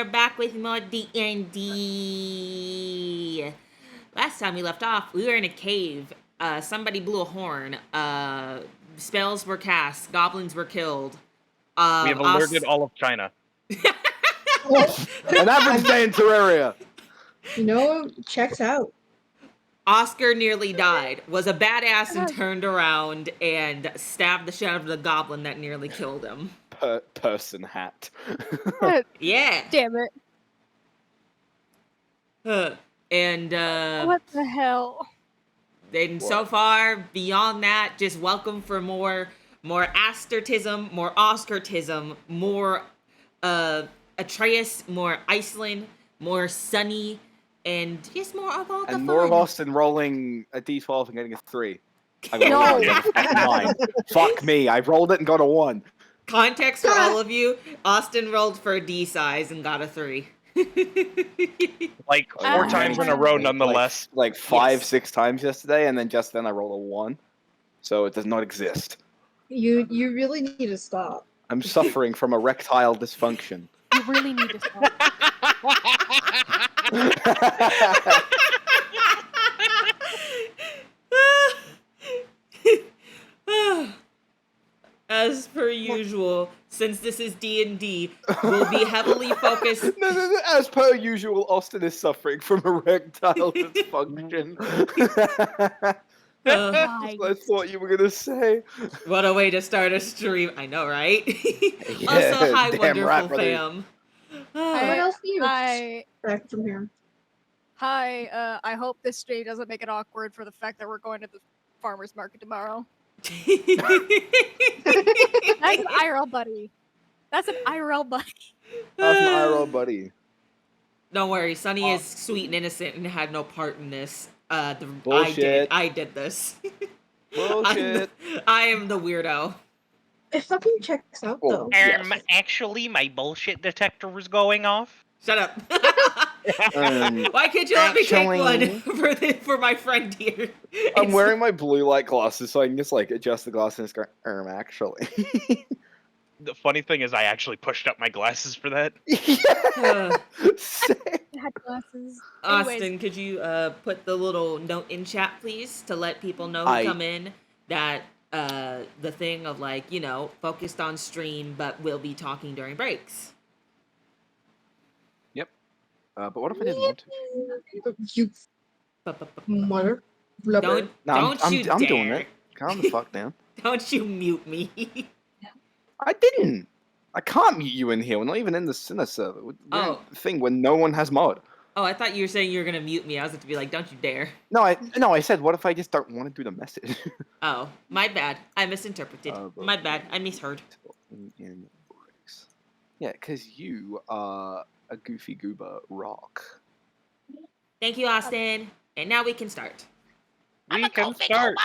we're back with more D&D. Last time we left off, we were in a cave. Somebody blew a horn. Spells were cast. Goblins were killed. We have alerted all of China. An average day in Terraria. You know, checks out. Oscar nearly died, was a badass and turned around and stabbed the shit out of the goblin that nearly killed him. Person hat. Yeah. Damn it. And What the hell? And so far, beyond that, just welcome for more Astertism, more Oscartism, more Atreus, more Iceland, more Sunny, and just more of all the And fun. more of Austin rolling a d12 and getting a 3. I No. rolled 9. Fuck me, I rolled it and got a 1. Context for all of you, Austin rolled for a D size and got a 3. Like 4 times in a row, nonetheless. Like 5, Yes. 6 times yesterday, and then just then I rolled a 1. So it does not exist. You really need to stop. I'm suffering from erectile dysfunction. You really need to stop. As per usual, since this is D&D, we'll be heavily focused. No. As per usual, Austin is suffering from erectile dysfunction. That's what I thought you were gonna say. What a way to start a stream. I know, right? Yeah, Also, hi, damn wonderful right, brother. fam. What else do you I expect from here? I hope this stream doesn't make it awkward for the fact that we're going to the farmer's market tomorrow. That's an IRL buddy. That's an IRL buddy. How's my IRL buddy? Don't worry, Sunny is sweet and innocent and had no part in this. Bullshit. I did this. Bullshit. I am the weirdo. It fucking checks out though. Yes. Actually, my bullshit detector was going off. Shut up. Um, Why can't you let me take actually- one for my friend here? I'm It's- wearing my blue light glasses so I can just like adjust the glasses and just go, actually. The funny thing is, I actually pushed up my glasses for that. Uh, Sick. I had glasses. Austin, Anyways, could you put the little note in chat, please, to let people know who I- come in that the thing of like, you know, focused on stream, but we'll be talking during breaks. But what if I didn't want to? You mother. Don't No, I'm you doing dare. it. Calm the fuck down. Don't you mute me. I didn't. I can't mute you in here. We're not even in the Sinner server. We're doing Oh. a thing when no one has mod. Oh, I thought you were saying you were gonna mute me. I was about to be like, don't you dare. No, I said, what if I just don't want to do the message? Oh, my bad. I misinterpreted. But- My bad. I misheard. In breaks. Yeah, because you are a goofy goober rock. Thank you, Austin. And now we can start. We can start.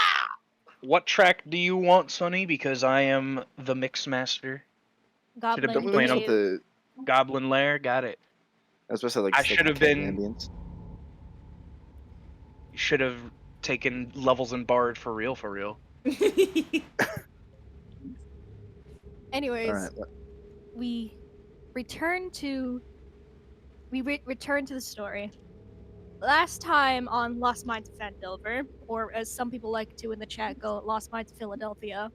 What track do you want, Sonny? Because I am the mix master. Goblin been Don't we playing mix up with Cave. the... Goblin Lair, got it. I was supposed to like... I stick should with have the been- ambience. You should have taken levels in Bard for real, for real. Anyways, Alright, we return to the story. Last time on Lost Mines of Phandelver, or as some people like to in the chat go, Lost Mines of Philadelphia.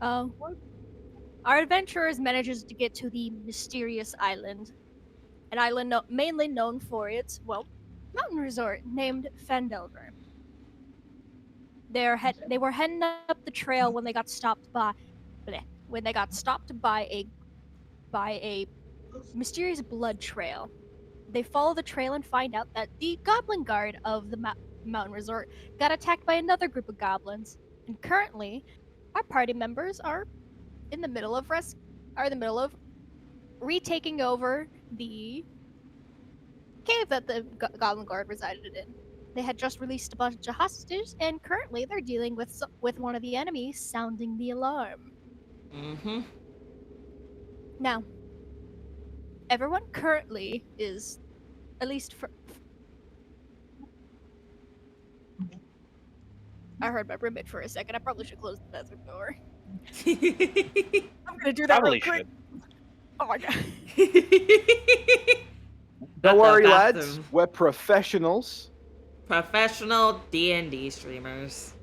Our adventurers manages to get to the mysterious island, an island mainly known for its mountain resort named Phandelver. They were heading up the trail when they got stopped by a mysterious blood trail. They follow the trail and find out that the goblin guard of the mountain resort got attacked by another group of goblins. And currently, our party members are in the middle of retaking over the cave that the goblin guard resided in. They had just released a bunch of hostages, and currently they're dealing with one of the enemies sounding the alarm. Mm-hmm. Now, everyone currently is, at least for... I heard my roommate for a second. I probably should close the bathroom door. I'm gonna do that Probably real quick. should. Oh, no. Don't At the worry, lads. bathroom. We're professionals. Professional D&D streamers.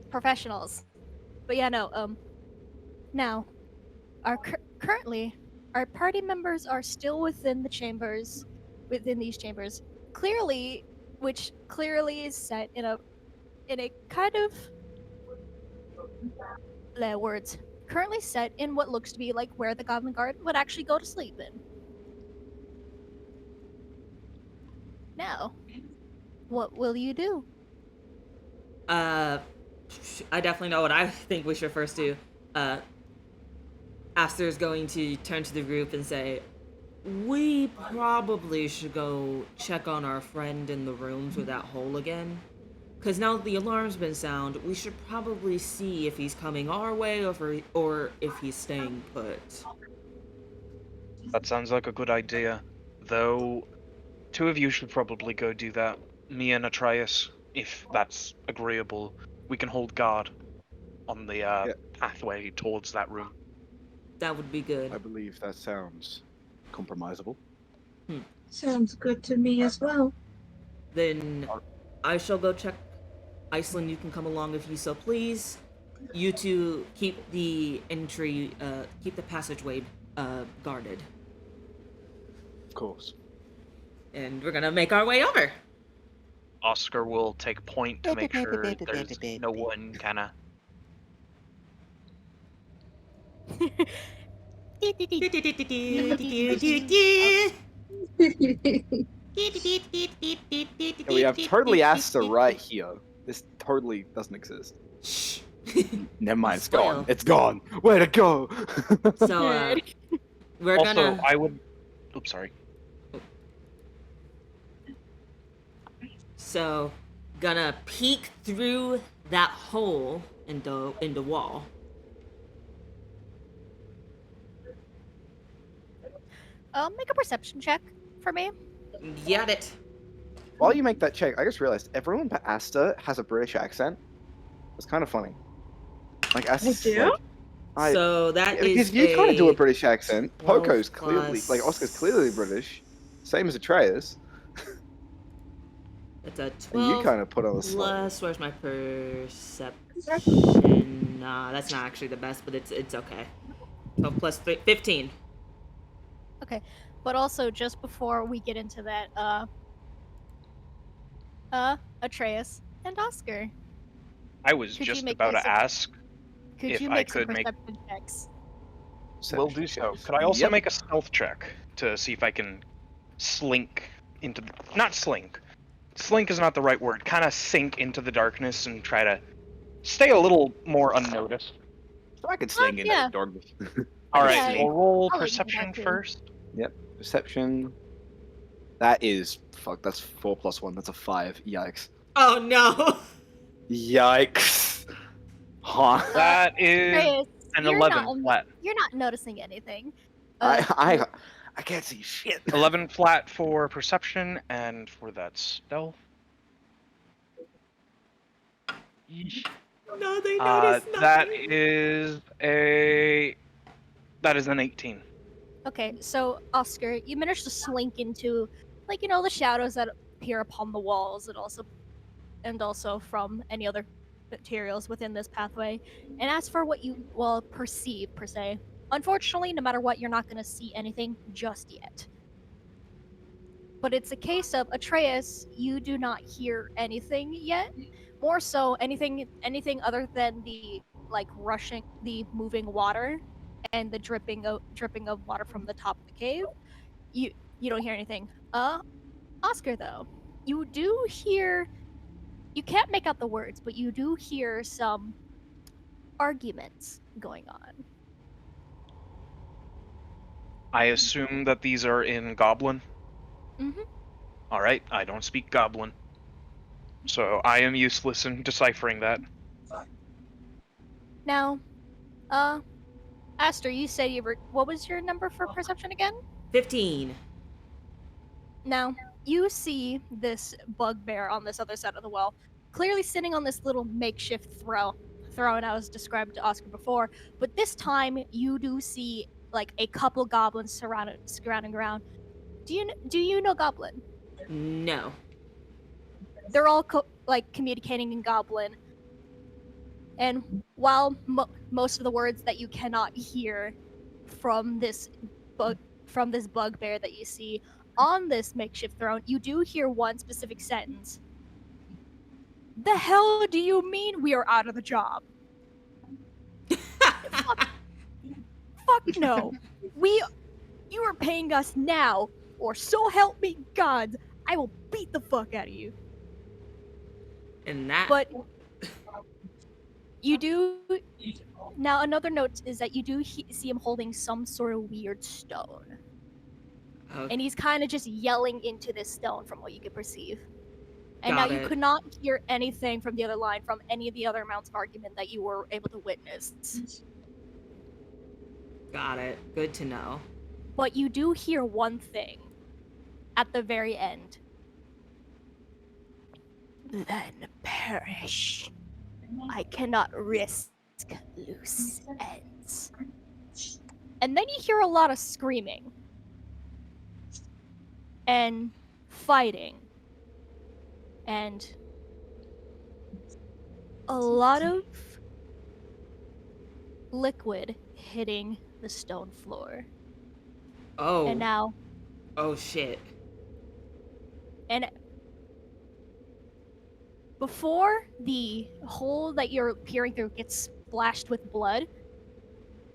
Professionals. But yeah, no. Now, currently, our party members are still within the chambers, within these chambers. Clearly, which clearly is set in a kind of words. Currently set in what looks to be like where the Goblin Guard would actually go to sleep in. Now, what will you do? I definitely know what I think we should first do. Aster's going to turn to the group and say, we probably should go check on our friend in the rooms with that hole again. Because now that the alarm's been sound, we should probably see if he's coming our way or if he's staying put. That sounds like a good idea. Though, two of you should probably go do that. Me and Atreus, if that's agreeable. We can hold guard on the pathway towards that room. That would be good. I believe that sounds compromisable. Sounds good to me as well. Then I shall go check. Iceland, you can come along if you so please. You two keep the entry, keep the passageway guarded. Of course. And we're gonna make our way over. Oscar will take point to make sure there's no one kinda... We have totally Asta right here. This totally doesn't exist. Shh. Never mind, it's Spoil. gone. It's gone. Where to go? So, we're Also, gonna... I would... Oops, sorry. So, gonna peek through that hole in the wall. Make a perception check for me. Got it. While you make that check, I just realized everyone but Asta has a British accent. It's kind of funny. Like Asta's do? like, So that is because you kind of do a a British accent. 12 Poco's clearly, plus- like Oscar's clearly British. Same as Atreus. It's a And 12 you kind of put on the slot. plus. Where's my perception? Nah, that's not actually the best, but it's okay. 12 plus 3, 15. Okay, but also just before we get into that, Atreus and Oscar, I was Could you just make about this to a- ask. could If you I make some could make- perception checks? Will do so. Could I also Yep. make a stealth check to see if I can slink into... Not slink. Slink is not the right word. Kind of sink into the darkness and try to stay a little more unnoticed. So I could sling in yeah. that darkness. Alright, Yeah, we'll roll I'll let you do perception that too. first. Perception. That is that's 4 plus 1. That's a 5. Yikes. Oh no! Yikes. Huh. That is Atreus, an you're 11 not, flat. You're not noticing anything. Uh, I can't see shit. 11 flat for perception, and for that stealth. Yeesh. No, they noticed nothing. That is an 18. Okay, so Oscar, you managed to slink into, like, the shadows that appear upon the walls, and also from any other materials within this pathway. And as for what you perceive per se, unfortunately, no matter what, you're not going to see anything just yet. But it's a case of Atreus, you do not hear anything yet. More so, anything other than the moving water and the dripping of water from the top of the cave. You don't hear anything. Oscar, though, you do hear. You can't make out the words, but you do hear some arguments going on. I assume that these are in Goblin. Mhm. Alright, I don't speak Goblin. So I am useless in deciphering that. Now, Aster, you said what was your number for perception again? 15. Now, you see this bugbear on this other side of the well, clearly sitting on this little makeshift throne I was described to Oscar before, but this time you do see like a couple goblins surrounding around. Do you know Goblin? No. They're all communicating in Goblin, and while most of the words that you cannot hear from this bugbear that you see on this makeshift throne, you do hear one specific sentence. The hell do you mean we are out of the job? Fuck no. You are paying us now, or so help me God, I will beat the fuck out of you. And that. But you do. Now, another note is that you do see him holding some sort of weird stone. Okay. And he's kind of just yelling into this stone from what you could perceive. And Got now you it. could not hear anything from the other line from any of the other amounts of argument that you were able to witness. Got it. Good to know. But you do hear one thing at the very end. Then perish. I cannot risk loose ends. And then you hear a lot of screaming. And fighting. And a lot of liquid hitting the stone floor. Oh. And now, Oh shit. and before the hole that you're peering through gets splashed with blood,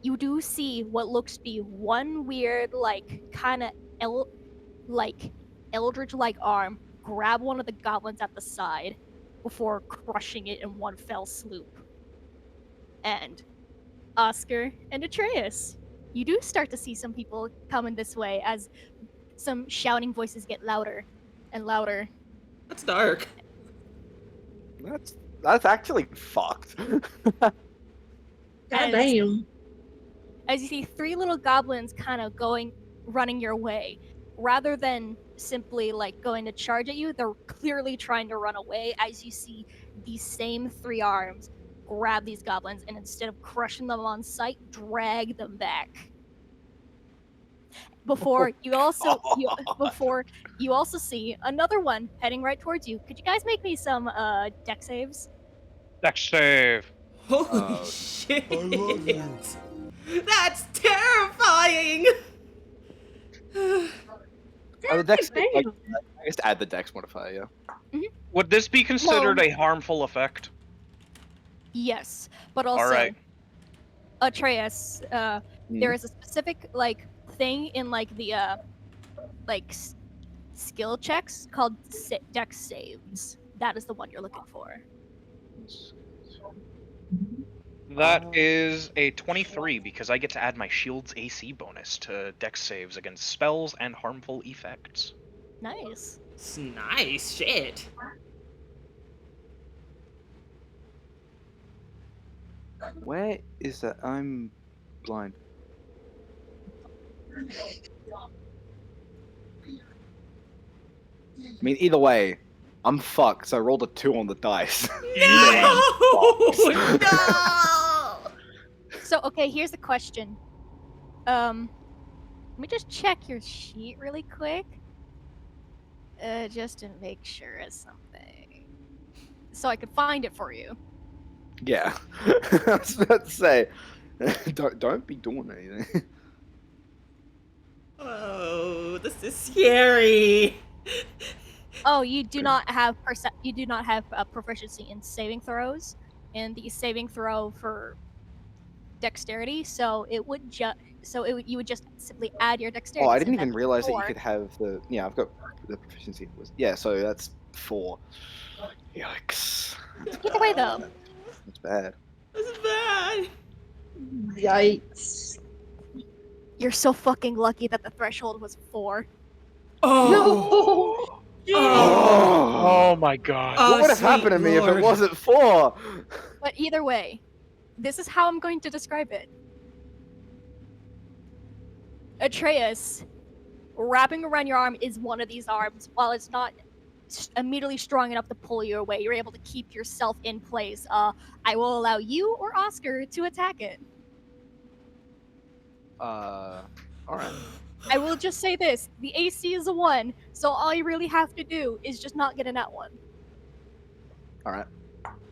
you do see what looks to be one weird, kind of eldritch-like arm grab one of the goblins at the side before crushing it in one fell swoop. And Oscar and Atreus, you do start to see some people coming this way as some shouting voices get louder and louder. That's dark. That's actually fucked. God damn. As you see 3 little goblins kind of running your way. Rather than simply going to charge at you, they're clearly trying to run away as you see these same 3 arms grab these goblins and instead of crushing them on sight, drag them back. Before you also see another one heading right towards you. Could you guys make me some deck saves? Dex save. Holy shit. I love you. That's terrifying. The dex, Damn. I guess add the dex modifier, yeah. Would this be considered a harmful effect? Yes, but also Alright. Atreus, there is a specific thing in the skill checks called dex saves. That is the one you're looking for. That is a 23 because I get to add my shield's AC bonus to dex saves against spells and harmful effects. Nice. It's nice shit. Where is that? I'm blind. I mean, either way, I'm fucked, so I rolled a 2 on the dice. No! No! So, okay, here's the question. Let me just check your sheet really quick. Just to make sure it's something. So I could find it for you. Yeah. I was about to say, don't be doing anything. Oh, this is scary. Oh, you do not have proficiency in saving throws, and the saving throw for dexterity. So you would just simply add your dexterity. Oh, I so didn't even that's realize that you 4. could have the. Yeah, I've got the proficiency. Yeah, so that's 4. Yikes. Either way, though. That's bad. This is bad. Yikes. You're so fucking lucky that the threshold was 4. Oh. No. Oh my god. Oh, What would have sweet happened to me if Lord. it wasn't 4? But either way, this is how I'm going to describe it. Atreus, wrapping around your arm is one of these arms. While it's not immediately strong enough to pull you away, you're able to keep yourself in place. I will allow you or Oscar to attack it. Alright. I will just say this: the AC is a 1, so all you really have to do is just not get a nat 1. Alright.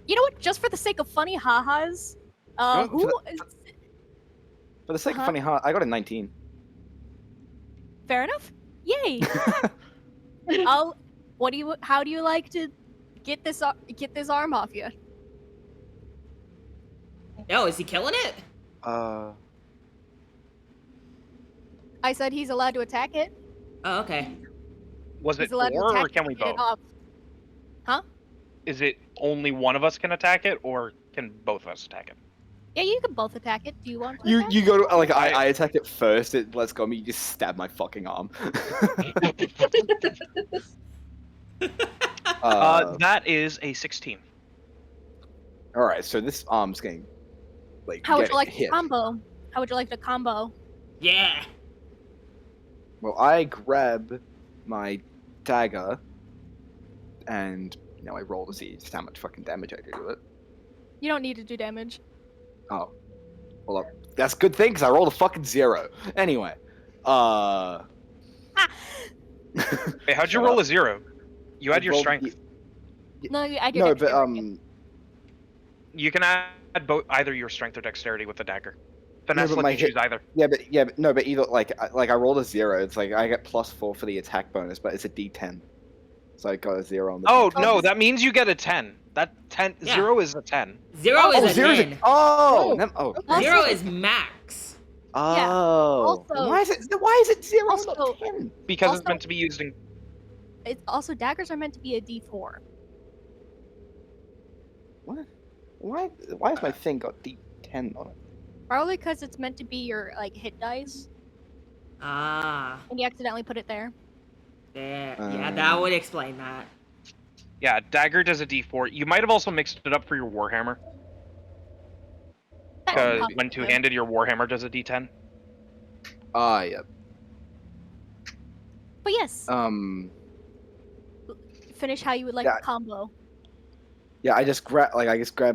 You know what? Just for the sake of funny ha-has, Well, who? For the sake of Uh-huh. funny heart, I got a 19. Fair enough. Yay! How do you like to get this arm off you? Yo, is he killing it? I said he's allowed to attack it. Oh, okay. Was He's it allowed to or attack can it we to get it both? off. Is it only one of us can attack it, or can both of us attack it? Yeah, you can both attack it. Do you want to? You attack you it? go to like I attack it first. It lets go of me. You just stab my fucking arm. That is a 16. All right. So this arm's getting like How would you like hit. to combo? How would you like to combo? Yeah. Well, I grab my dagger, and I roll to see just how much fucking damage I do with it. You don't need to do damage. Oh, well, that's a good thing because I rolled a fucking 0. Anyway, Hey, how'd you Shut roll up. a 0? You had I your rolled strength. No, I did. No, but You can add both either your strength or dexterity with the dagger. Finesse but lets my you hit- choose either. but either like I rolled a 0. It's like I get +4 for the attack bonus, but it's a D10, so I got a 0 on the. Oh dex. no, that means you get a 10. That 10 Yeah. 0 is a 10. 0 Oh, is a 0 is 10. oh. Also- 0 is max. Oh. Also- Why is it 0 Also- not 10? Because Also- it's meant to be used in. It's also daggers are meant to be a D4. What? Why has my thing got D10 on it? Probably because it's meant to be your like hit dice, Ah. and you accidentally put it there. There. Yeah, that would explain that. Yeah, dagger does a d4. You might have also mixed it up for your warhammer. That Because could when possibly. two-handed, your warhammer does a d10. Yeah. But yes, finish how you would like yeah. to combo. Yeah, I just grab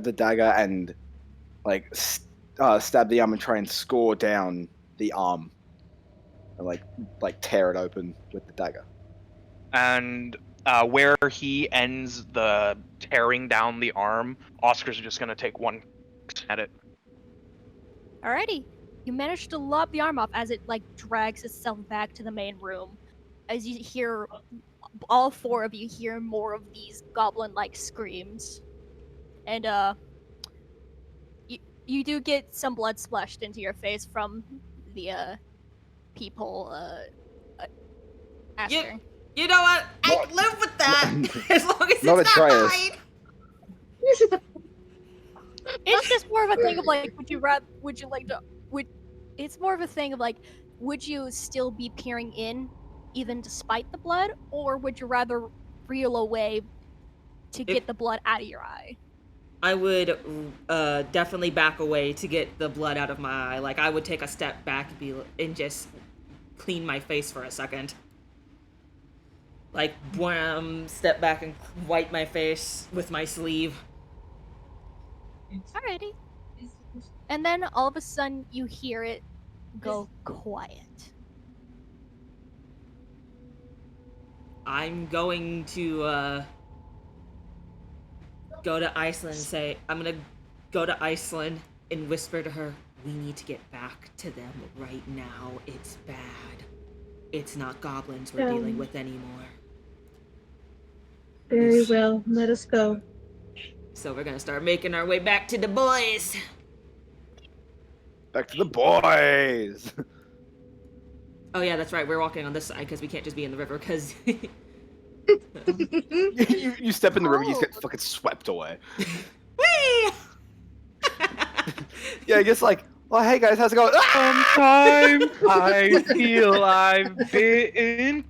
the dagger and like stab the arm and try and score down the arm, and like tear it open with the dagger. And where he ends the tearing down the arm, Oscar's just gonna take one at it. Alrighty, you manage to lob the arm off as it like drags itself back to the main room. As you hear, all 4 of you hear more of these goblin-like screams, and you do get some blood splashed into your face from the people. Aster. You know what? I can live with that as long as it's Not not Atreus. mine. It's just more of a thing of like, it's more of a thing of like, would you still be peering in, even despite the blood, or would you rather reel away to get the blood out of your eye? I would definitely back away to get the blood out of my eye. Like, I would take a step back and just clean my face for a second. Like, wham, step back and wipe my face with my sleeve. Alrighty. And then all of a sudden you hear it go quiet. I'm going to go to Iceland and say, I'm gonna go to Iceland and whisper to her, we need to get back to them right now. It's bad. It's not goblins we're dealing with anymore. Very well, let us go. So we're gonna start making our way back to the boys. Back to the boys. Oh yeah, that's right. We're walking on this side because we can't just be in the river because... you step in the river, you just get Oh. fucking swept away. Whee! Yeah, I guess like, oh hey guys, how's it going? Sometimes I feel I've been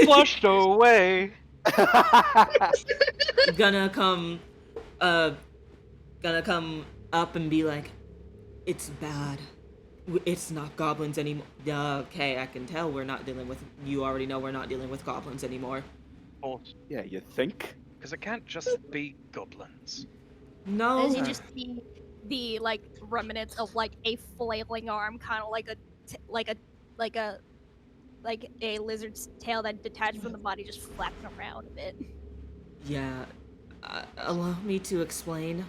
flushed away. gonna come up and be like, it's bad. It's not goblins anymore. Okay, I can tell we're not dealing with... You already know we're not dealing with goblins anymore. Yeah, you think? Because it can't just be goblins. No. As you just see the like remnants of like a flailing arm, kind of like a lizard's tail that detached from the body, just flapping around a bit. Yeah, allow me to explain.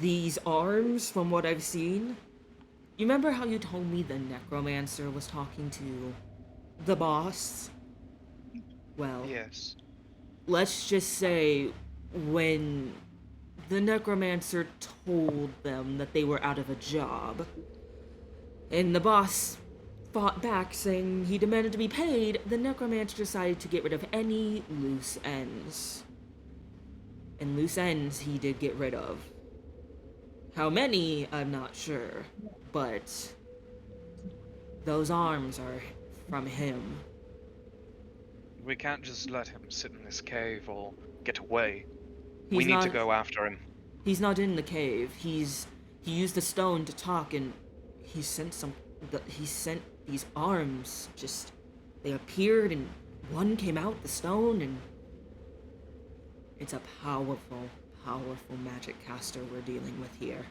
These arms, from what I've seen, you remember how you told me the necromancer was talking to the boss? Well, Yes. let's just say when the necromancer told them that they were out of a job, and the boss fought back saying he demanded to be paid, the necromancer decided to get rid of any loose ends. And loose ends he did get rid of. How many, I'm not sure, but those arms are from him. We can't just let him sit in this cave or get away. He's We need not, to go after him. He's not in the cave. He used the stone to talk, and he sent these arms. Just they appeared, and one came out the stone, and it's a powerful magic caster we're dealing with here.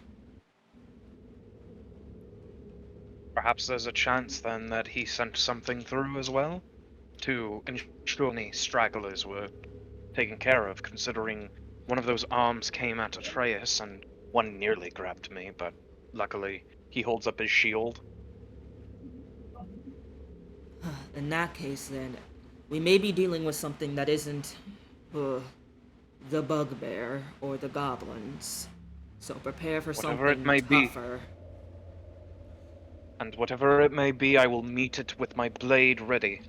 Perhaps there's a chance then that he sent something through as well to ensure any stragglers were taken care of, considering one of those arms came at Atreus and one nearly grabbed me, but luckily he holds up his shield. In that case, then, we may be dealing with something that isn't the bugbear or the goblins. So prepare for Whatever something it may be. tougher. And whatever it may be, I will meet it with my blade ready.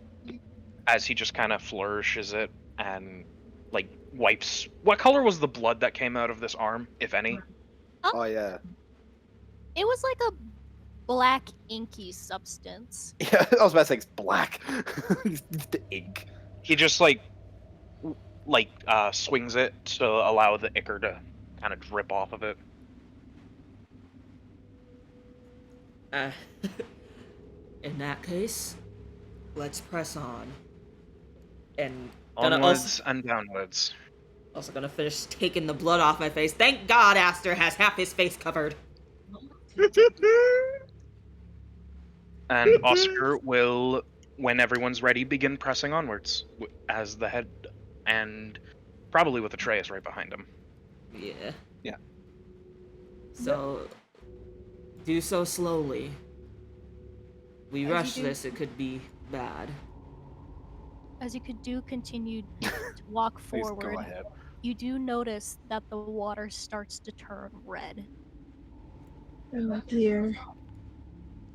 As he just kind of flourishes it and, like, wipes. What color was the blood that came out of this arm, if any? Oh yeah. It was like a black inky substance. Yeah, I was about to say it's black. It's the ink. He just, swings it to allow the ichor to kind of drip off of it. In that case, let's press on. And Onwards and downwards. also gonna finish taking the blood off my face. Thank God Aster has half his face covered. And Oscar will, when everyone's ready, begin pressing onwards as the head, and probably with Atreus right behind him. Yeah. Yeah. So, do so slowly. We As rush you do- this, it could be bad. As you continue to walk Please forward, go ahead. you do notice that the water starts to turn red. Oh dear.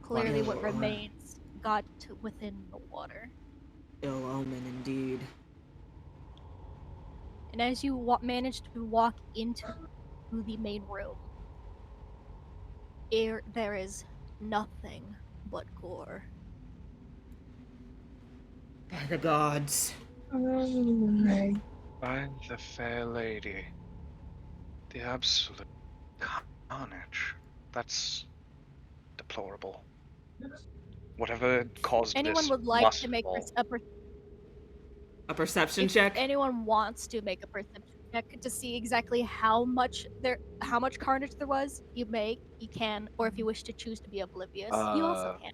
Clearly, what Wonderful. remains got to within the water. Ill omen indeed. And as you manage to walk into the main room, there is nothing but gore. By the gods. Oh my. By the fair lady. The absolute carnage. That's deplorable. Whatever caused Anyone this would like must to make fall. A perception if check? anyone wants to make a perception check to see exactly how much carnage there was, you can, or if you wish to choose to be oblivious, you also can.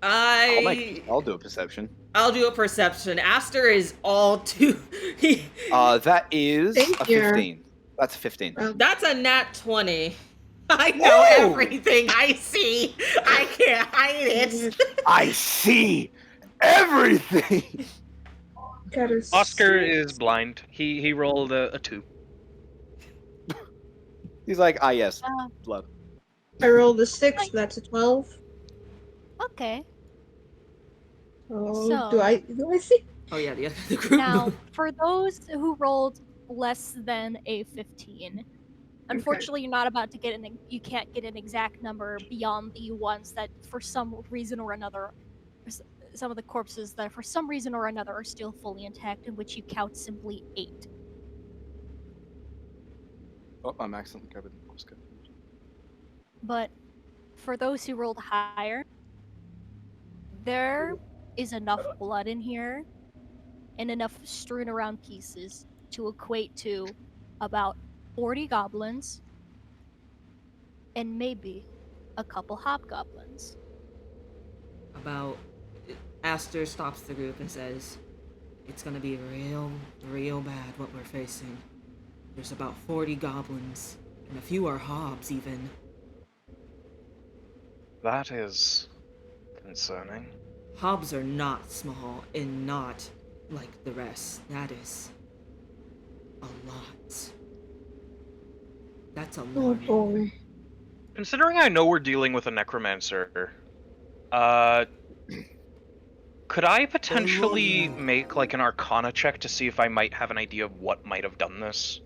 I'll do a perception. I'll do a perception. Aster is all too. That is Thank a you. 15. That's a 15. That's a nat 20. I know Whoa! everything. I see. I can't hide it. I see everything. Got a Oscar six. is blind. He rolled a 2. He's like, yes, Uh, blood. I rolled a 6. That's a 12. Okay. Oh, So- do I see? Oh yeah, the group. Now, for those who rolled less than a 15, unfortunately, you're not about to get you can't get an exact number beyond the ones that, for some reason or another, some of the corpses that, for some reason or another, are still fully intact, in which you count simply 8. Oh, I'm accidentally grabbing Oscar. But for those who rolled higher, there is enough blood in here and enough strewn around pieces to equate to about 40 goblins, and maybe a couple hobgoblins. About Aster stops the group and says, "It's gonna be real bad what we're facing. There's about 40 goblins, and a few are hobs even." That is concerning. Hobs are not small and not like the rest. That is a lot. That's a Oh lot. boy. Considering I know we're dealing with a necromancer, could I potentially make like an Arcana check to see if I might have an idea of what might have done this?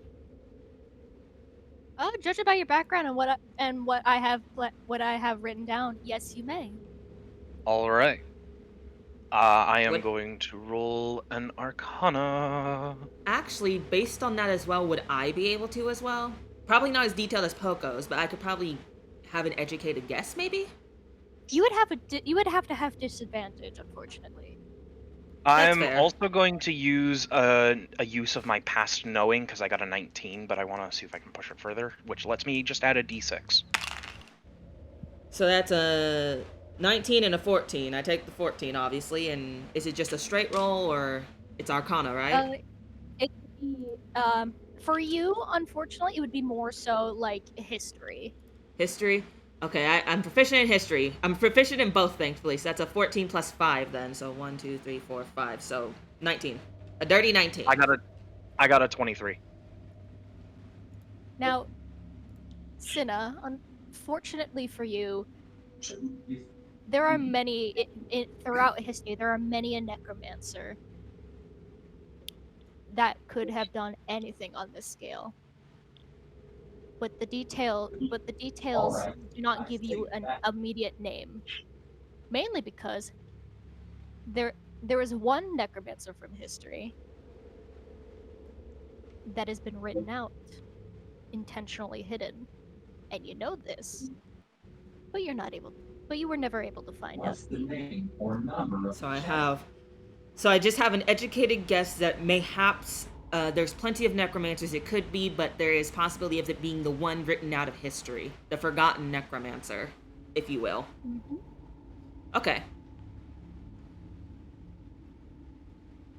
Judging by your background and what I have written down, yes, you may. All right. I am What- going to roll an Arcana. Actually, based on that as well, would I be able to as well? Probably not as detailed as Poco's, but I could probably have an educated guess, maybe? You would have to have disadvantage, unfortunately. That's I'm fair. also going to use a use of my past knowing because I got a 19, but I want to see if I can push it further, which lets me just add a d6. So that's a 19 and a 14. I take the 14, obviously, and is it just a straight roll, or it's Arcana, right? It could be for you, unfortunately, it would be more so like history. History? Okay, I'm proficient in history. I'm proficient in both, thankfully, so that's a 14 plus 5 then. So 1, 2, 3, 4, 5. So 19. A dirty 19. I got a 23. Now, Cinna, unfortunately for you, there are many throughout history. There are many a necromancer that could have done anything on this scale. But the details do not give you an immediate name, mainly because there is one necromancer from history that has been written out, intentionally hidden, and you know this, but you were never able to find out. So I just have an educated guess that mayhaps there's plenty of necromancers it could be, but there is possibility of it being the one written out of history, the forgotten necromancer, if you will. Mm-hmm. Okay.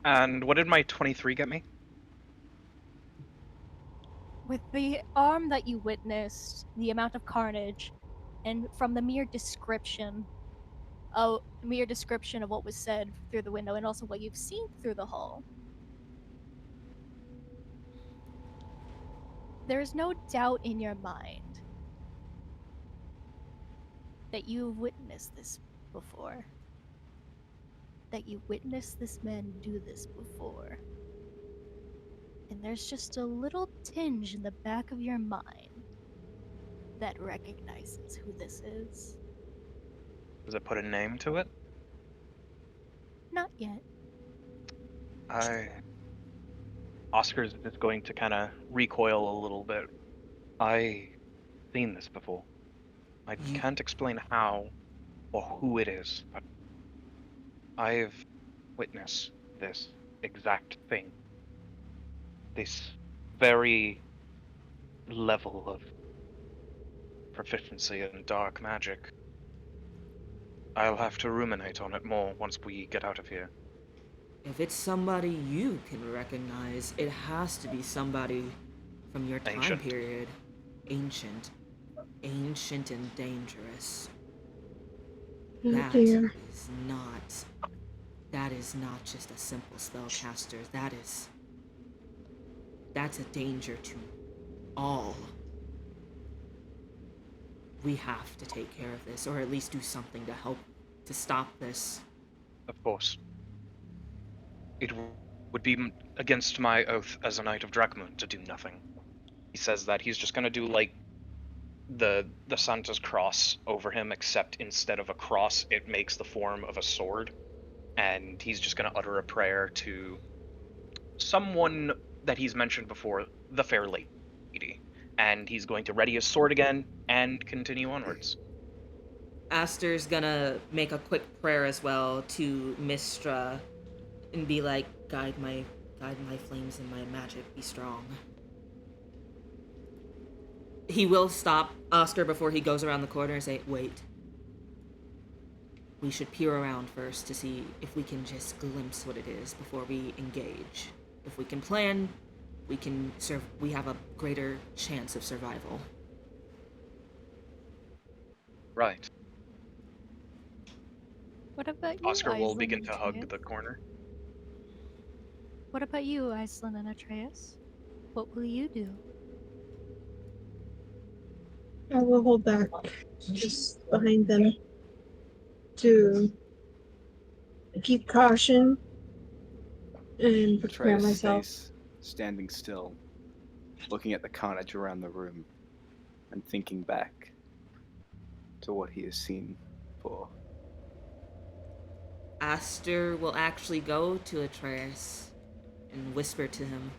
And what did my 23 get me? With the arm that you witnessed, the amount of carnage, and from the mere description of what was said through the window, and also what you've seen through the hall, there is no doubt in your mind that you've witnessed this before. That you witnessed this man do this before. And there's just a little tinge in the back of your mind that recognizes who this is. Does it put a name to it? Not yet. Oscar's just going to kind of recoil a little bit. I've seen this before. I can't explain how or who it is, but I've witnessed this exact thing. This very level of proficiency in dark magic. I'll have to ruminate on it more once we get out of here. If it's somebody you can recognize, it has to be somebody from your time Ancient. period. Ancient. Ancient and dangerous. Oh That dear. is not just a simple spellcaster. That's a danger to all. We have to take care of this, or at least do something to help to stop this. Of course. It would be against my oath as a Knight of Drachmoon to do nothing. He says that he's just gonna do like the Santa's cross over him, except instead of a cross, it makes the form of a sword, and he's just gonna utter a prayer to someone that he's mentioned before, the Fair Lady, and he's going to ready his sword again and continue onwards. Aster's gonna make a quick prayer as well to Mistra and be like, guide my flames and my magic, be strong. He will stop Oscar before he goes around the corner and say, wait. We should peer around first to see if we can just glimpse what it is before we engage. If we can plan, we have a greater chance of survival. Right. What about you, Oscar will Iceland begin and to hug Atreus? the corner. What about you, Iceland and Atreus? What will you do? I will hold back just behind them to keep caution and prepare Atreus myself. stays standing still, looking at the carnage around the room and thinking back to what he has seen before. Aster will actually go to Atreus and whisper to him,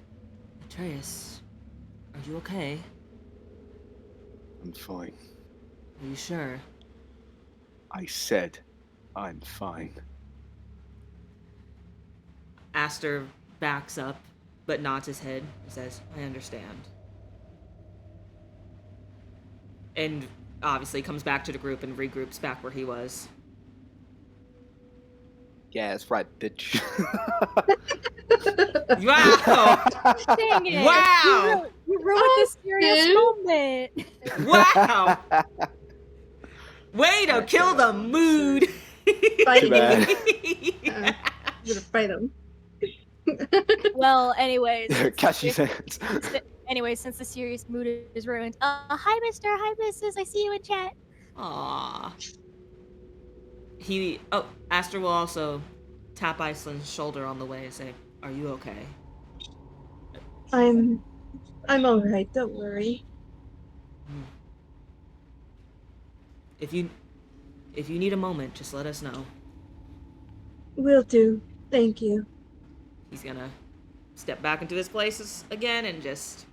Atreus, are you okay? I'm fine. Are you sure? I said I'm fine. Aster backs up, but nods his head and says, I understand. And obviously comes back to the group and regroups back where he was. Yeah, that's right, bitch. Wow! Dang it! Wow! You ruined this serious Austin. moment! Wow! Way to Alright, kill the mood! Fight Too bad. I'm gonna fight him. Well, anyways. Catchy sense. Anyway, since the serious mood is ruined. Hi, Mr. Hi, Mrs. I see you in chat. Aww. Aster will also tap Iceland's shoulder on the way and say, are you okay? I'm alright, don't worry. If you need a moment, just let us know. Will do. Thank you. He's gonna step back into his places again and just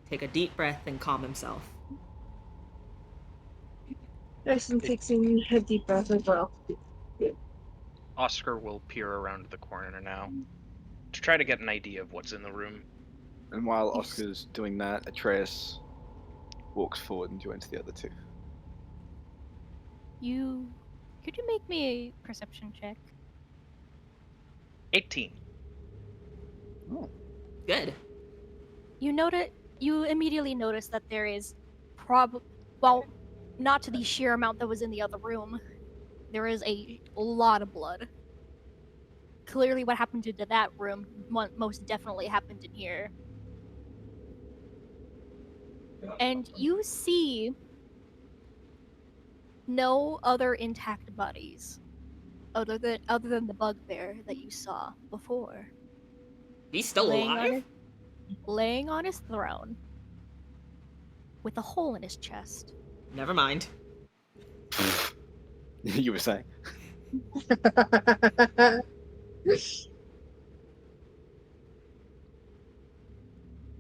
take a deep breath and calm himself. Dyson takes in a deep breath as well. Oscar will peer around the corner now to try to get an idea of what's in the room. And while Oscar's doing that, Atreus walks forward and joins the other two. Could you make me a perception check? 18. Good. You immediately notice that there is not to the sheer amount that was in the other room. There is a lot of blood. Clearly what happened to that room most definitely happened in here. And you see no other intact bodies other than the bugbear that you saw before. He's still alive? Laying on his throne with a hole in his chest. Never mind. You were saying?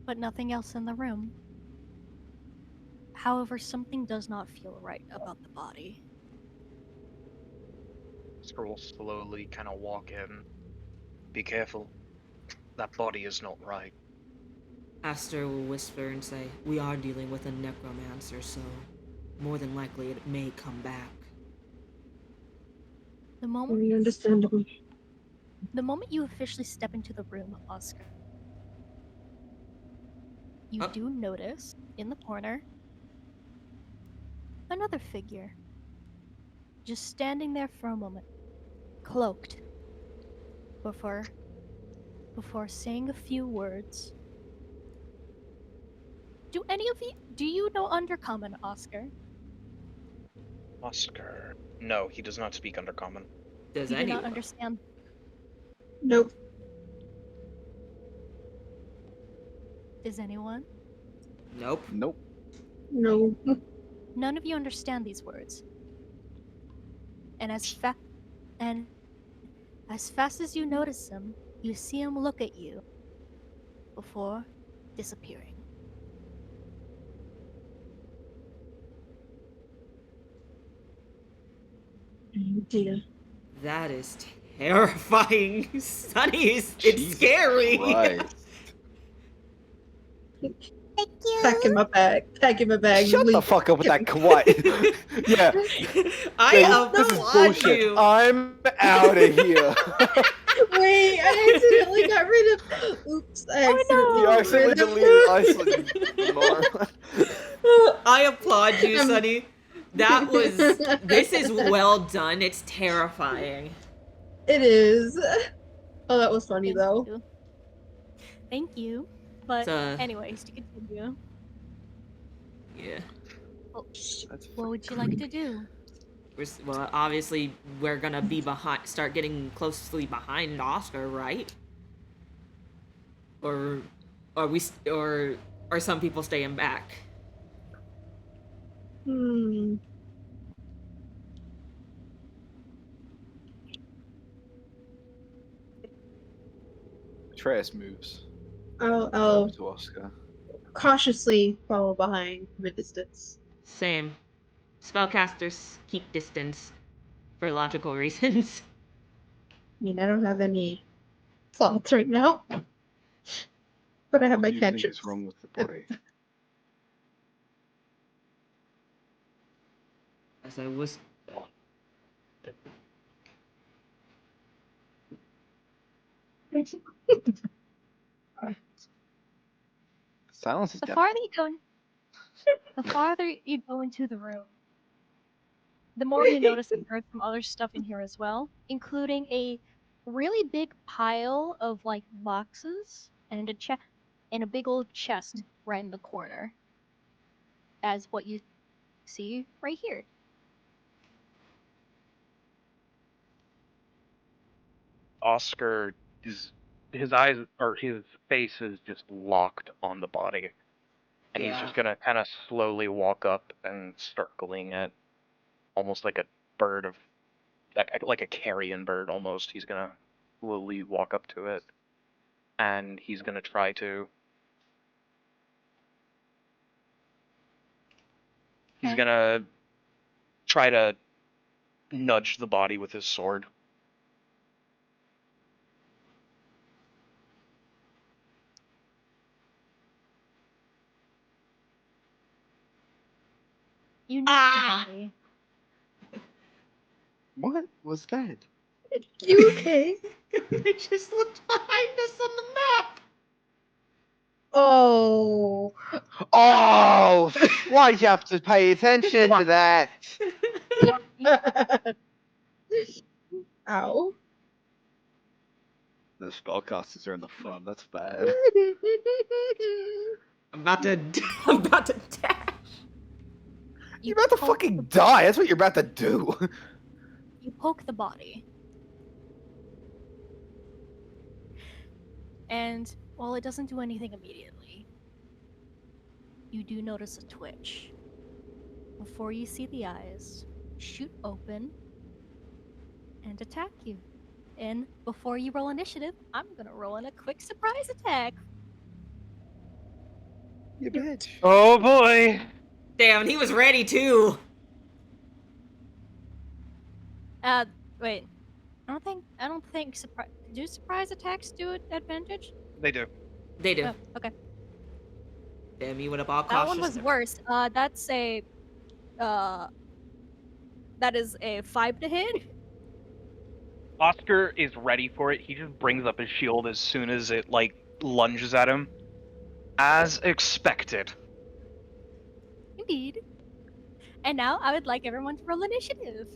But nothing else in the room. However, something does not feel right about the body. Oscar will slowly kind of walk in. Be careful. That body is not right. Aster will whisper and say, we are dealing with a necromancer, so more than likely it may come back. The moment Very understandable. you officially step into the room, Oscar, you Oh. do notice in the corner another figure just standing there for a moment, cloaked, before saying a few words. Do you know Undercommon, Oscar? Oscar. No, he does not speak Undercommon. Does You do not anyone? understand. Nope. Does anyone? Nope. Nope. No. None of you understand these words. And as fast as you notice him, you see him look at you before disappearing. Dear. That is terrifying. Sonny, it's Jesus scary. Christ. Thank you. packing my bag. Shut the leave. fuck up with that kawaii. Yeah, I yeah, this is applaud bullshit. you. I'm out of here. Wait, I accidentally got rid of. Oops, I accidentally You got accidentally rid of. deleted Iceland, you moron. I applaud you, Um, Sonny. That was. This is well done. It's terrifying. It is. Oh, that was funny Thank though. you. Thank you. But So, anyways, to continue, yeah. That's what would you like to do? Well, obviously, we're gonna be behind. Start getting closely behind Oscar, right? Or, are some people staying back? Hmm. Atreus moves I'll over to Oscar. cautiously follow behind from a distance. Same. Spellcasters keep distance for logical reasons. I mean, I don't have any thoughts right now, but I have What my do you think cantrips. is wrong with the body? As I was. Silence is The dead. farther you go into the room, the more you notice and heard from other stuff in here as well, including a really big pile of like boxes and a big old chest right in the corner, as what you see right here. Oscar is his eyes or his face is just locked on the body, and he's just gonna kind of slowly walk up and circling it, almost like a bird of like a carrion bird almost. He's gonna slowly walk up to it, and he's gonna try to. He's Okay. gonna try to nudge the body with his sword. You nudge the body. What was that? You okay? They just looked behind us on the map. Oh. Oh, why'd you have to pay attention to that? Ow. The spellcasters are in the front. That's bad. I'm about to. I'm about to dash. You're about to poke fucking the- die. That's what you're about to do. You poke the body. And while it doesn't do anything immediately, you do notice a twitch. Before you see the eyes shoot open and attack you. And before you roll initiative, I'm gonna roll in a quick surprise attack. You bitch. Oh boy! Damn, he was ready too. Wait. I don't think do surprise attacks do advantage? They do. They do. Oh, okay. Damn, you went up all That cautious. one was worse. That is a 5 to hit. Oscar is ready for it. He just brings up his shield as soon as it like lunges at him, as expected. Indeed. And now I would like everyone to roll initiative.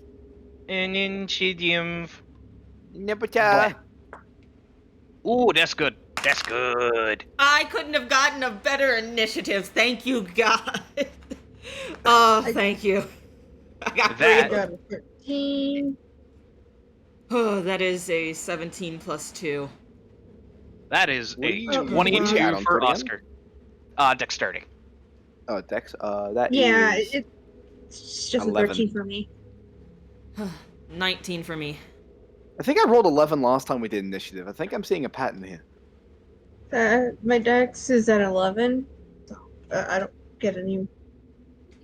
Initiative. Nibita. Ooh, that's good. That's good. I couldn't have gotten a better initiative. Thank you, God. Oh, thank you. I got That- three. Got a 13. Oh, that is a 17 plus 2. That is What a do you- 22 add on for to it Oscar. Dexterity. Oh, Dex. That Yeah, is it's just 11. a 13 for me. 19 for me. I think I rolled 11 last time we did initiative. I think I'm seeing a pattern here. My dex is at 11. So, I don't get any.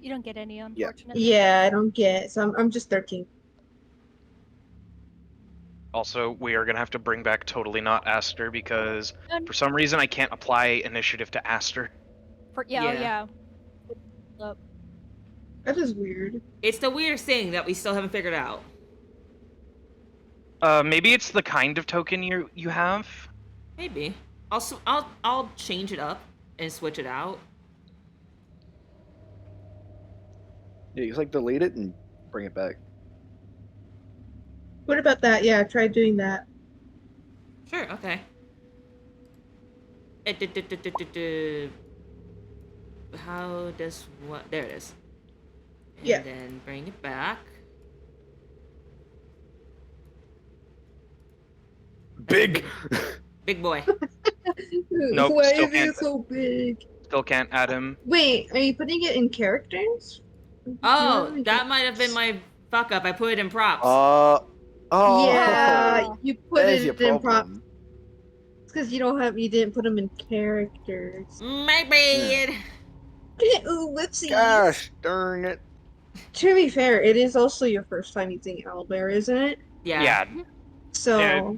You don't get any, unfortunately. Yeah, I don't get. So I'm just 13. Also, we are gonna have to bring back Totally Not Aster because And for some reason I can't apply initiative to Aster. Yeah. That is weird. It's the weirdest thing that we still haven't figured out. Maybe it's the kind of token you have. Maybe. I'll change it up and switch it out. Yeah, you just like delete it and bring it back. What about that? Yeah, try doing that. Sure, okay. How does what? There it is. And Yeah. then bring it back. Big. Big boy. Nope, Why still is can't. it so big? Still can't add him. Wait, are you putting it in characters? Oh, that might have been my fuck up. I put it in props. Oh. Yeah, you put There's it your in prop. problem. It's because you didn't put them in characters. My bad. Ooh, whoopsies. Gosh darn it. To be fair, it is also your first time using Owlbear, isn't it? Yeah. So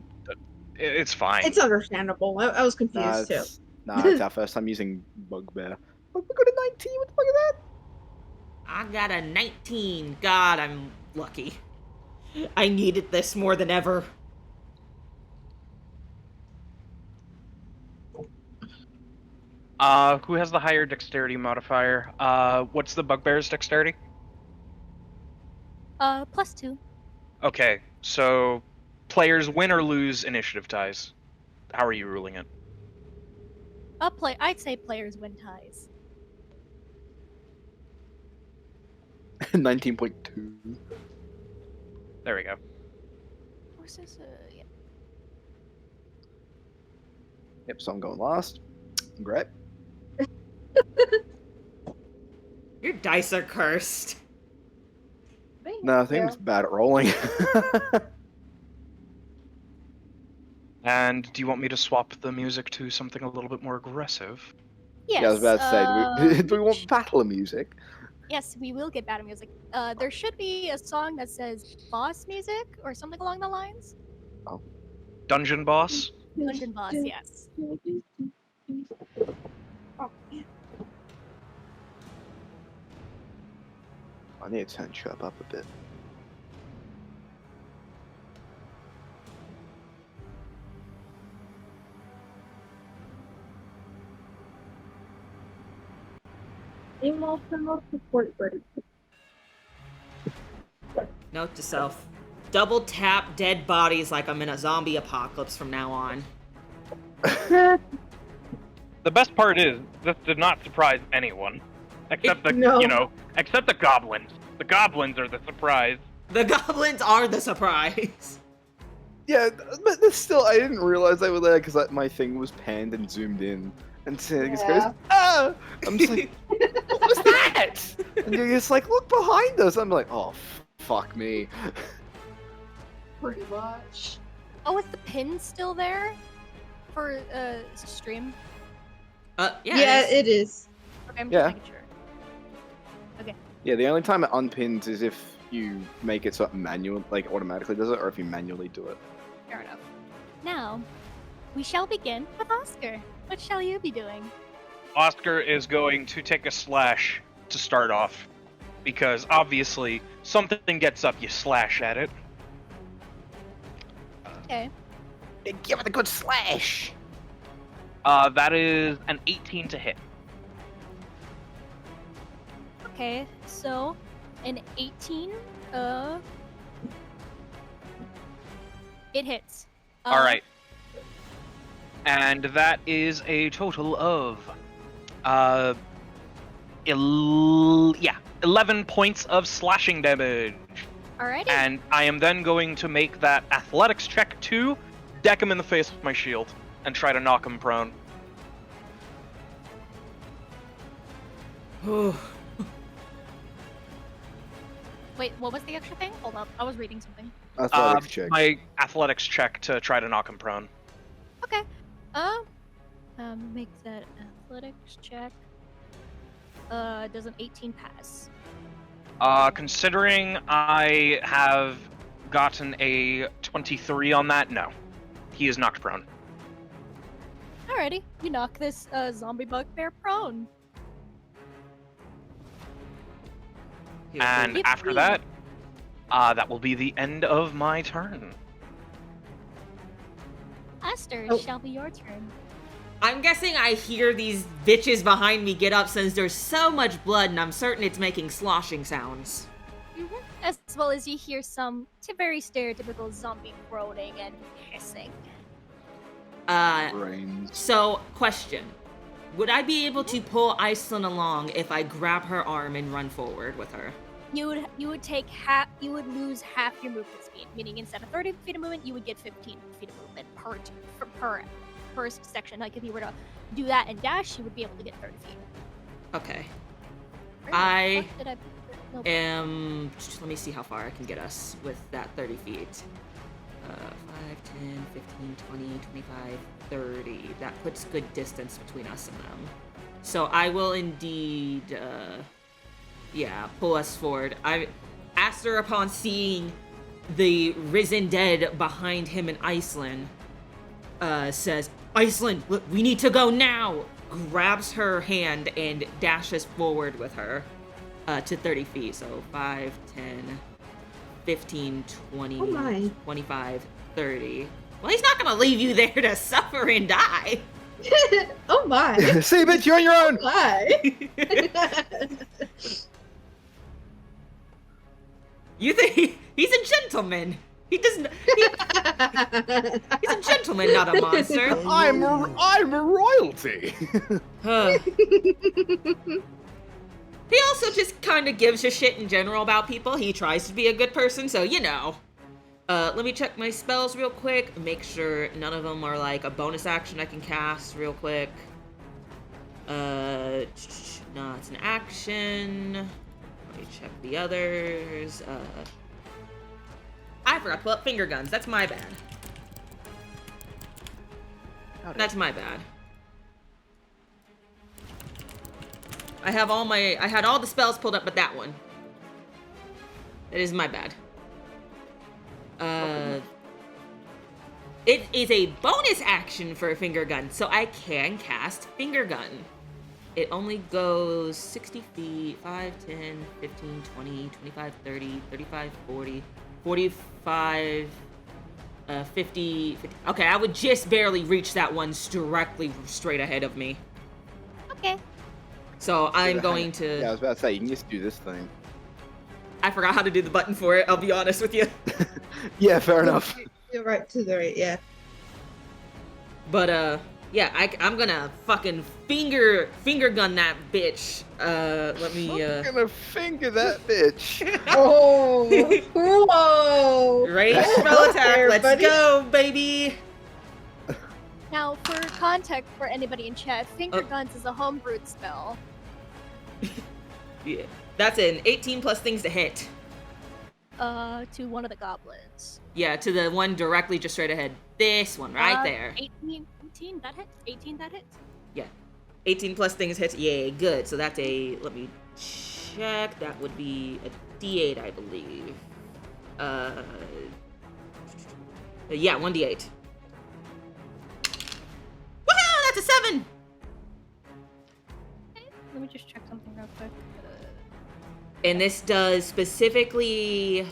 It's fine. it's understandable. I was confused too. It's our first time using Bugbear. Look, we got a 19. What the fuck is that? I got a 19. God, I'm lucky. I needed this more than ever. Who has the higher dexterity modifier? What's the bugbear's dexterity? +2. Okay, so players win or lose initiative ties. How are you ruling it? I'd say players win ties. 19.2. There we go. Yeah. Yep, so I'm going last. Great. Your dice are cursed. No, I think I'm just bad at rolling. And do you want me to swap the music to something a little bit more aggressive? Yes. Yeah, I was about to say, do we want battle music? Yes, we will get battle music. There should be a song that says boss music or something along the lines. Dungeon boss? Dungeon boss, yes. I need to turn Chirp up a bit. Emotional support group. Note to self. Double tap dead bodies like I'm in a zombie apocalypse from now on. The best part is, this did not surprise anyone. Except except the goblins. The goblins are the surprise. The goblins are the surprise. Yeah, but there's still, I didn't realize they were there because my thing was panned and zoomed in. And Santa just goes, ah! I'm just like, what was that? And you're just like, look behind us. I'm like, oh, fuck me. Pretty much. Oh, is the pin still there for stream? Yeah, It is. Okay, I'm Yeah. just making sure. Yeah, the only time it unpins is if you make it so it automatically does it, or if you manually do it. Fair enough. Now, we shall begin with Oscar. What shall you be doing? Oscar is going to take a slash to start off. Because obviously, something gets up, you slash at it. Okay. Give it a good slash! That is an 18 to hit. Okay, so an 18, it hits. Alright. And that is a total of 11 points of slashing damage. Alrighty. And I am then going to make that athletics check to deck him in the face with my shield and try to knock him prone. Wait, what was the extra thing? Hold up, I was reading something. Athletics check. My athletics check to try to knock him prone. Okay. Make that athletics check. Does an 18 pass? Considering I have gotten a 23 on that, no. He is knocked prone. Alrighty, you knock this zombie bugbear prone. And Yippee. after that, that will be the end of my turn. Aster, Oh. shall be your turn. I'm guessing I hear these bitches behind me get up since there's so much blood, and I'm certain it's making sloshing sounds. As well as you hear some very stereotypical zombie groaning and hissing. Brains. So, question. Would I be able to pull Iceland along if I grab her arm and run forward with her? You would lose half your movement speed, meaning instead of 30 feet of movement, you would get 15 feet of movement per section. Like if you were to do that and dash, you would be able to get 30 feet. Okay. Where the I fuck did I- Nope. let me see how far I can get us with that 30 feet. 5, 10, 15, 20, 25, 30. That puts good distance between us and them. So I will indeed, pull us forward. Aster, upon seeing the risen dead behind him in Iceland, says, Iceland, look, we need to go now! Grabs her hand and dashes forward with her to 30 feet. So 5, 10, 15, 20, Oh my. 25, 30. Well, he's not gonna leave you there to suffer and die. Oh my. See, bitch, you're on your own. My. You think he's a gentleman? He doesn't. He's a gentleman, not a monster. I'm a royalty. Huh. He also just kind of gives a shit in general about people. He tries to be a good person, so you know. Let me check my spells real quick. Make sure none of them are like a bonus action I can cast real quick. No, it's an action. Let me check the others. I forgot to pull up finger guns. That's my bad. That's my bad. I had all the spells pulled up but that one. That is my bad. It is a bonus action for a finger gun, so I can cast finger gun. It only goes 60 feet, 5, 10, 15, 20, 25, 30, 35, 40, 45, 50. Okay, I would just barely reach that one directly straight ahead of me. Okay. So I'm going to... Yeah, I was about to say, you can just do this thing. I forgot how to do the button for it, I'll be honest with you. Yeah, fair enough. You're right to the right, yeah. But, yeah, I'm gonna fucking finger gun that bitch. Let me, I'm gonna finger that bitch. Oh, whoa! range spell attack, There, let's buddy. go, baby! Now, for context for anybody in chat, Finger Guns is a homebrewed spell. Yeah, that's an 18 plus things to hit. To one of the goblins. Yeah, to the one directly just straight ahead. This one, right there. 18, that hit? 18, that hit? Yeah. 18 plus things hits. Yay, good. So that's a, let me check. That would be a D8, I believe. Yeah, 1D8. Woohoo! That's a 7! Okay, let me just check something real quick. And this does specifically,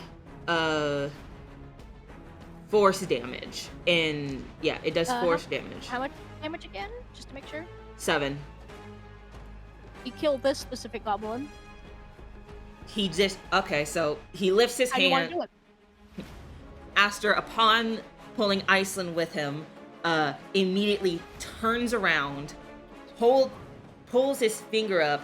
force damage. And, yeah, it does force damage. How much damage again? Just to make sure. 7. You kill this specific goblin. He just, okay, so he lifts his How do you want hand. to do it? Aster, upon pulling Iceland with him, immediately turns around, pulls his finger up,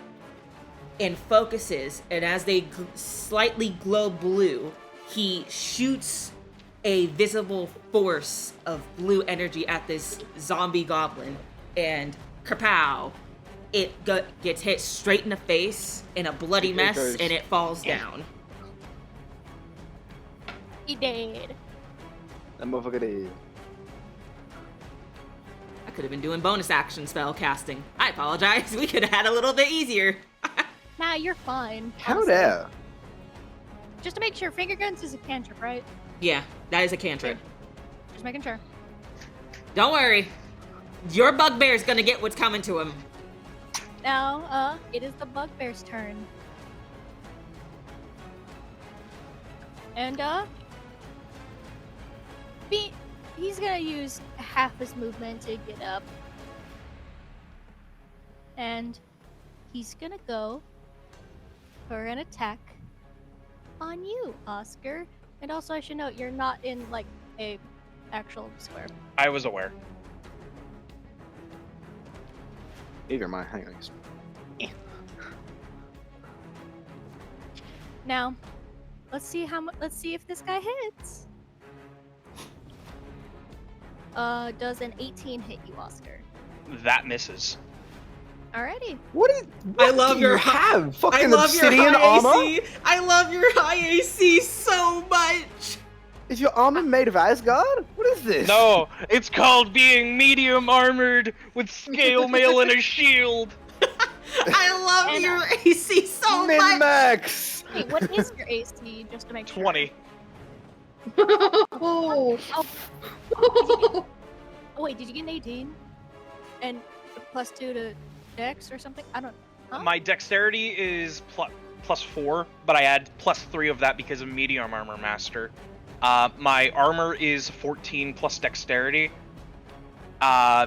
and focuses. And as they slightly glow blue, he shoots a visible force of blue energy at this zombie goblin. And kapow! It gets hit straight in the face in a bloody mess, and it falls down. He did. That motherfucker did. I could have been doing bonus action spell casting. I apologize. We could have had a little bit easier. Nah, you're fine. How honestly. dare? Just to make sure, Finger Guns is a cantrip, right? Yeah, that is a cantrip. Just making sure. Don't worry. Your bugbear's gonna get what's coming to him. Now, it is the bugbear's turn. And he's gonna use half his movement to get up. And he's gonna go for an attack on you, Oscar. And also, I should note, you're not in, like, a actual square. I was aware. Either am I. Hang on. Now, let's see if this guy hits. Does an 18 hit you, Oscar? That misses. Alrighty. What I love do your you hi- have? Fucking I love your obsidian high armor? AC. I love your high AC so much. Is your armor made of Asgard? What is this? No, it's called being medium armored with scale mail and a shield. I love And, your AC so Min much. max. Wait, what is your AC, just to make sure? 20. Oh. Oh, wait, did you get an 18? And +2 to Dex or something? I don't. Huh? My dexterity is +4, but I add +3 of that because of medium armor master. My armor is 14 plus dexterity,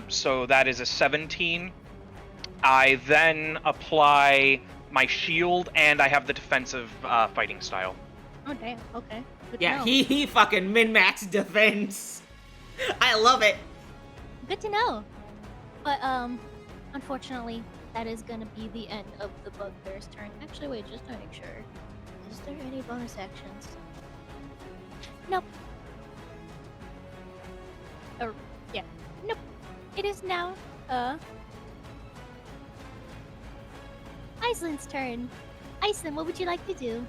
so that is a 17. I then apply my shield, and I have the defensive fighting style. Oh damn. Okay. Good to Yeah, know. he fucking min-max defense. I love it. Good to know. But unfortunately, that is gonna be the end of the bugbear's turn. Actually, wait, just to make sure. Is there any bonus actions? Nope. Or yeah. Nope. It is now Iceland's turn. Iceland, what would you like to do?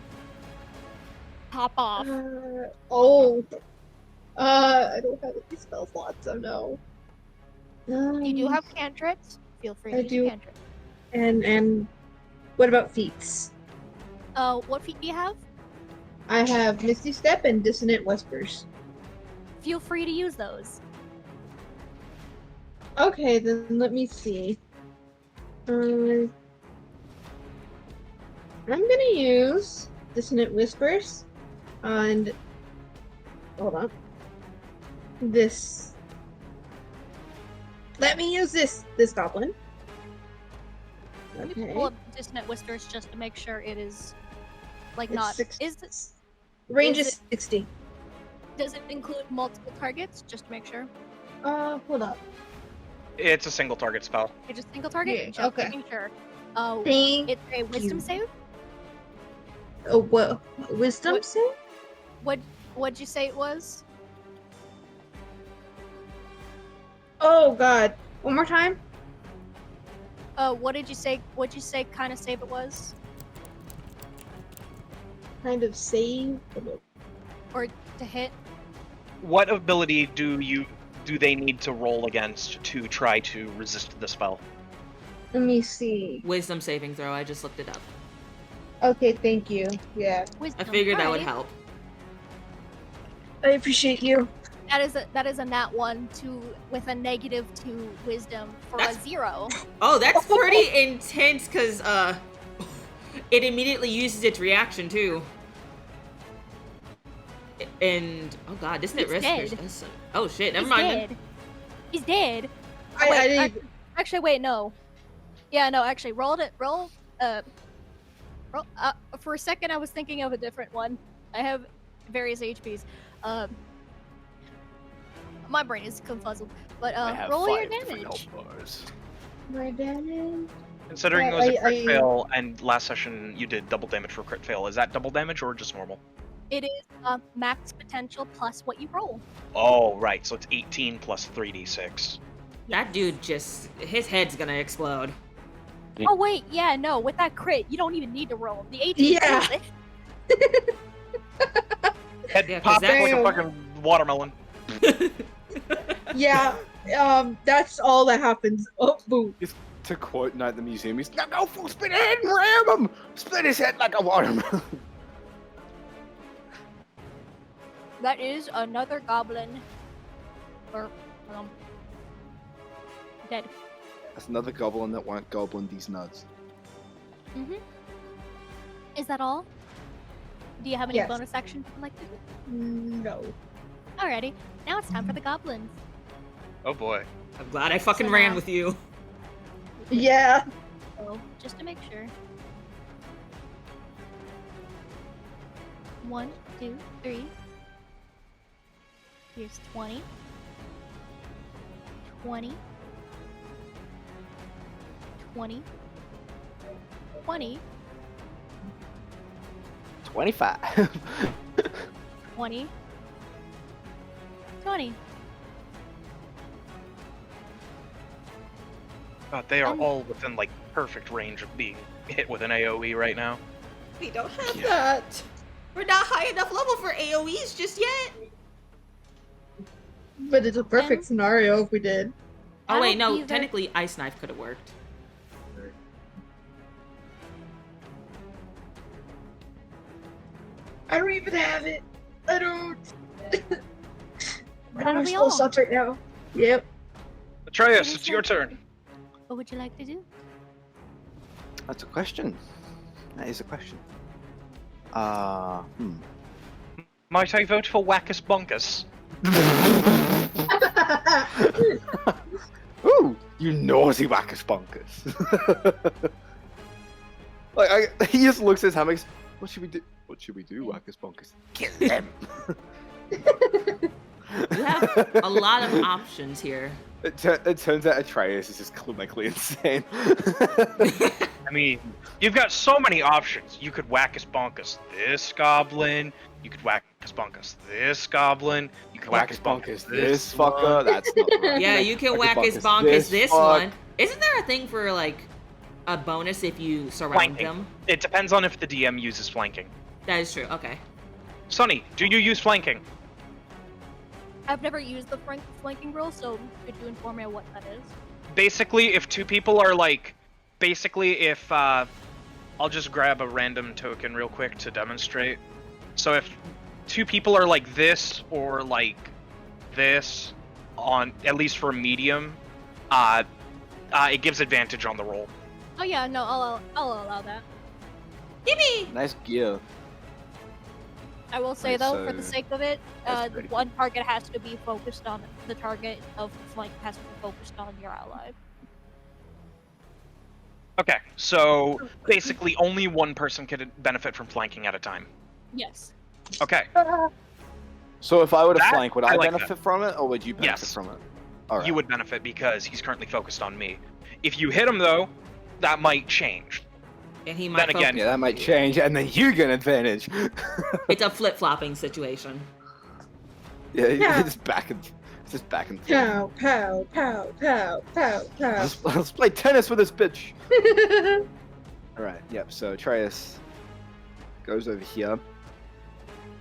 Pop off. I don't have any spell slots, so no. You do have cantrips. Feel free to I use do. cantrips. And what about feats? What feat do you have? I have Misty Step and Dissonant Whispers. Feel free to use those. Okay, then let me see. I'm gonna use Dissonant Whispers and hold on. This. Let me use this goblin. Let me Okay. pull up Dissonant Whispers just to make sure it is like It's not. six- Is this, Range is is 60. does it include multiple targets? Just to make sure. Hold up. It's a single target spell. It's just single target. Yeah, Just okay. making sure. Thank It's a Wisdom you. save. Oh, what? Wisdom What- save? What'd you say it was? Oh god. One more time? What did you say? What'd you say? Kind of save it was, Kind of save. or to hit? What ability do they need to roll against to try to resist the spell? Let me see. Wisdom saving throw. I just looked it up. Okay, thank you. Yeah. I Wisdom. figured that would Alright. help. I appreciate you. That is a nat 1 with a -2 wisdom for a 0. Oh, that's pretty intense because it immediately uses its reaction too. And oh god, this net He's risk. dead. Oh shit, never He's mind. then. dead. He's dead. I Wait, didn't. Actually, wait, no. Yeah, no, actually, roll. For a second, I was thinking of a different one. I have various HPs. My brain is confuzzled. But roll your damage. My damage. Considering it was a crit I- fail, and last session you did double damage for crit fail, is that double damage or just normal? It is max potential plus what you roll. Oh, right, so it's 18 plus 3d6. That dude just his head's gonna explode. Oh wait, yeah, no. With that crit, you don't even need to roll. The 18 Yeah. kills it. Head Yeah, 'cause popped like a that's- fucking watermelon. Yeah. That's all that happens. Oh, boom. To quote Night at the Museum, he's now go full spin ahead and ram him! Split his head like a watermelon. That is another goblin. Or dead. That's another goblin that won't goblin these nuts. Is that all? Do you have any Yes. bonus actions you'd like to do? No. Alrighty, now it's time for the goblins. Oh boy. I'm glad I fucking So ran now- with you. Yeah. So, just to make sure. 1, 2, 3. Here's 20. 20. 20. 20. 25. 20. 20. God, they are Um, all within like perfect range of being hit with an AoE right now. We don't have Yeah. that. We're not high enough level for AoEs just yet. But it's a perfect scenario if we did. Oh wait, That'll no. be the- Technically, Ice Knife could have worked. I don't even have it. I don't. That'll My be skull all. sucks right now. Yep. Atreus, it's your turn. What would you like to do? That's a question. That is a question. Might I vote for Wackus Bunkus? Ooh, you naughty wackus bonkers. He just looks at his hammocks. What should we do? What should we do, wackus bonkers? Kill them. You have a lot of options here. It turns out Atreus is just clinically insane. I mean, you've got so many options. You could Wackus Bunkus this goblin. You could Wackus Bunkus this goblin. You could Wackus Wackus bonkers Bunkus this one. fucker. That's not right. Yeah, you can whack his bonkers this one. Isn't there a thing for like a bonus if you surround Flanking. them? It depends on if the DM uses flanking. That is true. Okay. Sonny, do you use flanking? I've never used the flanking rule, so could you inform me what that is? Basically, if two people are like, if I'll just grab a random token real quick to demonstrate. So if two people are like this or like this, on at least for a medium, it gives advantage on the roll. Oh yeah, no, I'll allow that. Gimme! Nice gear. I will say Right, though, for the so sake of it, that's pretty one target has to be focused on the target of flank has to be focused on your ally. Okay, so basically only one person can benefit from flanking at a time. Yes. Okay, So if I were to That- flank, would I I like benefit from it, or would you benefit Yes. from it? All right. you would benefit because he's currently focused on me. If you hit him though, that might change. And he might Then again- focus Yeah, that on might you. change, and then you get an advantage. It's a flip-flopping situation. Yeah, Yeah. it's just back and forth. Pow, pow, pow, pow, pow, pow. Let's play tennis with this bitch. All right. Yep. So Atreus goes over here,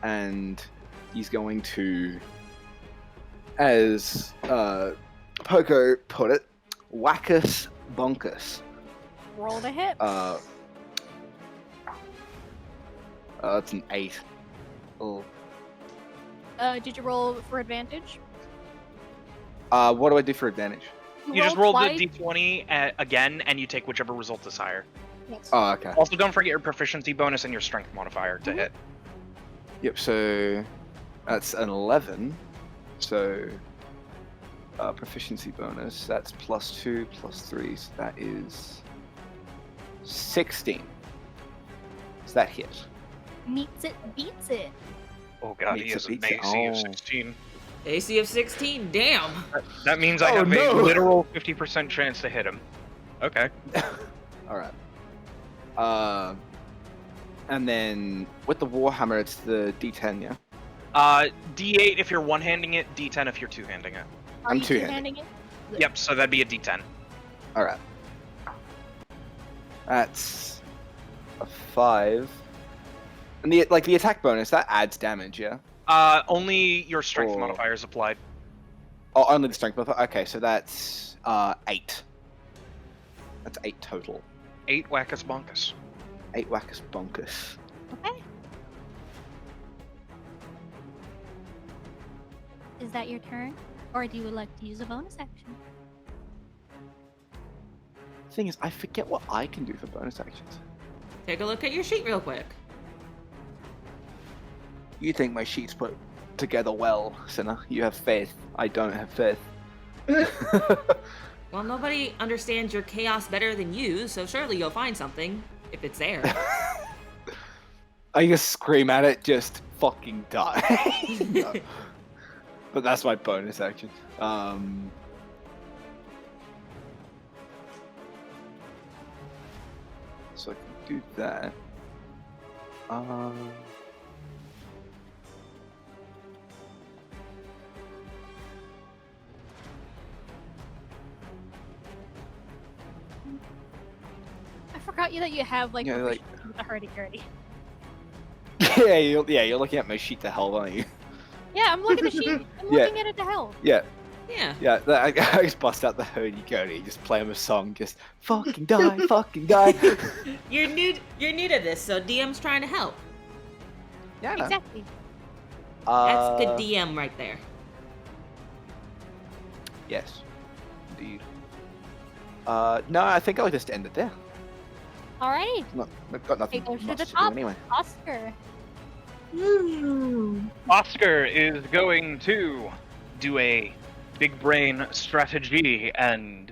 and he's going to, as Poco put it, wackus bonkus. Roll the hit. That's an 8. Oh. Did you roll for advantage? What do I do for advantage? You just roll the twice. d20 again, and you take whichever result is higher. Yes. Oh, okay. Also, don't forget your proficiency bonus and your strength modifier to hit. Yep. So that's an 11. So proficiency bonus. That's +2, +3. So that is 16. So that hit. Meets it, beats it. Oh god, he Meets has a an beats it. AC of Oh. 16. AC of 16. Damn. That means I Oh, have no. a literal 50% chance to hit him. Okay. All right. And then with the Warhammer, it's the D10, yeah? D8 if you're one-handing it, D10 if you're two-handing it. Are I'm you two-handed. two-handing it? Yep, so that'd be a D10. All right. That's a 5. And the attack bonus, that adds damage, yeah? Only your strength Or- modifier is applied. Oh, only the strength modifier. Okay, so that's 8. That's 8 total. 8 Wackus Bonkus. 8 wackus bonkus. Okay. Is that your turn? Or do you would like to use a bonus action? Thing is, I forget what I can do for bonus actions. Take a look at your sheet real quick. You think my sheets put together well, Sinner. You have faith. I don't have faith. Well, nobody understands your chaos better than you, so surely you'll find something, if it's there. I just scream at it, just fucking die. No. But that's my bonus action. So I can do that. I forgot that you have like Yeah, like- proficiency with the hurdy-gurdy. You're looking at my sheet to hell, aren't you? Yeah, I'm looking at the sheet. I'm Yeah. looking at it to hell. Yeah, Yeah. I just bust out the hurdy-gurdy, just play him a song, just fucking die, fucking die. You're new to this, so DM's trying to help. Yeah. Exactly. That's good DM right there. Yes, indeed. No, I think I'll just end it there. Alrighty. I've got nothing It goes to much the to do top. anyway. Oscar. Oscar is going to do a big brain strategy, and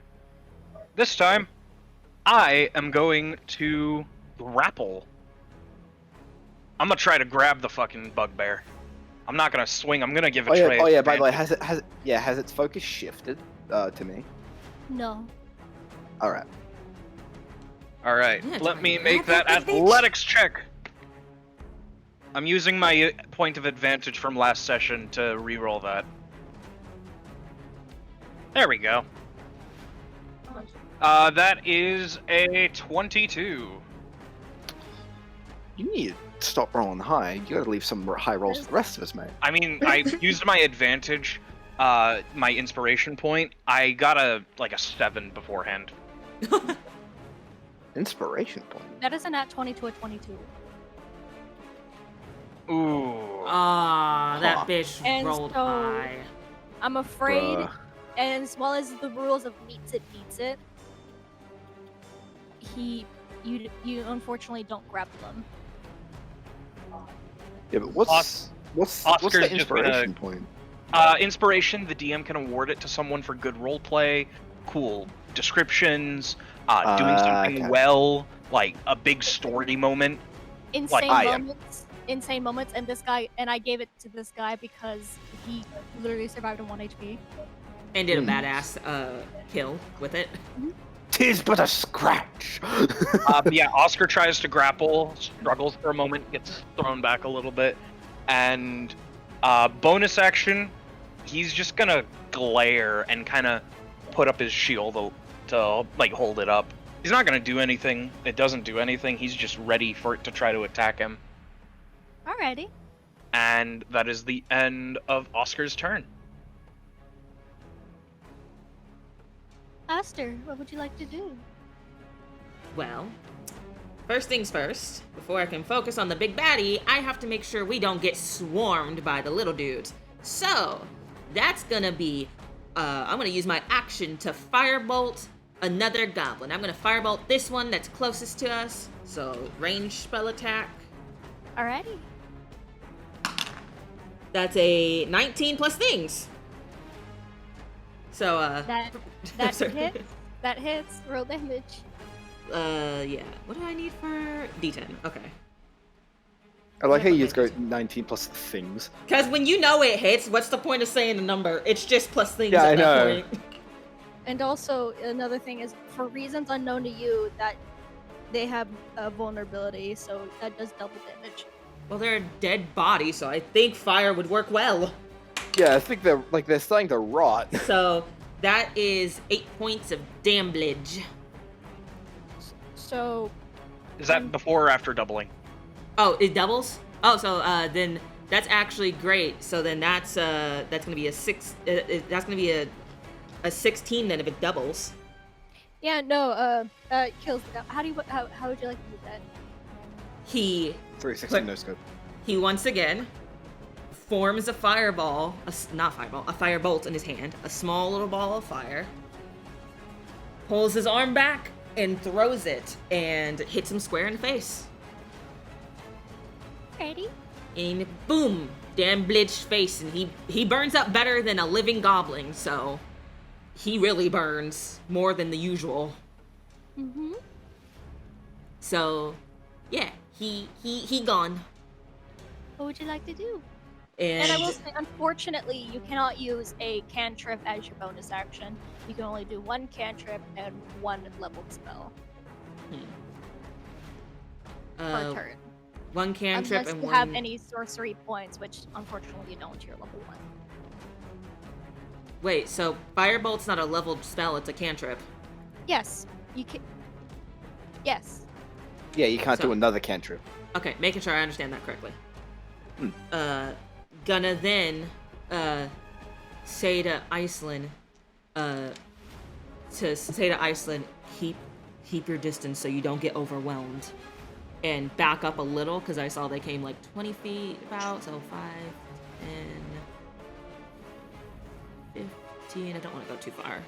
this time I am going to grapple. I'm gonna try to grab the fucking bugbear. I'm not gonna swing. I'm gonna give it Oh yeah. By the way, has its focus shifted to me? No. All right. All right, Yeah, let me grab make that that big bitch. athletics check. I'm using my point of advantage from last session to re-roll that. There we go. That is a 22. You need to stop rolling high. You gotta leave some high rolls for the rest of us, mate. I mean, I used my advantage, my inspiration point. I got a 7 beforehand. Inspiration point. That is a nat 20 to a 22. Ooh. Ah, Huh. that bitch And rolled so- high. I'm afraid, Bruh. and as well as the rules of meets it, you unfortunately don't grapple them. Yeah, but what's Oscar's the just inspiration point? Inspiration, the DM can award it to someone for good roleplay, cool descriptions, doing something Okay. well, like a big story moment. Insane I am. moments, and I gave it to this guy because he literally survived on 1 HP. And did a Hmm. badass kill with it. 'Tis but a scratch. Yeah, Oscar tries to grapple, struggles for a moment, gets thrown back a little bit, and bonus action, he's just gonna glare and kind of put up his shield to like hold it up. He's not gonna do anything. It doesn't do anything. He's just ready for it to try to attack him. Alrighty. And that is the end of Oscar's turn. Aster, what would you like to do? Well, first things first, before I can focus on the big baddie, I have to make sure we don't get swarmed by the little dudes. So, that's gonna be, I'm gonna use my action to firebolt another goblin. I'm gonna firebolt this one that's closest to us. So, range spell attack. Alrighty. That's a 19 plus things. So, That sorry. hits. That hits. Roll damage. Yeah. What do I need for D10? Okay. I like how Yeah, you but just go 19 plus things. Because when you know it hits, what's the point of saying the number? It's just plus things Yeah, at I that know. point. And also, another thing is, for reasons unknown to you, that they have a vulnerability, so that does double damage. Well, they're a dead body, so I think fire would work well. Yeah, I think they're starting to rot. So that is 8 points of damage. So, Is that before or after doubling? Oh, it doubles? Oh, so then that's actually great. So then that's gonna be a 6. That's gonna be a 16 then if it doubles. yeah, no, kills. How would you like to do that? He 360 no scope. once again forms a fireball, a firebolt in his hand, a small little ball of fire, pulls his arm back and throws it and hits him square in the face. Alrighty. And boom, damn bleached face, and he burns up better than a living goblin, so he really burns more than the usual. Mm-hmm. So, yeah, he gone. What would you like to do? And And I will say, unfortunately, you cannot use a cantrip as your bonus action. You can only do one cantrip and one leveled spell per turn. one cantrip Unless and you one. have any sorcery points, which unfortunately you don't. You're level 1. Wait, so Firebolt's not a leveled spell; it's a cantrip. Yes, you can. Yes. Yeah, you can't So- do another cantrip. Okay, making sure I understand that correctly. Hmm. Gonna then say to Iceland, keep your distance so you don't get overwhelmed, and back up a little because I saw they came like 20 feet about, so 5, 10, 15. I don't want to go too far.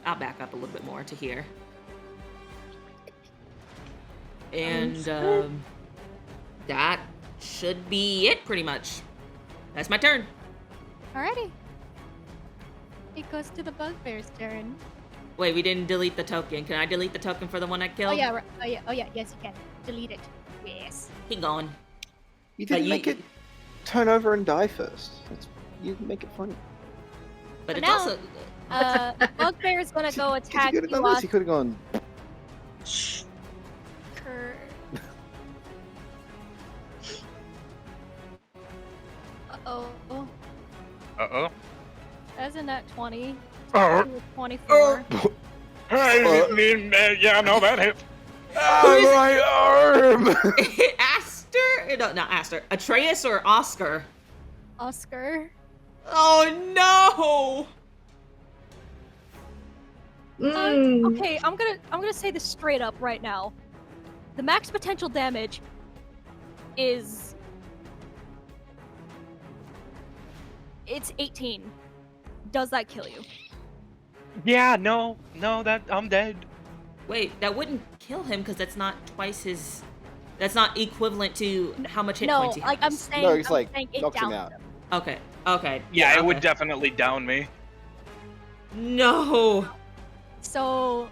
I'll back up a little bit more to here. And that should be it, pretty much. That's my turn. Alrighty. It goes to the bugbear's turn. Wait, we didn't delete the token. Can I delete the token for the one I killed? Oh yeah, oh yeah, yes you can. Delete it. Yes. He gone. You But didn't make it turn over and die first. You make it funny. But For it's now- also... Bugbear is gonna go attack You you, could have done this. You could have gone. Oscar. Uh-oh. Uh-oh. That's a nat 20. Oh. 24. Yeah, no, that hit. My arm! Aster? No, not Aster. Atreus or Oscar? Oscar. Oh, no! Okay, I'm gonna say this straight up right now. The max potential damage is it's 18. Does that kill you? Yeah, no, that I'm dead. Wait, that wouldn't kill him because that's not twice his... That's not equivalent to how much hit No, points he like has. I'm saying, No, he's I'm like, saying it knocks him downs out. him. Okay. Yeah, it would okay. definitely down me. No! So,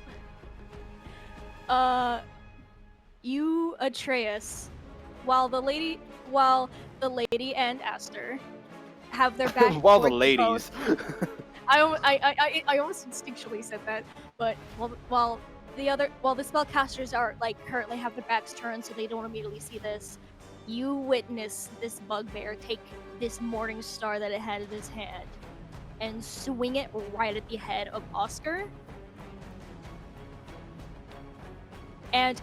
you Atreus, while the lady and Aster have their back While the towards boat- ladies. I almost instinctually said that, but while the spellcasters are currently have their backs turned so they don't immediately see this, you witness this bugbear take this morning star that it had in his hand and swing it right at the head of Oscar. And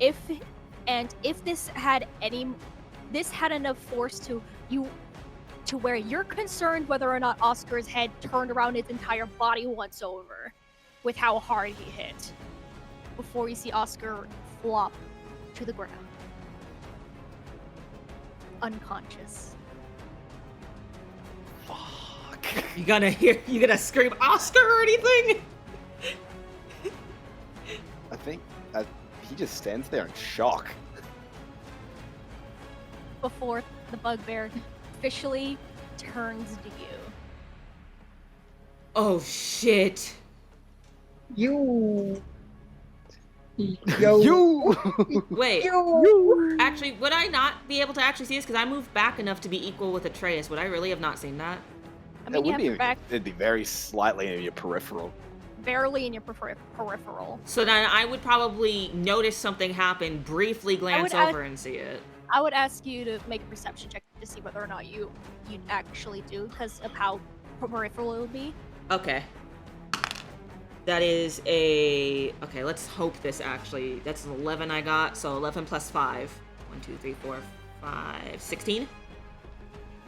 if this had enough force to where you're concerned whether or not Oscar's head turned around his entire body once over with how hard he hit before you see Oscar flop to the ground. Unconscious. Fuck. You gonna scream Oscar or anything? I think he just stands there in shock. Before the bugbear officially turns to you. Oh shit. You. Yo. You! Wait, You. actually, would I not be able to actually see this? Because I moved back enough to be equal with Atreus. Would I really have not seen that? I mean, you have your back It'd be very slightly in your peripheral. barely in your peripheral. So then I would probably notice something happen, briefly glance would over and see it. I would ask you to make a perception check to see whether or not you'd actually do, because of how peripheral it would be. Okay. That is a... Okay, let's hope this actually... That's an 11 I got, so 11 plus 5. 1, 2, 3, 4, 5... 16?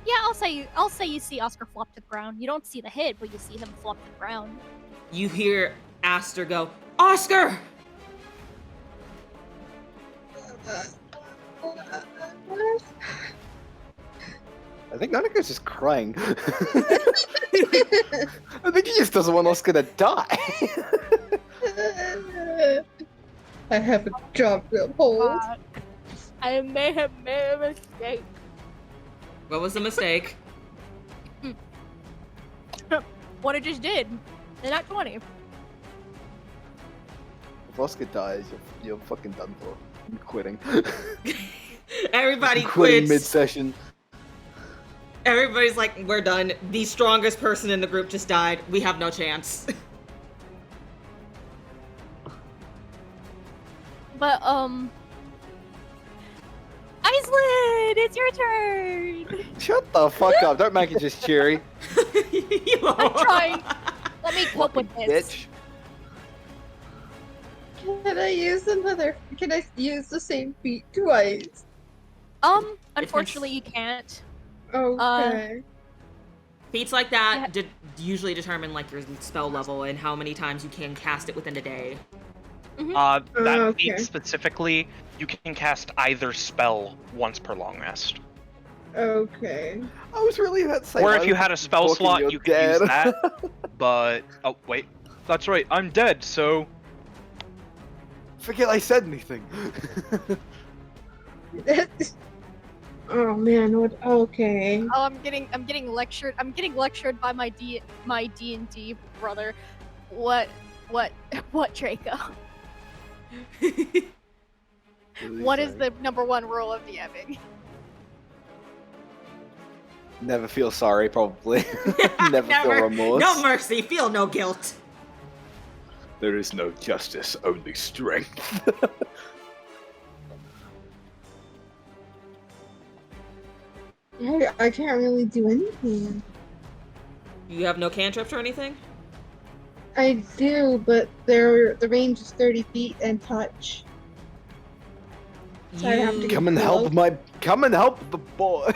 Yeah, I'll say you see Oscar flop to the ground. You don't see the hit, but you see him flop to the ground. You hear Aster go, Oscar! I think Nanaka's just crying. I think he just doesn't want Oscar to die. I have a job to hold. I may have made a mistake. What was the mistake? What I just did. They're not 20. If Oscar dies, you're fucking done for. I'm quitting. Everybody quitting quits. mid-session. Everybody's like, we're done. The strongest person in the group just died. We have no chance. But, Iceland, it's your turn! Shut the fuck up. Don't make it just cheery. I'm trying. Let me cope with this. Bitch. Can I use another? Can I use the same feat twice? Unfortunately, you can't. Okay. Feats like that usually determine like your spell level and how many times you can cast it within a day. That okay. feat specifically, you can cast either spell once per long rest. Okay. I was really about to say. Or why if you the had a fuck spell you're slot, you could dead. use that. But oh wait, that's right, I'm dead. So Forget I said anything. Oh man, what? Okay. Oh, I'm getting lectured. I'm getting lectured by my D&D brother. What, Draco? What is the number one rule of DMing? Never feel sorry, probably. Never feel remorse. No mercy, feel no guilt. There is no justice, only strength. I can't really do anything. You have no cantrips or anything? I do, but the range is 30 feet and touch. So I'd have to get Come and help the boy.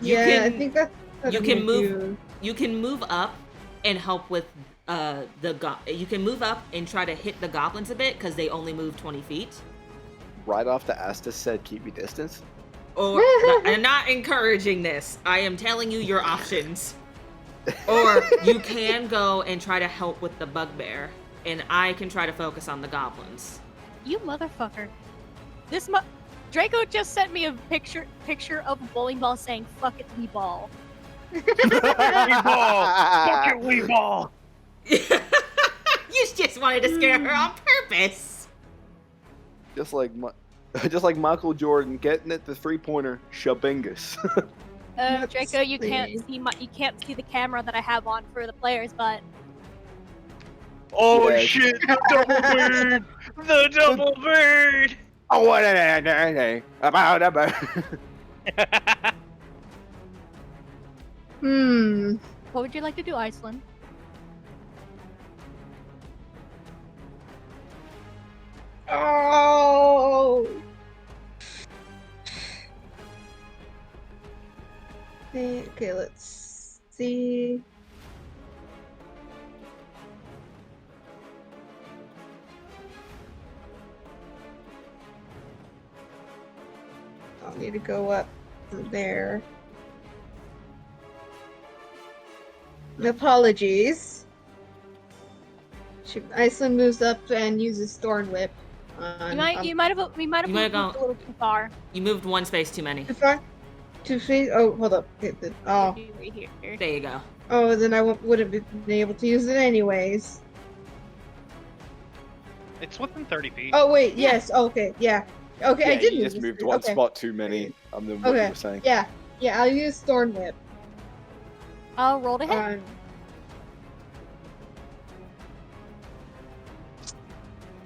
Yeah, I can- think that's what you I'm can gonna move- do. You can move up and help with you can move up and try to hit the goblins a bit because they only move 20 feet. Right after Asta said, "Keep your distance." Or I'm not encouraging this. I am telling you your options. Or you can go and try to help with the bugbear, and I can try to focus on the goblins. You motherfucker! Draco just sent me a picture of a bowling ball saying "fuck it, we ball." Wee ball! Fuck it, wee ball! You just wanted to scare her on purpose. Just like Michael Jordan getting it the 3-pointer, Shabingus. Draco, you can't see. see the camera that I have on for the players, but Oh Yeah. shit! The double bird! The double bird! Oh, what about. what would you like to do, Iceland? Oh. Okay, let's see. I'll need to go up from there. Apologies. Iceland moves up and uses Thorn Whip. We might have moved gone- a little too far. You moved one space too many. Too far? 2 feet? Oh, hold up. Oh, Right here. There you go. oh, then I wouldn't have been able to use it anyways. It's within 30 feet. Oh wait, yes. Okay, yeah. Okay, I Yeah, did you move just this moved through. one Okay. spot too many. Than what Okay. you were saying. Yeah, I'll use Thorn Whip. I'll roll to hit.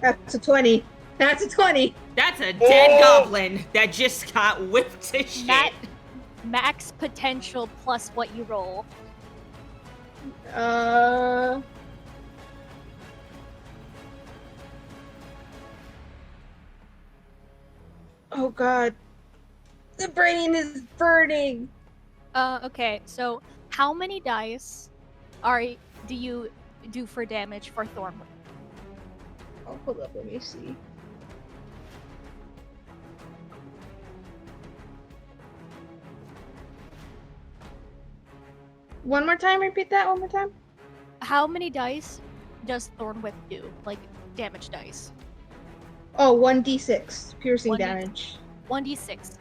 That's a 20. That's a 20. That's a dead goblin that just got whipped to shit. Max potential plus what you roll. Oh god. The brain is burning. Okay, so how many dice do you do for damage for Thornwood? Oh, hold up, let me see. One more time, repeat that one more time. How many dice does Thornwhip do? Like damage dice? Oh, 1d6 piercing 1d6. damage. 1d6.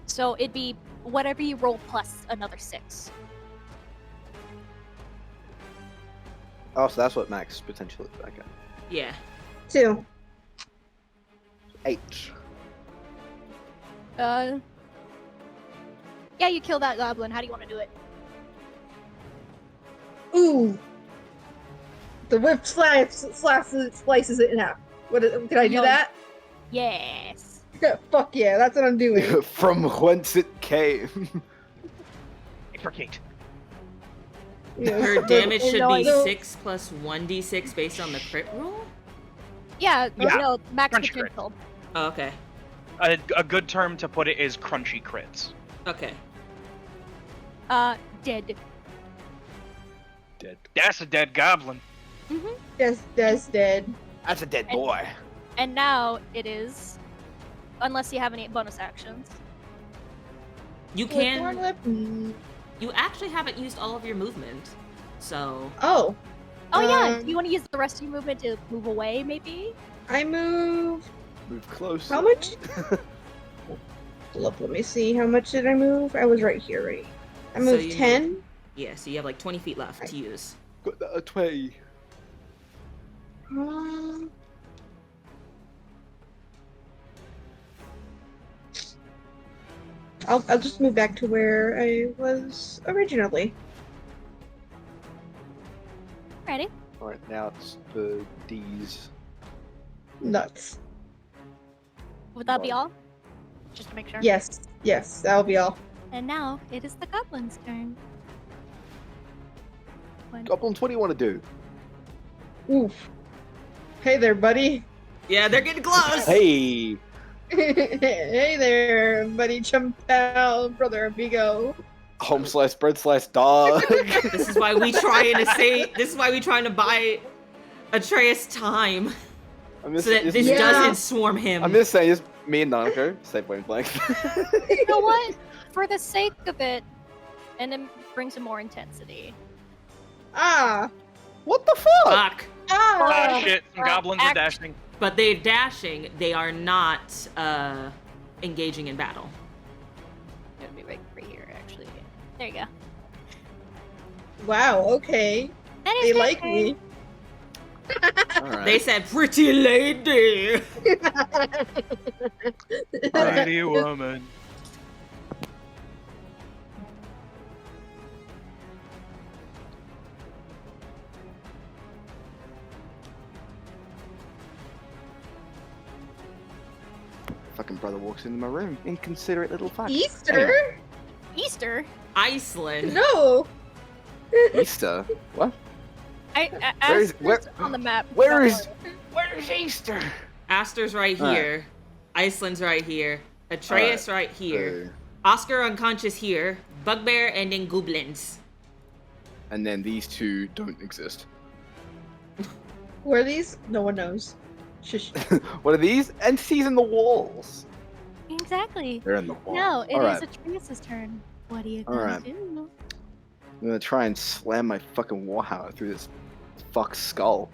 So it'd be whatever you roll plus another 6. Oh, so that's what max potential is. Okay. Yeah. 2. 8. Yeah, you kill that goblin. How do you want to do it? Ooh. The whip slices it in half. Can I do No. that? Yes. Fuck yeah, that's what I'm doing. From whence it came. Forget. Yes. Her damage should be So- 6 plus 1d6 based on the crit roll? Yeah, Yeah. no, max Crunch crit. potential. Oh, okay. A good term to put it is crunchy crits. Okay. Dead. Dead. That's a dead goblin. Yes, that's dead. That's a dead And- boy. And now it is, unless you have any bonus actions. You Whip, can. whip. You actually haven't used all of your movement. So. Oh, Oh yeah, Um, you want to use the rest of your movement to move away, maybe? I move. Move close. How much? Look, let me see. How much did I move? I was right here, right? I So moved you 10. Yeah, so you have like 20 feet left to use. Got that 20. I'll just move back to where I was originally. Ready? Alright, now it's the D's. Nuts. Would that be Well- all? Just to make sure. Yes, that'll be all. And now it is the goblin's turn. Goblins, what do you want to do? Oof. Hey there, buddy. Yeah, they're getting close! Hey! Hey there, buddy, chum pal, brother amigo. Home slice, bread slice, dog. This is why we trying to say. This is why we trying to buy Atreus time. I'm just, So that just this me- Yeah. doesn't swarm him. I'm just saying, just me and Nanako, same wavelength. You know what? For the sake of it, and then bring some more intensity. Ah. What the fuck? Fuck. Ah, shit. Some goblins are act- dashing. But they're dashing. They are not engaging in battle. It would be right here, actually. There you go. Wow, okay. That is They their like turn. me. Alright. They said, "Pretty lady." Alright. Pretty woman. Fucking brother walks into my room. Inconsiderate little fuck. Easter? Easter? Iceland. No. Easter? What? As Where is- where- it's on the map. where don't is- worry. Where's Easter? Aster's right Alright. here. Iceland's right here. Atreus right here. So- Oscar unconscious here. Bugbear and then goblins. and then these two don't exist. Where are these? No one knows. Shush. What are these? Entities in the walls. Exactly. They're in the wall. No, it is Alright. Atreus' turn. What are you gonna Alright. do? I'm gonna try and slam my fucking warhammer through this fuck's skull.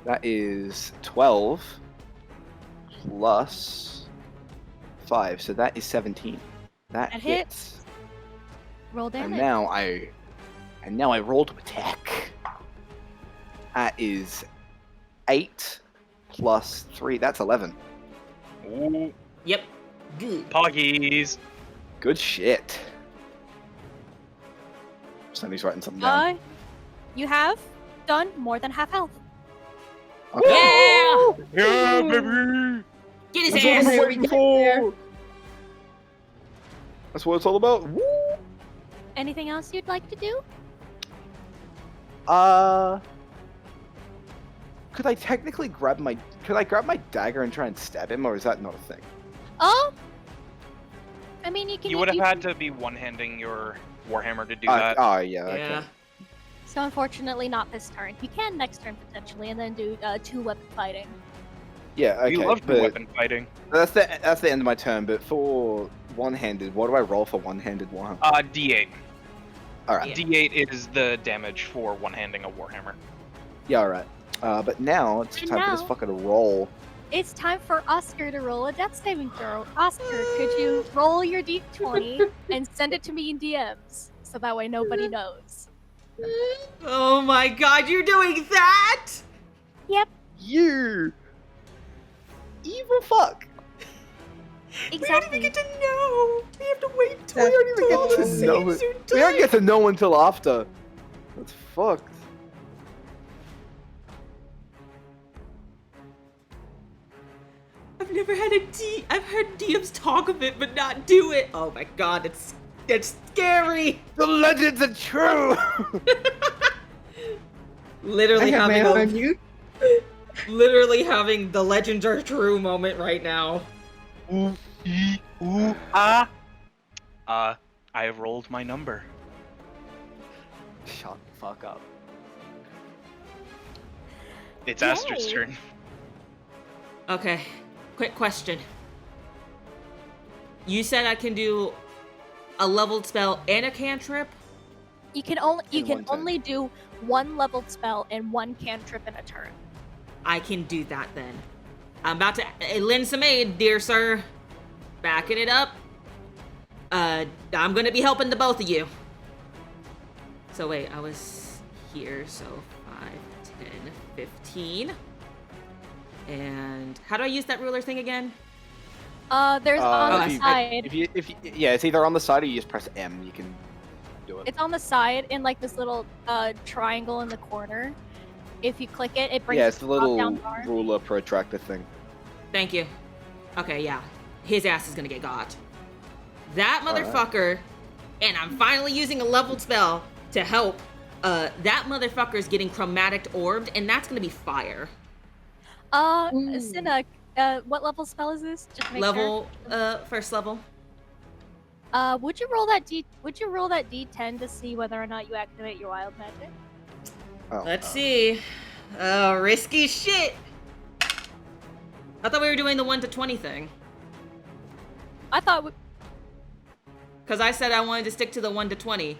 That is 12 plus 5, so that is 17. That That hits. Roll And damage. now I roll to attack. That is 8 plus 3. That's 11. Ooh, Yep. Good. poggies. Good shit. Somebody's writing something down. You have done more than half health. Okay. Yeah! Yeah, baby. Get his That's what ass! I'm There waiting we go, there. for. That's what it's all about. Woo! Anything else you'd like to do? Could I technically grab my dagger and try and stab him, or is that not a thing? Oh, I mean, you can. You would have had to be one-handing your warhammer to do that. Oh yeah. Okay. Yeah. So unfortunately, not this turn. You can next turn potentially, and then do 2-weapon fighting. Yeah. Okay. You love but weapon fighting. that's the end of my turn. But for one-handed, what do I roll for one-handed warhammer? D8. All right. Yeah. D8 is the damage for one-handing a warhammer. Yeah. All right. But now it's And time for this now- fucker to roll It's time for Oscar to roll a death saving throw. Oscar, could you roll your d20 and send it to me in DMs so that way nobody knows? Oh my god, you're doing that? Yep, You evil fuck. We don't exactly. even get to know. We have to wait till We don't even all get the to saves know are it. done. We don't get to know until after. That's fucked. I've never had I've heard DMs talk of it, but not do it. Oh my god, it's scary. The legends are true. Literally I have my having on you. literally having the legends are true moment right now. Ooh, ooh, ah. I have rolled my number. Shut the fuck up. It's Aster's Yay. turn. Okay, quick question. You said I can do a leveled spell and a cantrip? You can In one turn. only do one leveled spell and one cantrip in a turn. I can do that then. I'm about to lend some aid, dear sir. Backing it up. I'm gonna be helping the both of you. So wait, I was here, so 5, 10, 15. And how do I use that ruler thing again? There's on if the you- side. If you, yeah, it's either on the side or you just press M. You can do it. It's on the side in like this little triangle in the corner. If you click it, it brings Yeah, it's the little down bar. ruler protractor thing. Thank you. Okay, yeah. His ass is gonna get got. That Alright. motherfucker, and I'm finally using a leveled spell to help. That motherfucker's getting chromatic orbed, and that's gonna be fire. Cinna, what level spell is this? Just to make Level, first level. sure. Would you roll that D10 to see whether or not you activate your wild magic? Oh, Let's see. Risky shit. I thought we were doing the 1 to 20 thing. I thought. Cause I said I wanted to stick to the 1 to 20.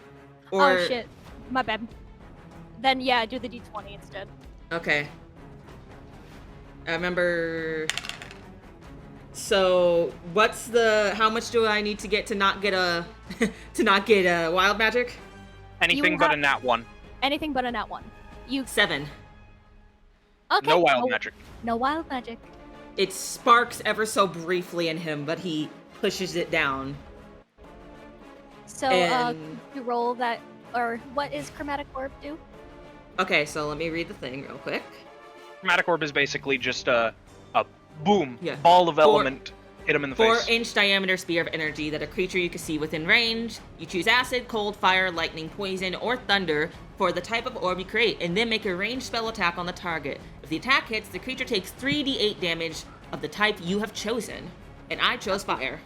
Or, Oh shit, my bad. Then yeah, do the D20 instead. Okay. I remember. So, how much do I need to get to not get a, wild magic? Anything but a have- nat 1. Anything but a nat 1. You 7. okay? No wild magic. No wild magic. It sparks ever so briefly in him, but he pushes it down. So And- you roll that, or what is chromatic orb do? Okay, so let me read the thing real quick. Chromatic orb is basically just a boom, Yeah. ball of 4 element, hit him in the face. 4-inch diameter spear of energy that a creature you can see within range. You choose acid, cold, fire, lightning, poison, or thunder for the type of orb you create, and then make a ranged spell attack on the target. If the attack hits, the creature takes 3d8 damage of the type you have chosen. And I chose fire.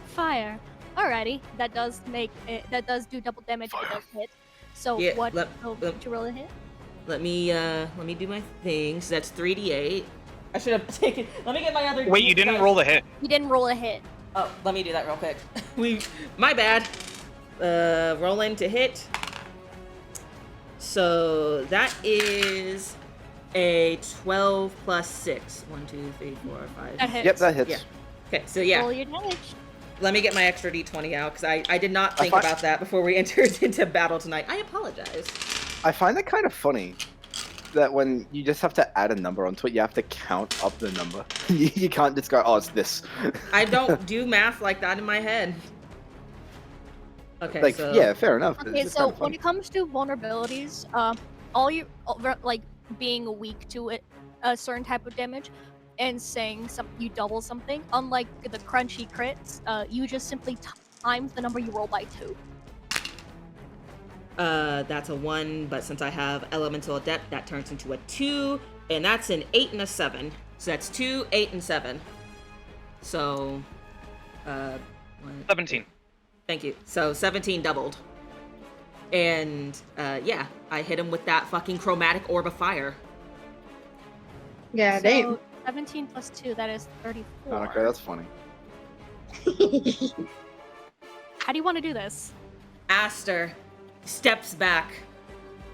Fire. Alrighty, that does do double damage if it does hit. So Yeah, what? let- Did you roll a hit? Let me do my thing. So that's 3d8. I should have taken. Let me get my other. Wait, you didn't roll the hit. You didn't roll a hit. Oh, let me do that real quick. My bad. Rolling to hit. So that is a 12 plus 6. 1, 2, 3, 4, 5. That hits. Yep, that hits. Yeah. Okay, so yeah, Roll your damage. let me get my extra d20 out because I did not I think find- about that before we entered into battle tonight. I apologize. I find it kind of funny that when you just have to add a number onto it, you have to count up the number. You can't just go, oh, it's this. I don't do math like that in my head. Okay, Like, so yeah, fair enough. It's Okay, just so kinda when funny. it comes to vulnerabilities, like being weak to it, a certain type of damage, and saying you double something, unlike the crunchy crits, you just simply times the number you roll by 2. that's a 1, but since I have Elemental Adept, that turns into a 2, and that's an 8 and a 7. So that's 2, 8, and 7. So, 17. Thank you. So 17 doubled. And, yeah, I hit him with that fucking chromatic orb of fire. Yeah, So damn. 17 plus 2, that is 34. Oh, okay, that's funny. How do you want to do this? Aster steps back,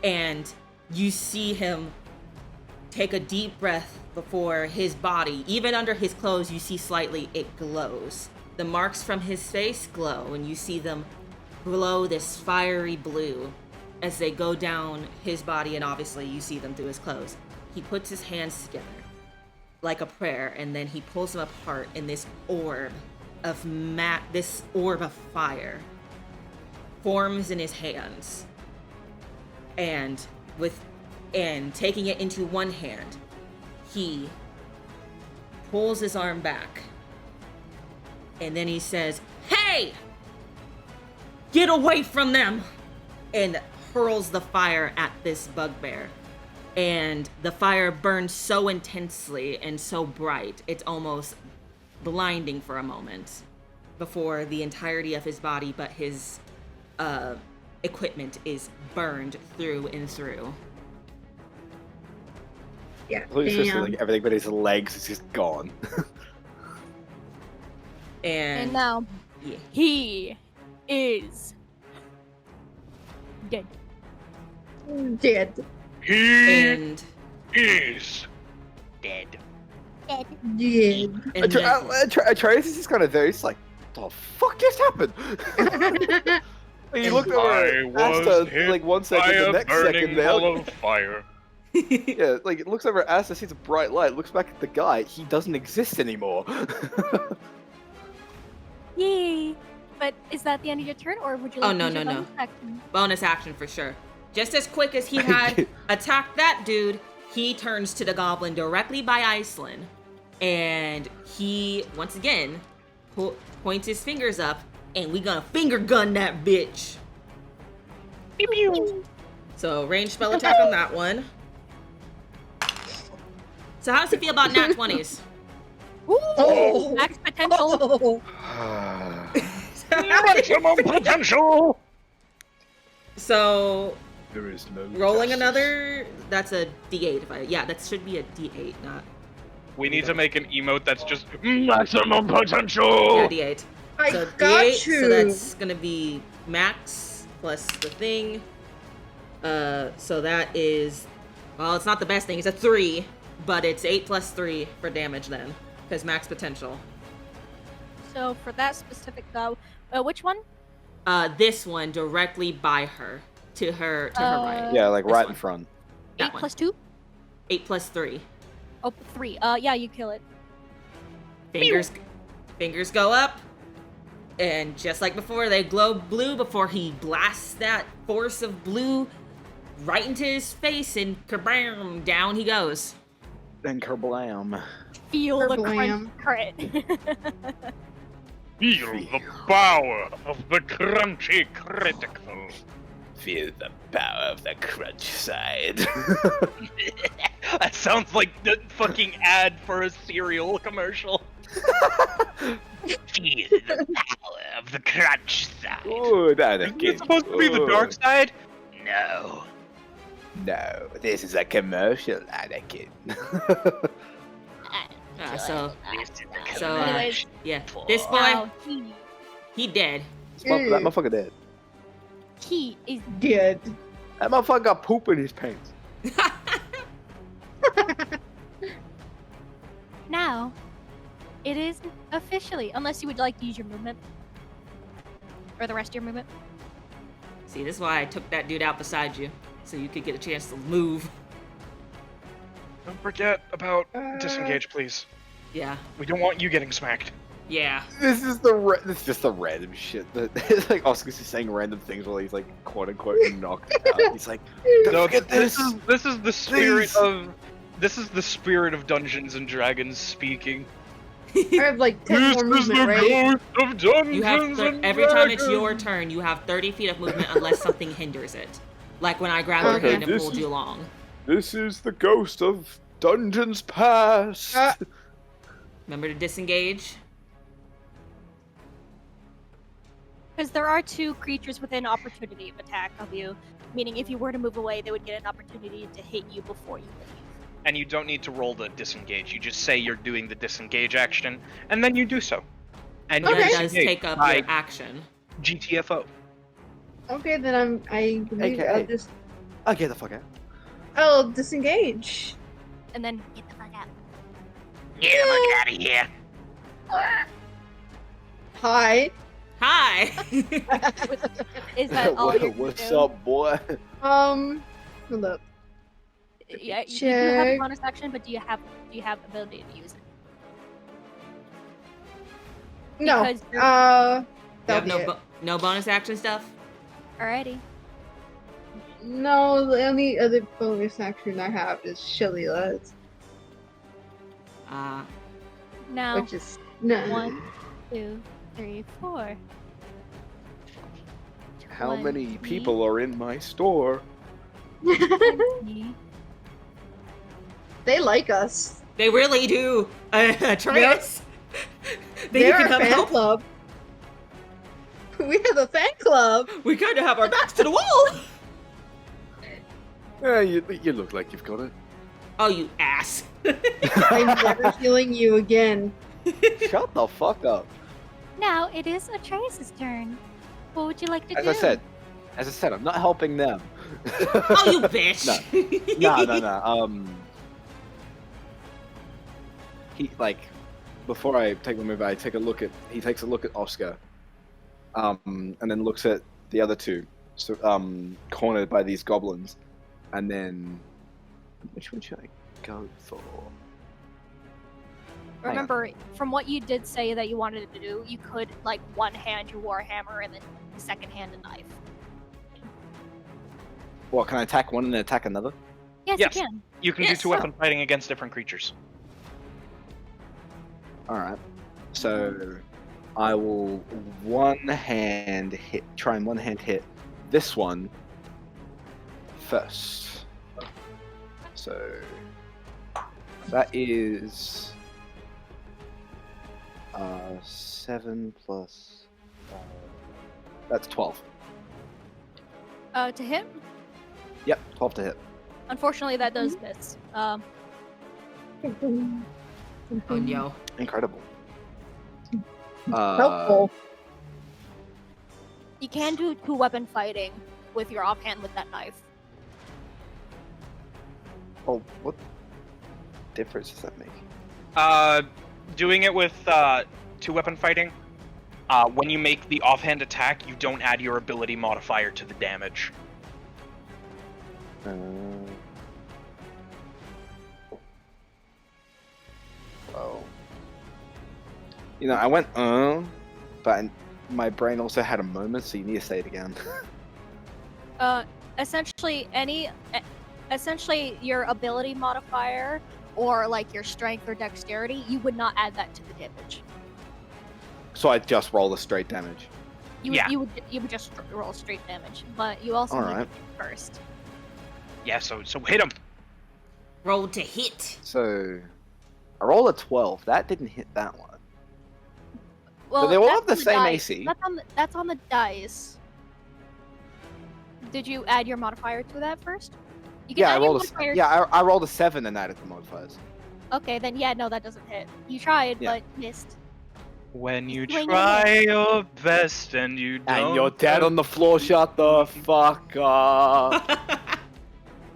and you see him take a deep breath before his body, even under his clothes, you see slightly it glows. The marks from his face glow, and you see them glow this fiery blue as they go down his body, and obviously you see them through his clothes. He puts his hands together like a prayer, and then he pulls them apart, and this orb of fire forms in his hands. And taking it into one hand, he pulls his arm back, and then he says, "Hey! Get away from them!" and hurls the fire at this bugbear. And the fire burns so intensely and so bright, it's almost blinding for a moment before the entirety of his body, but his equipment is burned through and through. Yeah. It's just Damn. like everything but his legs is just gone. And now Yeah. he is dead. Dead. He And is dead. Dead. Dead. and then- Atreus is just kind of there. He's like, "The fuck just happened?" He looked over I at was Asta hit like 1 by second, the a next burning second there. ball of fire. Yeah, like it looks over at Asta, sees a bright light, looks back at the guy. He doesn't exist anymore. Yay! But is that the end of your turn, or would you like Oh, no, to use your no, no. bonus action? bonus action for sure. Just as quick as he had attacked that dude, he turns to the goblin directly by Iceland, and he once again points his fingers up, and we gonna finger gun that bitch. Pew pew. So range spell attack on that one. So how does he feel about nat 20s? Oh. Max potential. Oh. Maximum potential. So There is no rolling justice. another, that's a D8. That should be a D8, not We need to make an emote that's just maximum potential. yeah, D8. I So got D8, you. so that's gonna be max plus the thing. So that is, well, it's not the best thing. It's a 3, but it's 8 plus 3 for damage then, because max potential. So for that specific go, which one? This one directly by her, to her right. Yeah, like This right one. in front. That 8 one. plus 2? 8 plus 3. Oh, 3. Yeah, you kill it. Fingers go up, and just like before, they glow blue before he blasts that force of blue right into his face, and kabam, down he goes. Then kerblam. Feel the Kerblam. crit. Feel the power of the crunchy critical. Feel the power of the crunch side. That sounds like the fucking ad for a cereal commercial. Feel the power of the crunch side. Good, Is Anakin. it supposed to be the dark Good. side? No. No, this is a commercial, Anakin. Anyways. Yeah, this boy, Now, he dead. That motherfucker dead. he is Dead. That motherfucker got poop in his pants. now. It is officially, unless you would like to use your movement. Or the rest of your movement. See, this is why I took that dude out beside you, so you could get a chance to move. Don't forget about disengage, please. Yeah, We don't want you getting smacked. yeah. This is just the random shit that it's like Oscar's just saying random things while he's like quote unquote knocked out. He's like, No, don't forget this this. is the spirit Please. of Dungeons and Dragons speaking. I have like 10 more movement, right? ghost of Dungeons You have and every time it's Dragons. your turn, you have 30 feet of movement unless something hinders it. Like when I grabbed your Okay, hand and this pulled is- you along. This is the ghost of Dungeons Past. Remember to disengage. Because there are 2 creatures within opportunity of attack of you. Meaning if you were to move away, they would get an opportunity to hit you before you leave. And you don't need to roll the disengage. You just say you're doing the disengage action, and then you do so. And But you it Okay. does disengage take up by your action. GTFO. Okay, then I'll AKA. just I'll get the fuck out. I'll disengage. and then get the fuck out. Get the fuck out of here. Hi. Hi. Is that all you're gonna What's do? up, boy? Hold up. Yeah, you do have a Check. bonus action, but do you have ability to use it? No. Because you're- You have That'll no be it. no bonus action stuff. Alrighty. No, the only other bonus action I have is Shillelagh's, Now, which is no. 1, 2, 3, 4. How many 20, people are in my store? 20. They like us. They really do. Atreus. They They're can our have fan help. club. We have a fan club. We kind of have our backs to the wall. Yeah, you look like you've got it. Oh, you ass. I'm never healing you again. Shut the fuck up. Now it is Atreus' turn. What would you like to As do? I said, I'm not helping them. Oh, you bitch. No. He before I take my move, he takes a look at Oscar, and then looks at the other two, cornered by these goblins, and then which one should I go for? Remember, from what you did say that you wanted to do, you could one hand your warhammer and then second hand a knife. What, can I attack one and then attack another? Yes, Yes. you can. You can Yes. do 2-weapon fighting against different creatures. All right. So I will try and one hand hit this one first. So that is 7 plus. That's 12. To hit? Yep, 12 to hit. Unfortunately, that does miss. Oh no. Incredible. Helpful. You can do 2-weapon fighting with your offhand with that knife. Oh, what difference does that make? Doing it with 2-weapon fighting, when you make the offhand attack, you don't add your ability modifier to the damage. Oh. You know, I went, but my brain also had a moment, so you need to say it again. Essentially your ability modifier or your strength or dexterity, you would not add that to the damage. So I just roll the straight damage. You would just roll straight damage, but you also need to Alright. hit first. Yeah, so hit him. Roll to hit. So I rolled a 12. That didn't hit that one. Well, they all that's have the on same dice. AC. That's on the dice. Did you add your modifier to that first? You can Yeah, I add your rolled modifier- I rolled a 7 and added the modifiers. Okay, then no, that doesn't hit. You tried, Yeah. but missed. When you When you try your best and you don't. And you're dead on the floor. Shut the fuck up.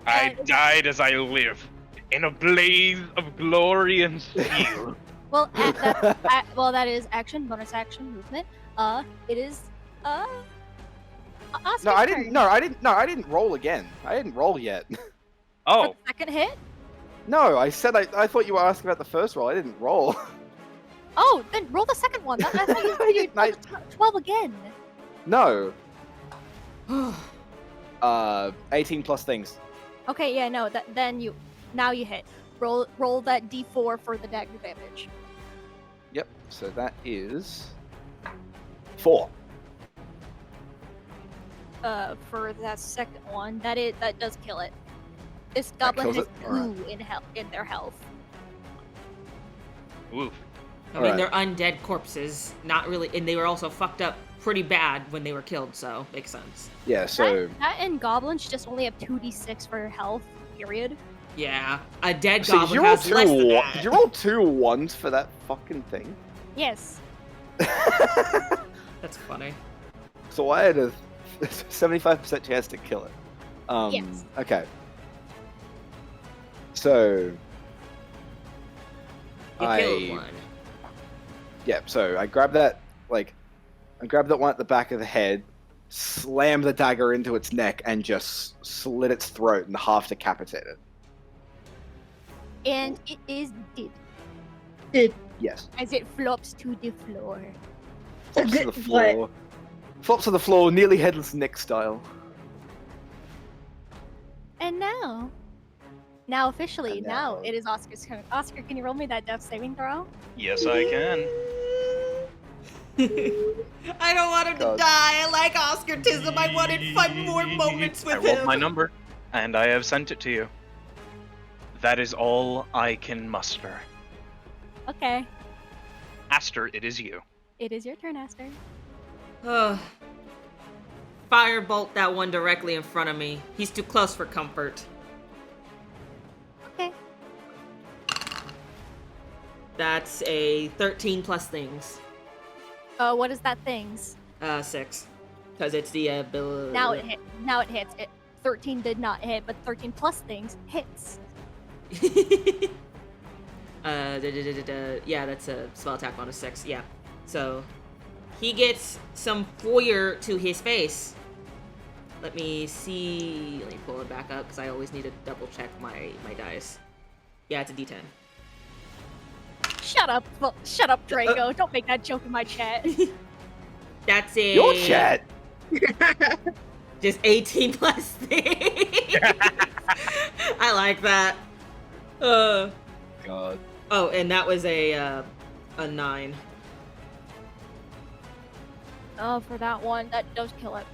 I died as I live, in a blaze of glory and steel. Well, that is action, bonus action, movement. It is Oscar's No, I didn't. turn. No, I didn't. No, I didn't roll again. I didn't roll yet. For Oh, the second hit. No, I said I thought you were asking about the first roll. I didn't roll. Oh, then roll the second one. I thought you I did didn't. 12 again. No. 18 plus things. Okay, yeah, no. Then you hit. Roll that d4 for the dagger damage. Yep. So that is 4. For that second one, that does kill it. This That goblin kills has it? Alright. 2 in their health. oof. I mean, Alright. they're undead corpses. Not really, and they were also fucked up pretty bad when they were killed. So makes sense. Yeah. So That and goblins just only have 2d6 for your health. Period. Yeah, a dead So did goblin you roll has less than that. Did you roll 2 ones for that fucking thing? Yes. That's funny. So I had a 75% chance to kill it. Yes. Okay. So You killed one. Yeah, so I grabbed that one at the back of the head, slammed the dagger into its neck, and just slit its throat and half decapitated it. And it is dead Yes. as it flops to the floor. Flops to the floor. Flops to the floor, nearly headless Nick style. And now officially, And now now- it is Oscar's turn. Oscar, can you roll me that death saving throw? Yes, I can. I don't want him to God. die. I like Oscartism. I wanted 5 more moments I with rolled him. my number, and I have sent it to you. That is all I can muster. Okay, Aster, it is you. it is your turn, Aster. Firebolt that one directly in front of me. He's too close for comfort. Okay. That's a 13 plus things. What is that things? 6. Because it's the ability. Now it hit. Now it hits. 13 did not hit, but 13 plus things hits. Yeah, that's a spell attack bonus 6. Yeah. So he gets some fire to his face. Let me see. Let me pull it back up because I always need to double check my dice. Yeah, it's a D10. Shut up, Draco. Don't make that joke in my chat. That's a Your chat! just 18 plus things. I like that. God. Oh, and that was a 9. Oh, for that one, that does kill it.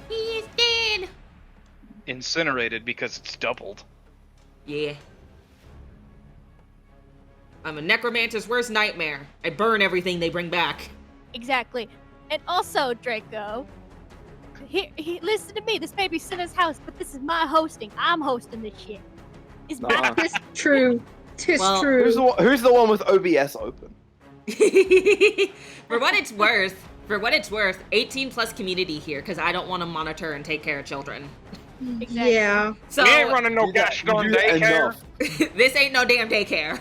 He is dead. Incinerated because it's doubled. Yeah. I'm a necromancer's worst nightmare. I burn everything they bring back. Exactly. And also, Draco, listen to me. This may be Cinna's house, but this is my hosting. I'm hosting this shit. It's Nuh-uh. my Tis true. Tis Well, true. Who's the one with OBS open? For what it's worth, 18 plus community here because I don't want to monitor and take care of children. Exactly. Yeah. So We ain't running no You got- gosh darn you do daycare. enough. this ain't no damn daycare.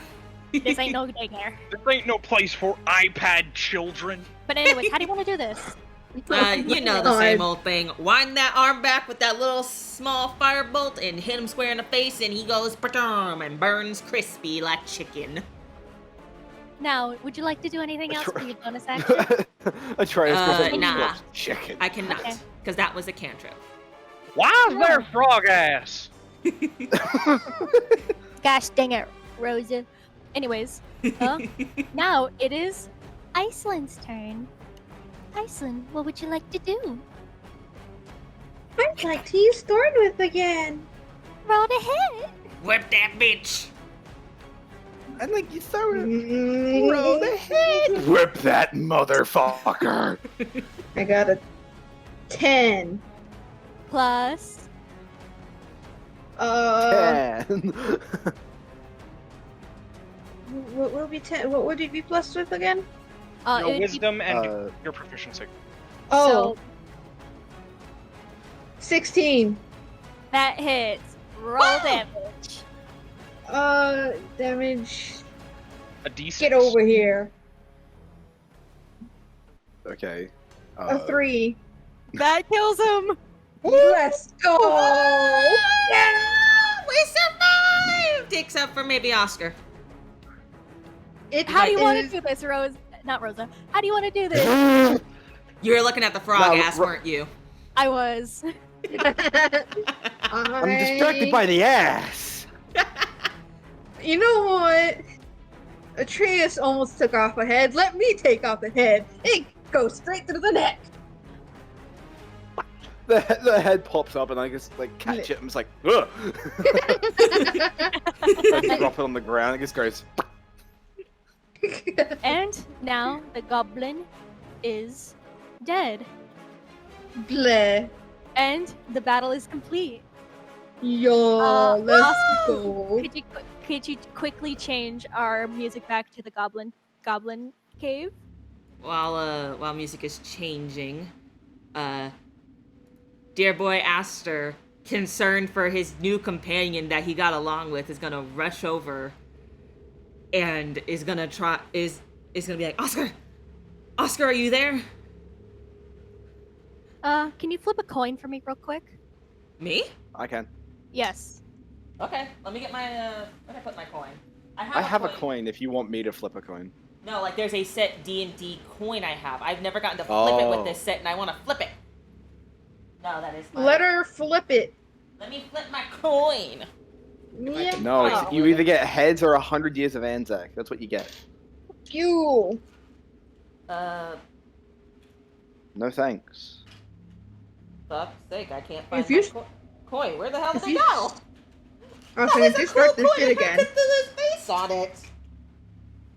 This ain't no daycare. This ain't no place for iPad children. But anyways, how do you want to do this? You know the same old thing. Wind that arm back with that little small firebolt and hit him square in the face, and he goes pa-dum and burns crispy like chicken. Now, would you like to do anything else for your bonus action? Atreus goes, nah. Chicken. I cannot, Okay. because that was a cantrip. Why is there frog ass? Gosh dang it, Rosa. Anyways, now it is Iceland's turn. Iceland, what would you like to do? I'd like to use Thornwhip again. Roll the hit. Whip that bitch. And like you throw it. Roll the head. Whip that motherfucker. I got a 10. Plus, 10. What will be 10? What would it be plus with again? it Your would be- wisdom and Uh, your proficiency. Oh, so 16. that hits. Roll damage. Damage. A D6. Get over here. Okay. A 3. That kills him. Let's go! Yeah, we survived! Except for maybe Oscar. How do you want to is- do this, Rose? Not Rosa. How do you want to do this? You were looking at the frog No, ass, weren't you? I was. I'm distracted by the ass. You know what? Atreus almost took off a head. Let me take off a head. It goes straight through the neck. The head pops up and I just like catch it and it's like, ugh. I drop it on the ground. It just goes. And now the goblin is dead. Bleh. And the battle is complete. Yo, let's Oscar, go. Could you quickly change our music back to the goblin cave? While music is changing, dear boy Aster concerned for his new companion that he got along with, is gonna rush over and is gonna be like, Oscar, are you there? Can you flip a coin for me real quick? Me? I can. Yes. Okay, let me get my where did I put my coin? I have a coin if you want me to flip a coin. No, like there's a set D&D coin I have. I've never gotten to flip it with this set, and I want to flip it. No, that is my... Let her flip it. Let me flip my coin. Yeah. No, you either get heads or 100 years of Anzac. That's what you get. You. Uh, No thanks. fuck's sake, I can't find If you- my coin. Where the hell did if it you- go? I was gonna just start this shit again. There's face on it.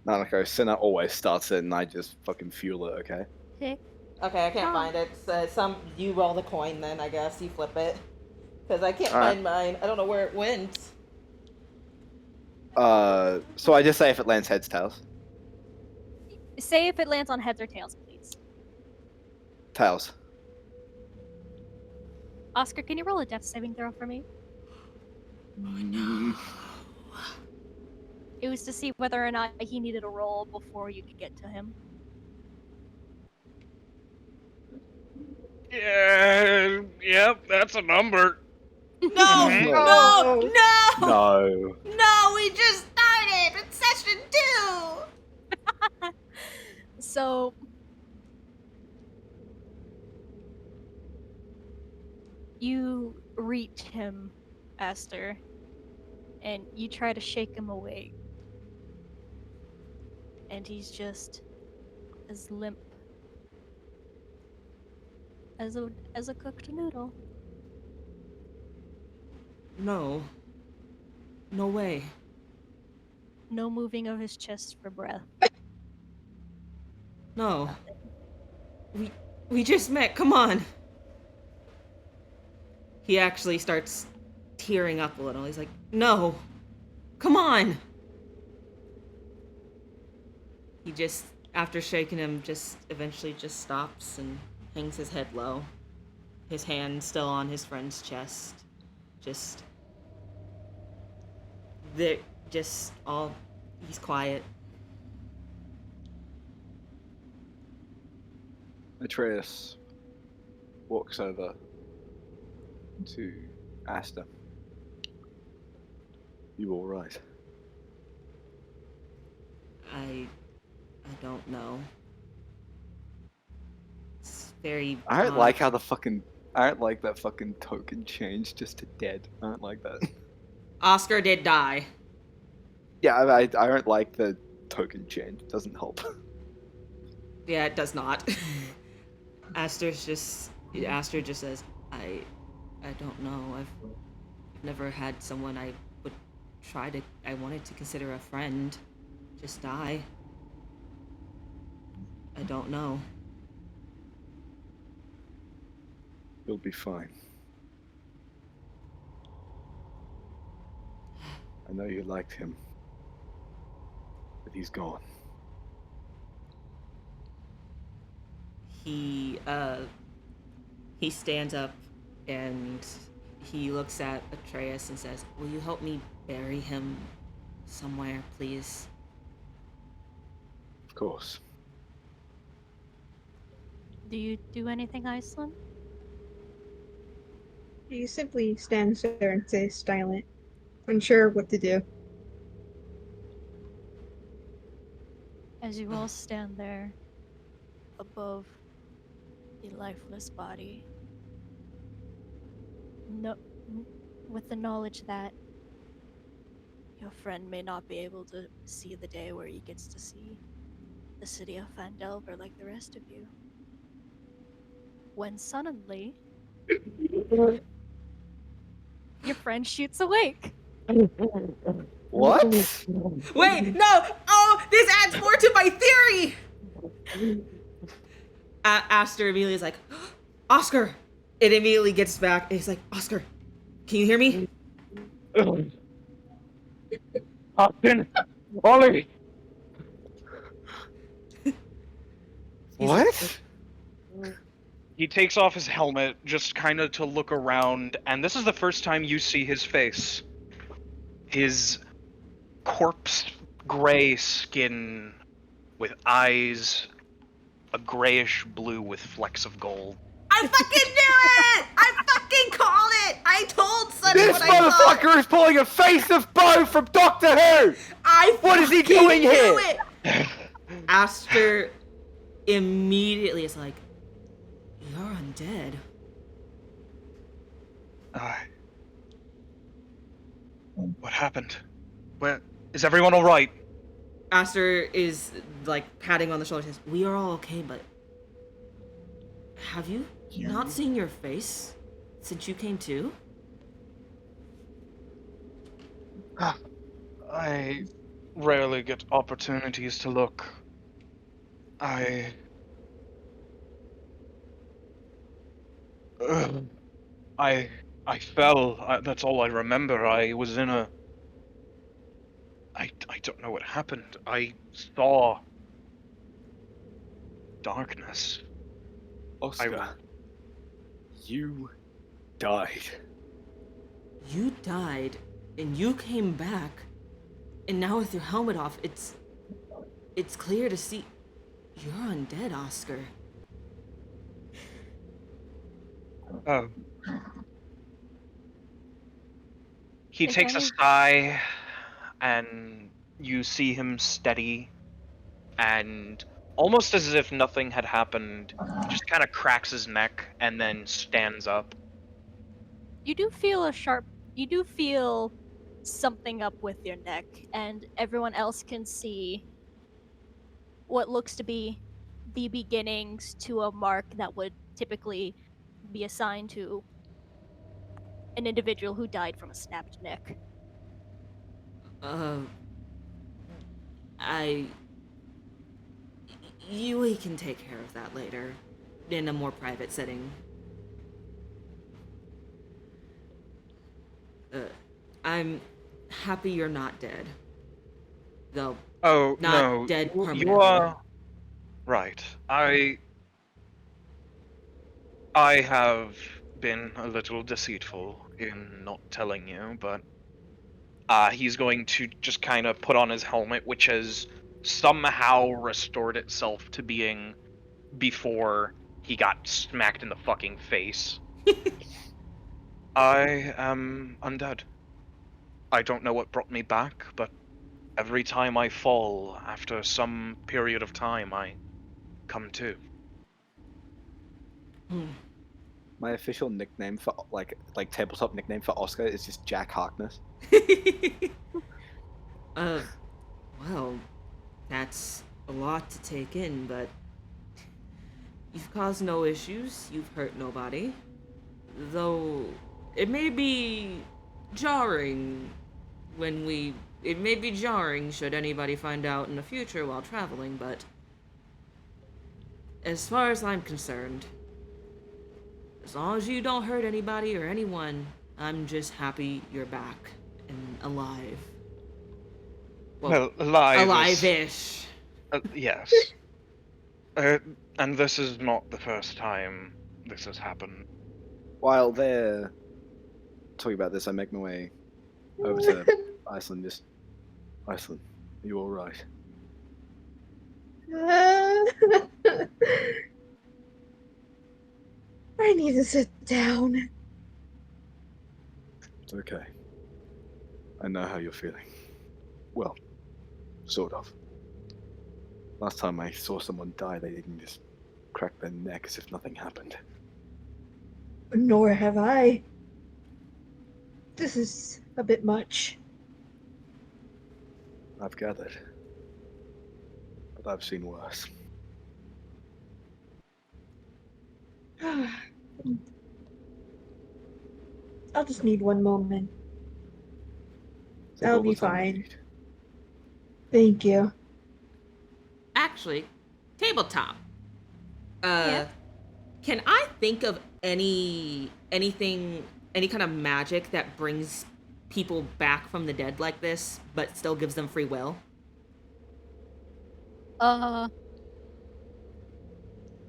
Nanako, Sinner always starts it and I just fucking fuel it, okay? Hey. Okay, I can't Oh. find it. You roll the coin then, I guess. You flip it. Because I can't Alright. find mine. I don't know where it went. So I just say if it lands heads, tails. Say if it lands on heads or tails, please. Tails. Oscar, can you roll a death saving throw for me? It was to see whether or not he needed a roll before you could get to him. Yeah, yep, that's a number. No! Mhm. No! No! No. No! We just started! It's session 2! So you reach him, Aster, and you try to shake him awake. And he's just as limp as a cooked noodle. No. No way. No moving of his chest for breath. No. We just met. Come on. He actually starts tearing up a little. He's like, no. Come on. He just, after shaking him, just eventually just stops and hangs his head low. His hand still on his friend's chest. He's quiet. Atreus walks over to Aster. You alright? I don't know. It's very I don't odd. like how I don't like that fucking token changed just to dead. I don't like that. Oscar did die. Yeah, I don't like the token change. It doesn't help. Yeah, it does not. Aster just says, I don't know. I've never had someone I wanted to consider a friend just die. I don't know. You'll be fine. I know you liked him, but he's gone. He stands up and he looks at Atreus and says, will you help me bury him somewhere, please? Of course. Do you do anything, Iceland? He simply stands there and stays silent, unsure what to do. As you all stand there above the lifeless body, with the knowledge that your friend may not be able to see the day where he gets to see the city of Phandelver like the rest of you. When suddenly, your friend shoots awake. What? Wait, no! Oh, this adds more to my theory! Aster immediately is like, Oscar! It immediately gets back, and he's like, Oscar, can you hear me? Austin! Ollie! He's What? He takes off his helmet just kind of to look around, and this is the first time you see his face. His corpse gray skin with eyes, a grayish blue with flecks of gold. I fucking knew it! I fucking called it! I told Sonny This what I thought! motherfucker is pulling a face of Bo from Doctor Who! What is he fucking doing knew here? it! Aster immediately is like, "You're undead." What happened? Where is everyone all right? Aster is like patting on the shoulder. Says, "We are all okay, but have you not seen your face since you came to?" I rarely get opportunities to look. I fell. That's all I remember. I was in a. I don't know what happened. I saw darkness. Oscar, you died. You died, and you came back, and now with your helmet off, it's clear to see you're undead, Oscar. Oh. He If takes a any- sigh, and you see him steady, and almost as if nothing had happened, he just kind of cracks his neck and then stands up. You do feel something up with your neck, and everyone else can see what looks to be the beginnings to a mark that would typically be assigned to an individual who died from a snapped neck. I... We can take care of that later, in a more private setting. I'm happy you're not dead. Though, Oh, not no. dead permanently. You are right. I have been a little deceitful in not telling you, but he's going to just kind of put on his helmet, which has somehow restored itself to being before he got smacked in the fucking face. I am undead. I don't know what brought me back, but every time I fall, after some period of time, I come to. My official nickname for like tabletop nickname for Oscar is just Jack Harkness. Well, that's a lot to take in, but you've caused no issues, you've hurt nobody. Though, it may be jarring it may be jarring should anybody find out in the future while traveling, but as far as I'm concerned, as long as you don't hurt anybody or anyone, I'm just happy you're back and alive. Well, alive. Alive-ish. Yes. And this is not the first time this has happened. While they're talking about this, I make my way over to Iceland. Iceland, are you all right? I need to sit down. It's okay. I know how you're feeling. Well, sort of. Last time I saw someone die, they didn't just crack their neck as if nothing happened. Nor have I. This is a bit much. I've gathered. But I've seen worse. I'll just need one moment. Take That'll all the be time you fine. need. Thank you. Actually, tabletop. Yeah. Can I think of any kind of magic that brings people back from the dead like this, but still gives them free will?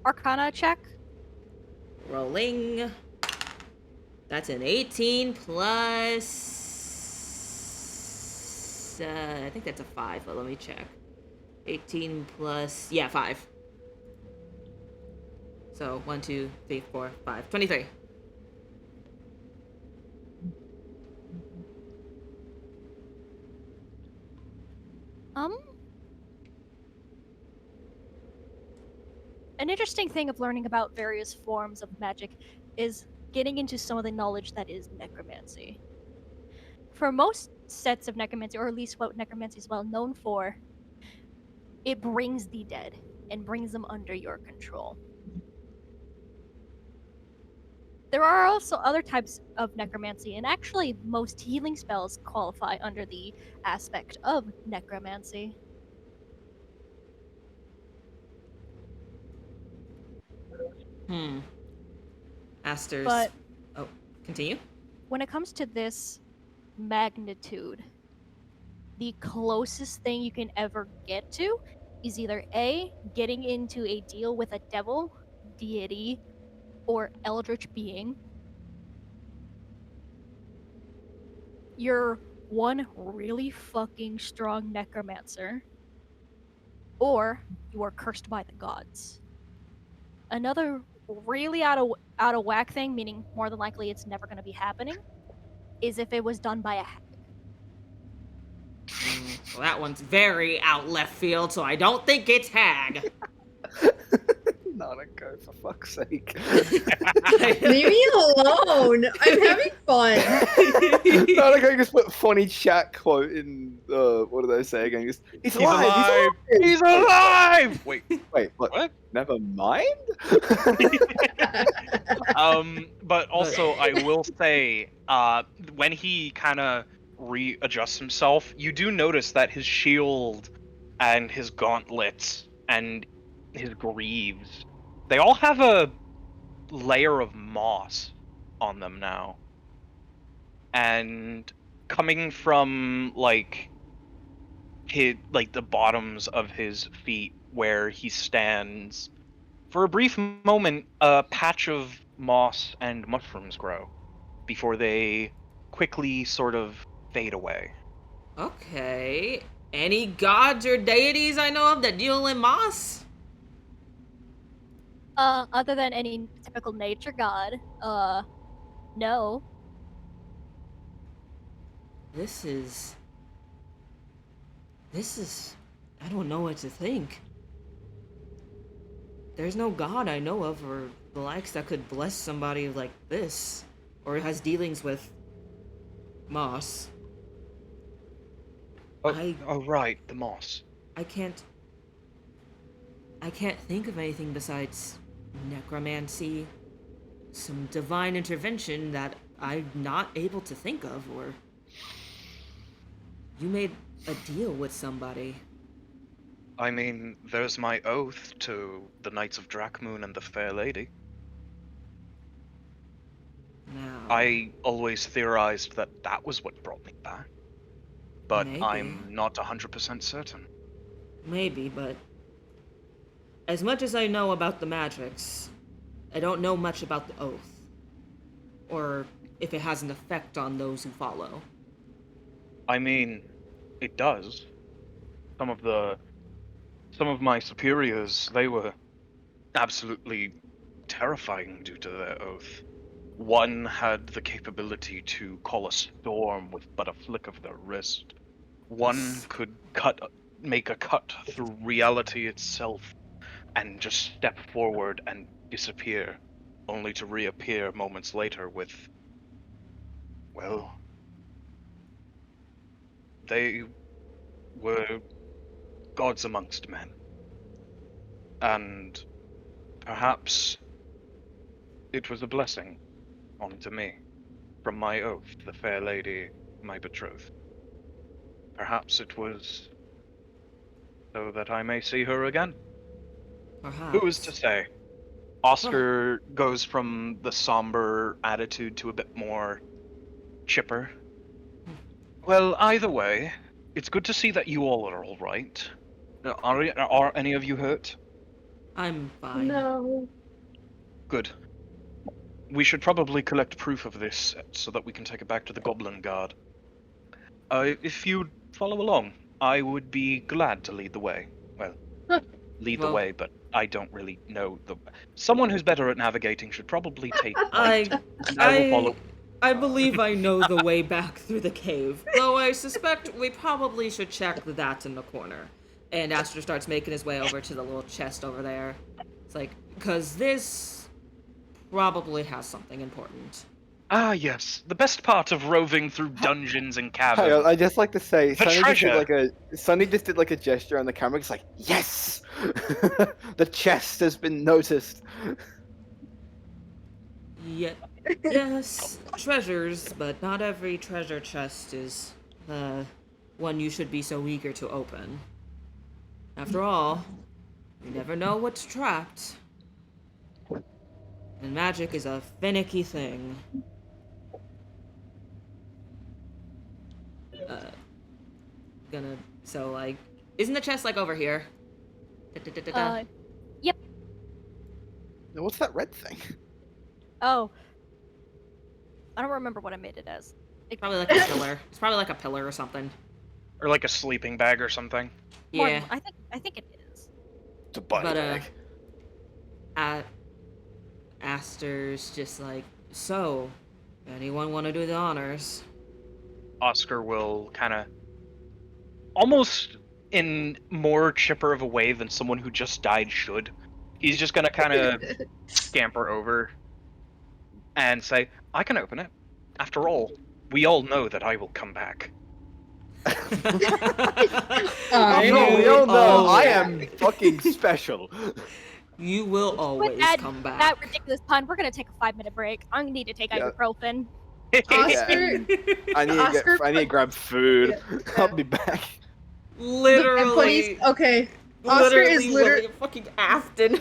Arcana check. Rolling. That's an 18 plus. I think that's a 5, but let me check. 18 plus. Yeah, 5. So 1, 2, 3, 4, 5. 23. An interesting thing of learning about various forms of magic is getting into some of the knowledge that is necromancy. For most sets of necromancy, or at least what necromancy is well known for, it brings the dead and brings them under your control. There are also other types of necromancy, and actually most healing spells qualify under the aspect of necromancy. Aster's. But Oh, continue. when it comes to this magnitude, the closest thing you can ever get to is either A, getting into a deal with a devil, deity, or eldritch being. You're one really fucking strong necromancer, or you are cursed by the gods. Another really out of whack thing, meaning more than likely it's never going to be happening, is if it was done by a hag. Well, that one's very out left field, so I don't think it's hag. Nanako, for fuck's sake. Leave me alone. I'm having fun. Nanako just put funny chat quote in what do they say again? He's alive! He's alive! Wait, Wait, what? never mind? But also I will say, when he kind of readjusts himself, you do notice that his shield and his gauntlets and his greaves, they all have a layer of moss on them now. And coming from like the bottoms of his feet where he stands, for a brief moment, a patch of moss and mushrooms grow before they quickly sort of fade away. Okay. Any gods or deities I know of that deal in moss? Other than any typical nature god, no. This is. I don't know what to think. There's no god I know of or the likes that could bless somebody like this, or has dealings with moss. Oh, right, the moss. I can't think of anything besides necromancy, some divine intervention that I'm not able to think of, or you made a deal with somebody. I mean, there's my oath to the Knights of Drakmoon and the Fair Lady. Now, I always theorized that that was what brought me back, but Maybe. I'm not 100% certain. Maybe, but as much as I know about the magics, I don't know much about the oath, or if it has an effect on those who follow. I mean, it does. Some of my superiors, they were absolutely terrifying due to their oath. One had the capability to call a storm with but a flick of their wrist. One could make a cut through reality itself and just step forward and disappear, only to reappear moments later with, well, they were gods amongst men. And perhaps it was a blessing onto me from my oath, the fair lady, my betrothed. Perhaps it was so that I may see her again. Perhaps. Who is to say? Oscar goes from the somber attitude to a bit more chipper. Well, either way, it's good to see that you all are right. Are any of you hurt? I'm fine. No. Good. we should probably collect proof of this so that we can take it back to the Goblin Guard. If you'd follow along, I would be glad to lead the way. Well, lead the Well- way, but I don't really know the. Someone who's better at navigating should probably take point, I and I will follow. I believe I know the way back through the cave, though I suspect we probably should check that in the corner. And Aster starts making his way over to the little chest over there. It's like, because this probably has something important. Ah, yes, the best part of roving through dungeons and Hang on, caverns. I just like to say, The Sunny just did like a gesture on the camera. It's like, yes, the chest has been noticed. Yes, treasures, but not every treasure chest is one you should be so eager to open. After all, you never know what's trapped. And magic is a finicky thing. So like, isn't the chest like over here? Da-da-da-da-da. Yep. Now, what's that red thing? Oh. I don't remember what I made it as. Probably like a pillar. It's probably like a pillar or something. Or like a sleeping bag or something. Yeah. I think it is. It's a bunny But bag. Aster's just like, so, anyone want to do the honors? Oscar will kind of, almost in more chipper of a way than someone who just died should. He's just gonna kind of scamper over and say, I can open it. After all, we all know that I will come back. No, we all know I am fucking special. You will always With that, come back. that ridiculous pun, we're gonna take a 5-minute break. I'm gonna need to take Yeah. ibuprofen. Oscar, I need Oscar- I need to grab food. I'll be back. Literally. okay. Oscar is literally William fucking Afton.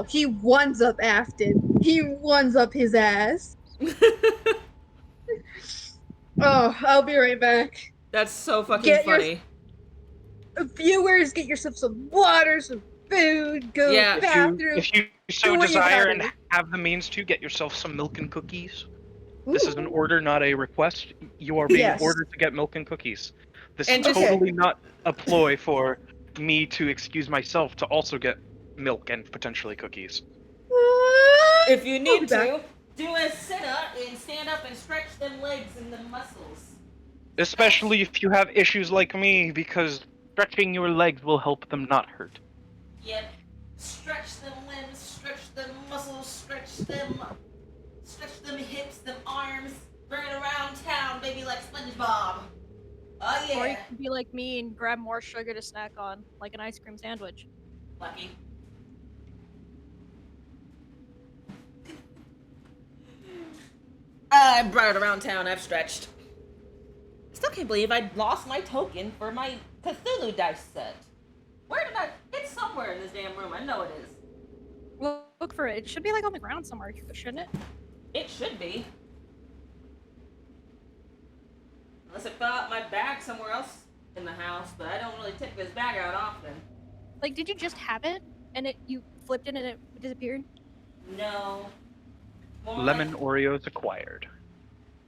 he ones up Afton. He ones up his ass. Oh, I'll be right back. That's so fucking Get your- funny. Viewers, get yourself some water, some food, go Yeah. to the bathroom. If you so Do what you desire gotta and do. have the means to, get yourself some milk and cookies. This is an Ooh. order, not a request. You are being Yes. ordered to get milk and cookies. This And is just- totally not a ploy for me to excuse myself to also get milk and potentially cookies. If you I'll be need back. to, do a sit-up and stand up and stretch them legs and the muscles. Especially if you have issues like me, because stretching your legs will help them not hurt. Yep. Stretch them limbs, stretch them muscles, stretch them hips, them arms. Burn around town, baby, like SpongeBob. Oh Or you yeah. can be like me and grab more sugar to snack on, like an ice cream sandwich. Lucky. I brought it around town. I've stretched. Still can't believe I lost my token for my Cthulhu dice set. Where did I? It's somewhere in this damn room. I know it is. Well, look for it. It should be like on the ground somewhere, shouldn't it? It should be. Unless it fell out my bag somewhere else in the house, but I don't really take this bag out often. Like, did you just have it and you flipped it and it disappeared? No. More Lemon like- Oreos acquired.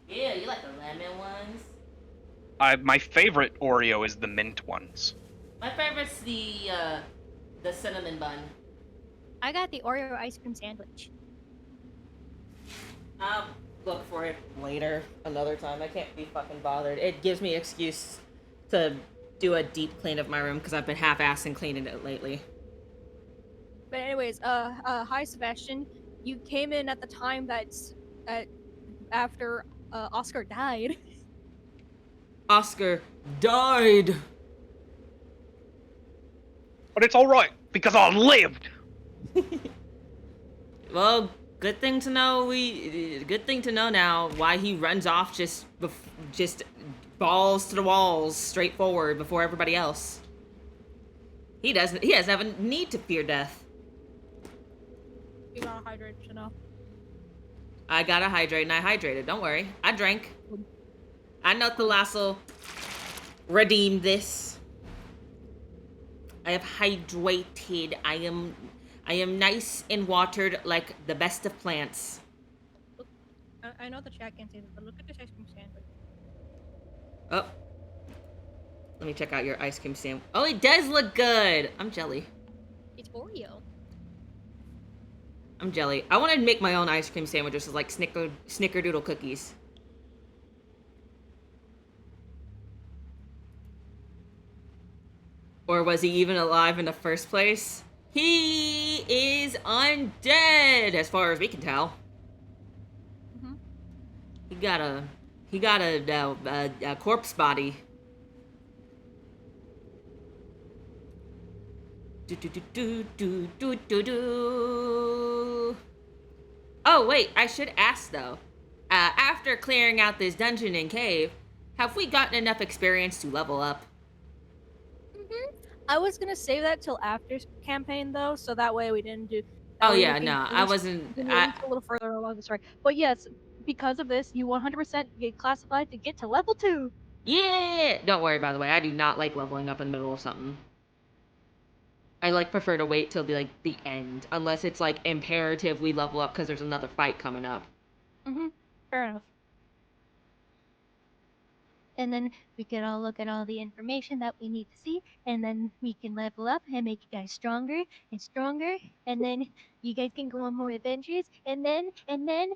Yeah, you like the lemon ones. My favorite Oreo is the mint ones. My favorite's the cinnamon bun. I got the Oreo ice cream sandwich. I'll look for it later, another time. I can't be fucking bothered. It gives me excuse to do a deep clean of my room because I've been half-assing cleaning it lately. But anyways, hi Sebastian. You came in at the time that's after Oscar died. Oscar died. But it's alright, because I lived! Well, good thing to know. Good thing to know now why he runs off just balls to the walls, straight forward before everybody else. He doesn't have a need to fear death. You gotta hydrate, you know. I gotta hydrate, and I hydrated. Don't worry, I drank. I know Thalassel redeemed this. I have hydrated. I I am nice and watered like the best of plants. I know the chat can't say this, but look at this ice cream sandwich. Oh. Let me check out your ice cream sandwich. Oh, it does look good. I'm jelly. It's Oreo. I'm jelly. I want to make my own ice cream sandwiches with like snickerdoodle cookies. Or was he even alive in the first place? He is undead, as far as we can tell. Mm-hmm. He got a corpse body. Do do do do do do do do. Oh wait, I should ask though. After clearing out this dungeon and cave, have we gotten enough experience to level up? Mm-hmm. I was gonna save that till after campaign though, so that way we didn't do. Oh yeah, no, I wasn't. A little further along the story, but yes, because of this, you 100% get classified to get to level 2. Yeah. Don't worry. By the way, I do not like leveling up in the middle of something. I like prefer to wait till the end, unless it's like imperative we level up because there's another fight coming up. Mm-hmm. Fair enough. And then we can all look at all the information that we need to see, and then we can level up and make you guys stronger and stronger, and then you guys can go on more adventures, and then. And then.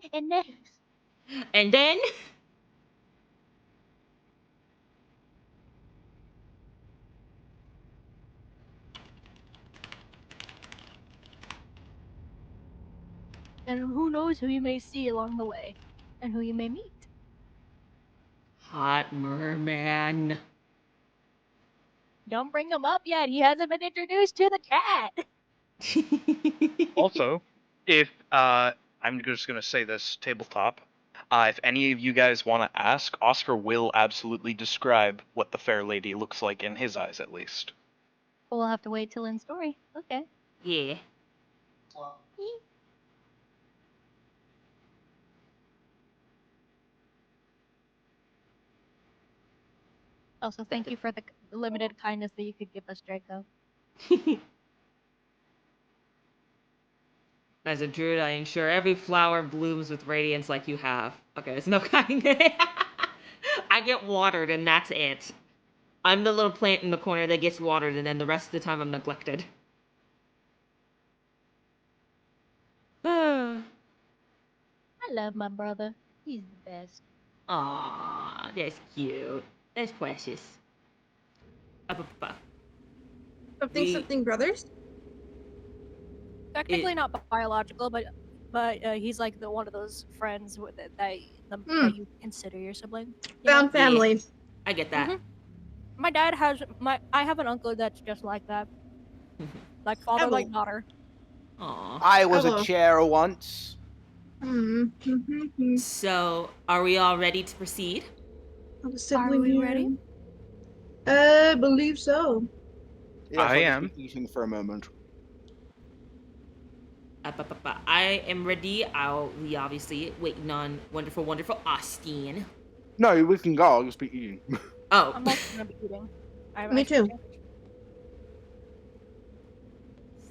And who knows who you may see along the way, and who you may meet. Hot merman. Don't bring him up yet. He hasn't been introduced to the chat. Also, if I'm just gonna say this tabletop, if any of you guys want to ask, Oscar will absolutely describe what the fair lady looks like in his eyes, at least. We'll have to wait till in story. Okay. Yeah. Also, thank you for the limited kindness that you could give us, Draco. As a druid, I ensure every flower blooms with radiance like you have. Okay, there's no kindness. I get watered and that's it. I'm the little plant in the corner that gets watered and then the rest of the time I'm neglected. I love my brother. He's the best. Aww, that's cute. That's precious. Something brothers? Technically not biological, but he's like one of those friends that you consider your sibling. Found family. Yeah, I get that. Mm-hmm. My dad I have an uncle that's just like that. Like father, like daughter. Aww. I was a chair once. So, are we all ready to proceed? Are we ready? I believe so. Yes, I I'll just am. be eating for a moment. I am ready. We obviously waiting on wonderful, wonderful Austin. No, we can go. I'll just be eating. Oh. I'm also gonna be eating. Me too.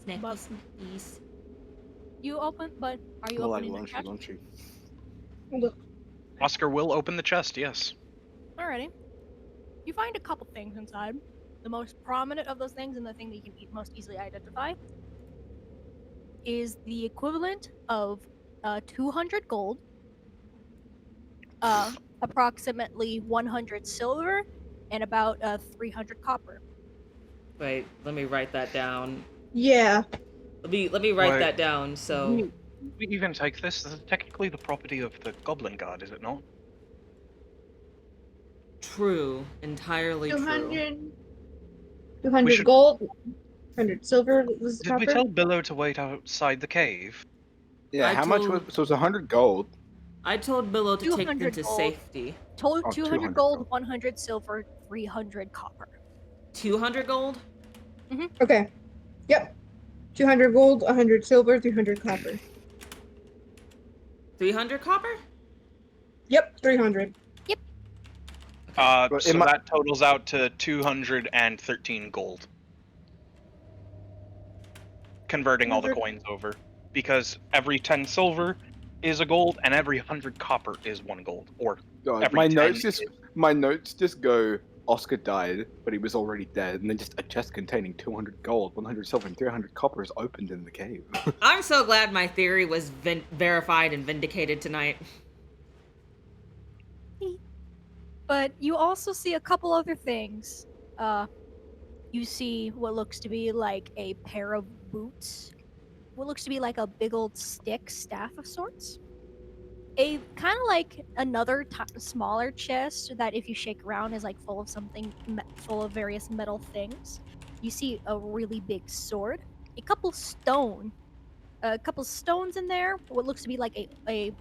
Snackies. You open, but are you More like opening the chest? lunchy. Oscar will open the chest, yes. Alrighty. You find a couple things inside. The most prominent of those things, and the thing that you can most easily identify, is the equivalent of 200 gold, approximately 100 silver, and about 300 copper. Wait, let me write that down. Yeah. Let me write that down. So We even take this. This is technically the property of the Goblin Guard, is it not? true, entirely 200, true. 200 gold, 100 silver. Was Did we tell Billow to wait outside the cave? Yeah, how much was? So it's 100 gold. I told Billow to take them 200 to gold. safety. 200 gold, 100 silver, 300 copper. 200 gold? Okay. Yep. 200 gold, 100 silver, 300 copper. 300 copper? Yep, 300. So that totals out to 213 gold. converting all the coins over, because every 10 silver is a gold, and every 100 copper is 1 gold, or God, every my 10 notes is- just go. Oscar died, but he was already dead, and then just a chest containing 200 gold, 100 silver, and 300 copper is opened in the cave. I'm so glad my theory was verified and vindicated tonight. But you also see a couple other things. You see what looks to be like a pair of boots, what looks to be like a big old staff of sorts. A kind of like another smaller chest that, if you shake around, is like full of something, full of various metal things. You see a really big sword, a couple stones in there. What looks to be like a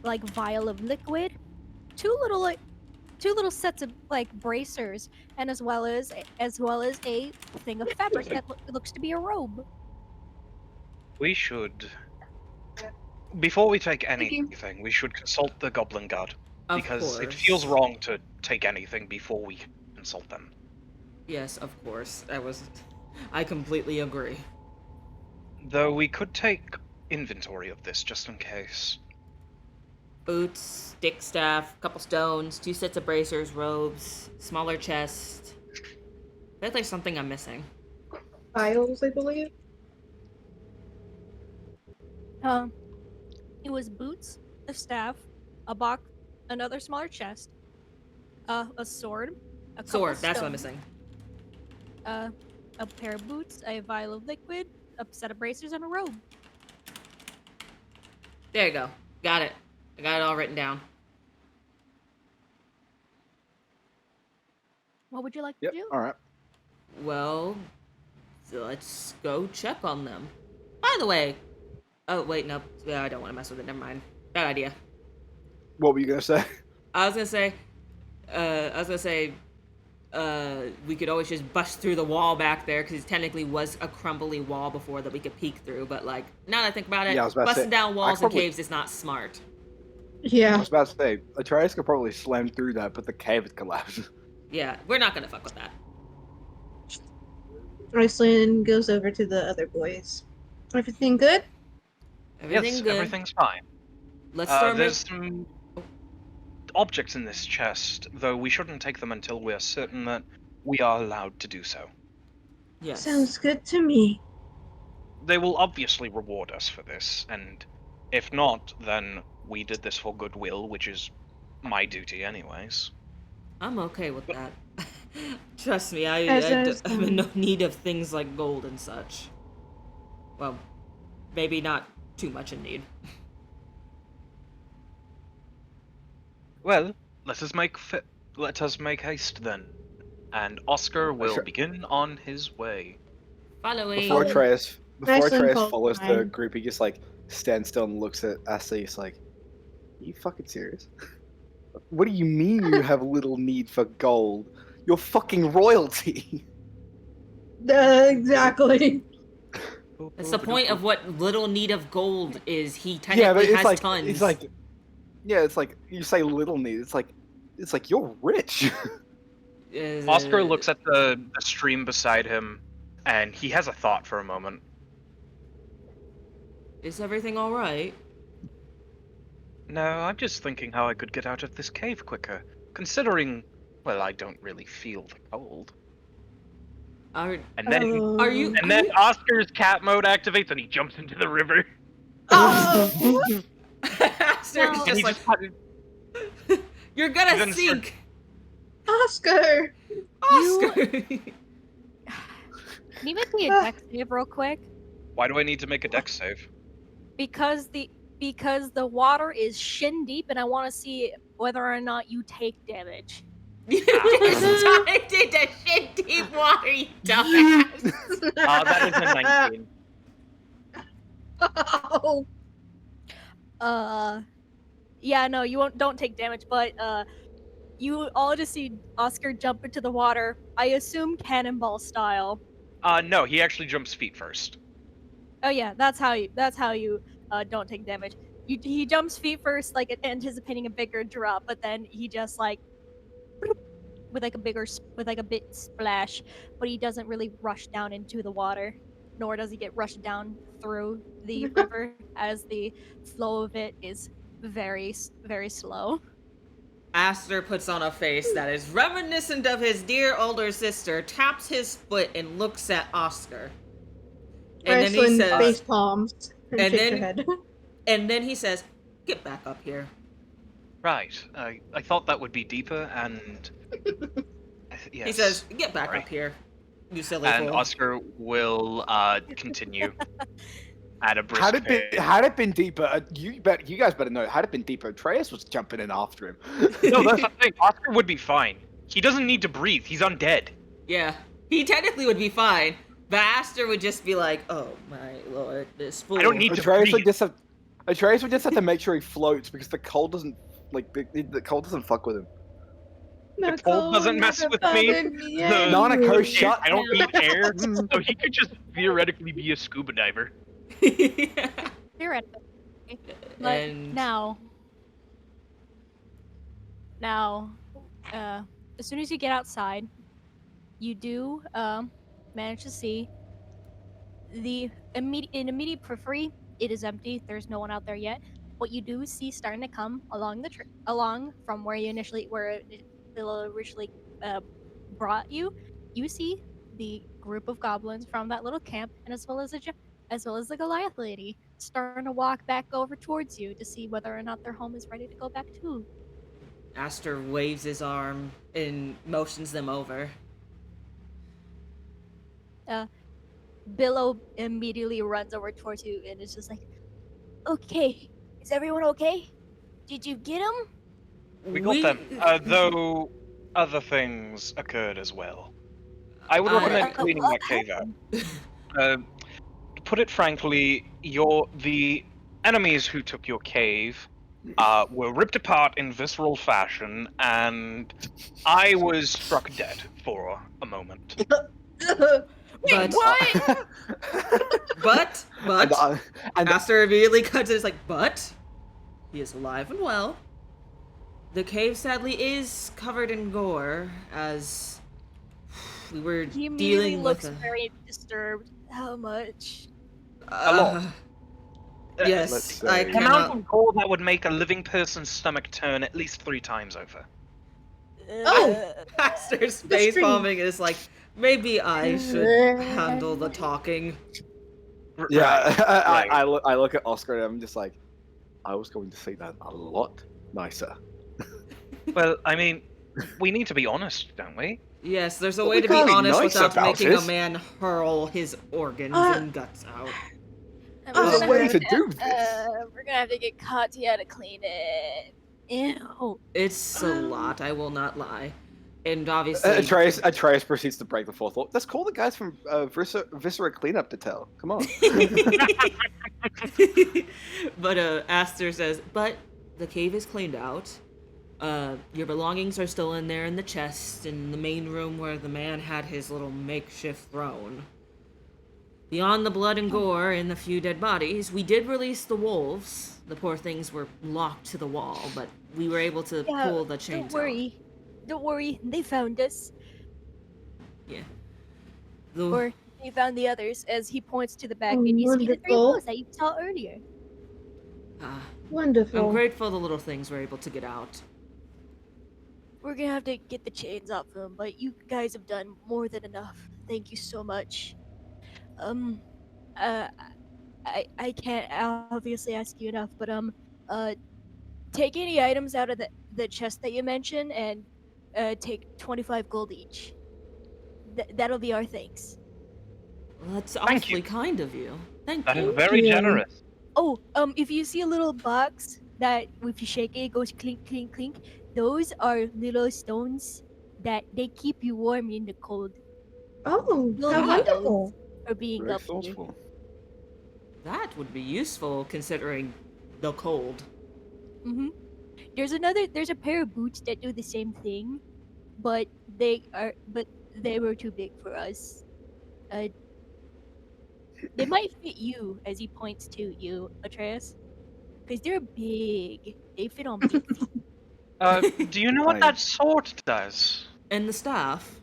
like vial of liquid, two little sets of like bracers, and as well as a thing of fabric that looks to be a robe. We should, before we take Thank you. anything, we should consult the Goblin Guard, Of because it course. feels wrong to take anything before we consult them. Yes, of course. I completely agree. Though we could take inventory of this just in case. Boots, stick staff, couple stones, 2 sets of bracers, robes, smaller chest. I think there's something I'm missing. Files, I believe. It was boots, a staff, a box, another smaller chest, a sword, a couple Sword, that's what I'm stones, missing. a pair of boots, a vial of liquid, a set of bracers, and a robe. There you go. Got it. I got it all written down. What would you like Yep. to do? All right. Well, so let's go check on them. By the way, oh wait, no, I don't want to mess with it. Never mind. Bad idea. What were you gonna say? I was gonna say, we could always just bust through the wall back there, because it technically was a crumbly wall before that we could peek through. But like, now that I think about it, Yeah, I was about to busting say, down walls and probably- caves is not smart. I Yeah. was about to say, Atreus could probably slam through that, but the cave would collapse. Yeah, we're not gonna fuck with that. Iceland goes over to the other boys. Everything good? Everything Yes, good. everything's fine. Let's start. There's some objects in this chest, though we shouldn't take them until we're certain that we are allowed to do so. Yes. Sounds good to me. They will obviously reward us for this, and if not, then we did this for goodwill, which is my duty anyways. I'm okay with that. Trust me, I'm in no need of things like gold and such. Well, maybe not too much in need. Well, let us make haste then, and Oscar will Sure. begin on his way. Following. Before Atreus Iceland calls follows the mine. group, he just like stands still and looks at Ashley. He's like, "Are you fucking serious? What do you mean you have little need for gold? You're fucking royalty." Exactly. That's the point of what little need of gold is. He technically Yeah, but it's has like tons. it's like, yeah, it's like you say little need. It's like you're rich. Oscar looks at the stream beside him, and he has a thought for a moment. Is everything all right? No, I'm just thinking how I could get out of this cave quicker, considering, well, I don't really feel the cold. Are And then, are you? and then Oscar's cat mode activates, and he jumps into the river. Oh! Aster's No. And just he like, just you're gonna then sink, Oscar! Oscar. Can you make me a dex save real quick? Why do I need to make a dex save? Because the water is shin deep, and I want to see whether or not you take damage. You just dived into shit deep water, you dumbass. That is a 19. Oh. Yeah, no, you don't take damage, but you all just see Oscar jump into the water. I assume cannonball style. No, he actually jumps feet first. Oh yeah, that's how you don't take damage. He jumps feet first, like anticipating a bigger drop, but then he just like with like a bit splash, but he doesn't really rush down into the water. nor does he get rushed down through the river, as the flow of it is very slow. Aster puts on a face that is reminiscent of his dear older sister, taps his foot, and looks at Oscar. And then he Iceland says, face palms and and shakes then- her head. and then he says, "Get back up here." Right. I thought that would be deeper, and yes. He says, "Get back Sorry. up here, you silly And fool." Oscar will continue at a brisk Had it pace. been deeper, you guys better know. Had it been deeper, Atreus was jumping in after him. No, that's the thing. Oscar would be fine. He doesn't need to breathe. He's undead. Yeah, he technically would be fine, but Aster would just be like, "Oh my lord, this fool." I don't need to Atreus would breathe. just have. Atreus would just have to make sure he floats because the cold doesn't the cold doesn't fuck with him. The cold doesn't mess with me. The- Nanako, shut. I don't need air, so he could just theoretically be a scuba diver. Theoretically. But And- now, as soon as you get outside, you do manage to see the immediate periphery. It is empty. There's no one out there yet. What you do see starting to come along along from where it originally brought you, you see the group of goblins from that little camp, and as well as the Goliath lady starting to walk back over towards you to see whether or not their home is ready to go back to. Aster waves his arm and motions them over. Billow immediately runs over towards you and is just like, "Okay, is everyone okay? Did you get him?" We got them, though other things occurred as well. I would Uh, recommend cleaning that cave out. To put it frankly, the enemies who took your cave were ripped apart in visceral fashion, and I was struck dead for a moment. But, What? but, And Aster immediately cuts it. It's like, but he is alive and well. The cave sadly is covered in gore, as we were He immediately dealing looks with very disturbed. How much? A lot. Yes, Let's I say- The amount cannot. of gore that would make a living person's stomach turn at least 3 times over. Oh! Aster's The face stream. palming is like, maybe I should handle the talking. yeah, Right. I look at Oscar and I'm just like, I was going to say that a lot nicer. Well, I mean, we need to be honest, don't we? Yes, there's a But way we to be can't be honest nice without about making a it. man hurl his organs and guts out. There's a way to do this. We're gonna have to get Katya to clean it. Ew. It's a lot, I will not lie. And obviously, Atreus proceeds to break the fourth wall. Let's call the guys from Viscera Cleanup to tell. Come on. but Aster says, but the cave is cleaned out. Your belongings are still in there in the chest in the main room where the man had his little makeshift throne. Beyond the blood and gore and the few dead bodies, we did release the wolves. The poor things were locked to the wall, but we were able to pull the chains Don't worry, they found us. out. Yeah. The- Or they found the others, as he points to the back, Oh, and you see the three wonderful. wolves that you saw earlier. I'm Wonderful. grateful the little things were able to get out. We're gonna have to get the chains off them, but you guys have done more than enough. Thank you so much. I can't obviously ask you enough, but take any items out of the chest that you mentioned and take 25 gold each. That'll be our thanks. Well, that's Thank awfully you. kind of you. Thank That you. is very you. generous. Oh, if you see a little box that if you shake it, it goes clink, clink, clink. Those are little stones that they keep you warm in the cold Oh, We'll how need wonderful. for being Very up here. thoughtful. That would be useful considering the cold. There's a pair of boots that do the same thing, but they were too big for us. They might fit you, as he points to you, Atreus, because they're big. They fit on big feet. Do you know what Fine. that sword does? And the staff.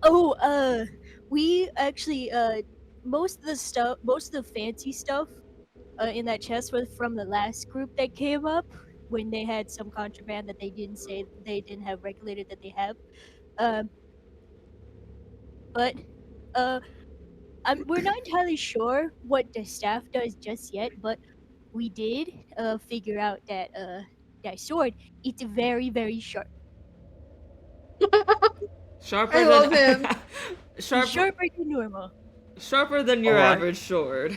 Oh, we actually most of the fancy stuff in that chest was from the last group that came up when they had some contraband that they didn't have regulated that they have. Um, but uh, we're not entirely sure what the staff does just yet, but we did figure out that that sword, it's very, very sharp. Sharper I than love him. sharper Sharper than normal. sharper than your Alright. average sword.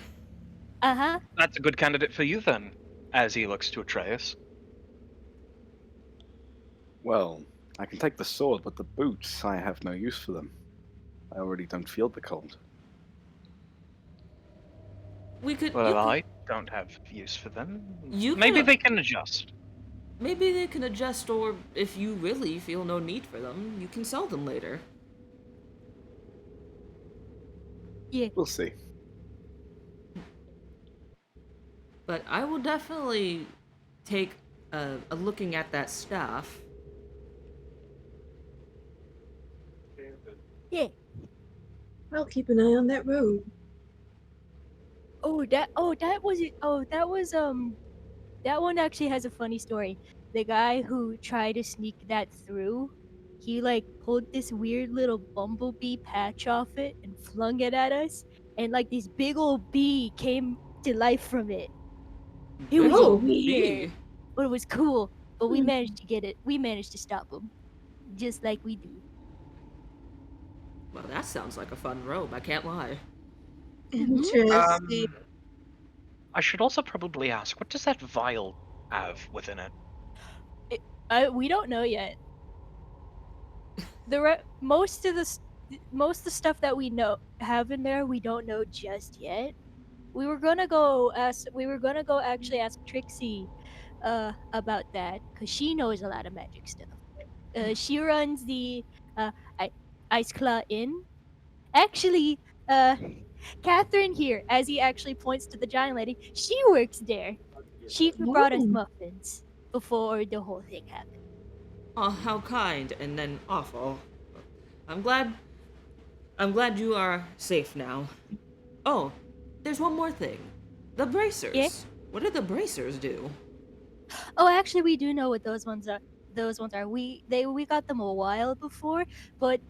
Uh-huh. That's a good candidate for you then, as he looks to Atreus. Well, I can take the sword, but the boots, I have no use for them. I already don't feel the cold. We could. Well, you I don't have use for them. You Maybe could- they can adjust. Maybe they can adjust, or if you really feel no need for them, you can sell them later. Yeah. We'll see. But I will definitely take a looking at that staff. Yeah. I'll keep an eye on that road. That one actually has a funny story. The guy who tried to sneak that through, he like pulled this weird little bumblebee patch off it and flung it at us, and like this big old bee came to life from it. It was Oh. weird, but it was cool. But we Hmm. managed to get it. We managed to stop him, just like we do. Well, that sounds like a fun robe, I can't lie. Interesting. I should also probably ask, what does that vial have within it? We don't know yet. Most of the stuff that we know have in there, we don't know just yet. We were gonna go actually ask Trixie about that because she knows a lot of magic stuff. She runs the Ice Claw Inn. Actually, uh, Catherine here, as he actually points to the giant lady, she works there. She brought us Oh. muffins before the whole thing happened. Oh, how kind and then awful. I'm glad you are safe now. Oh, there's one more thing. The bracers. Yeah? What do the bracers do? Oh, actually, we do know what those ones are. We got them a while before, but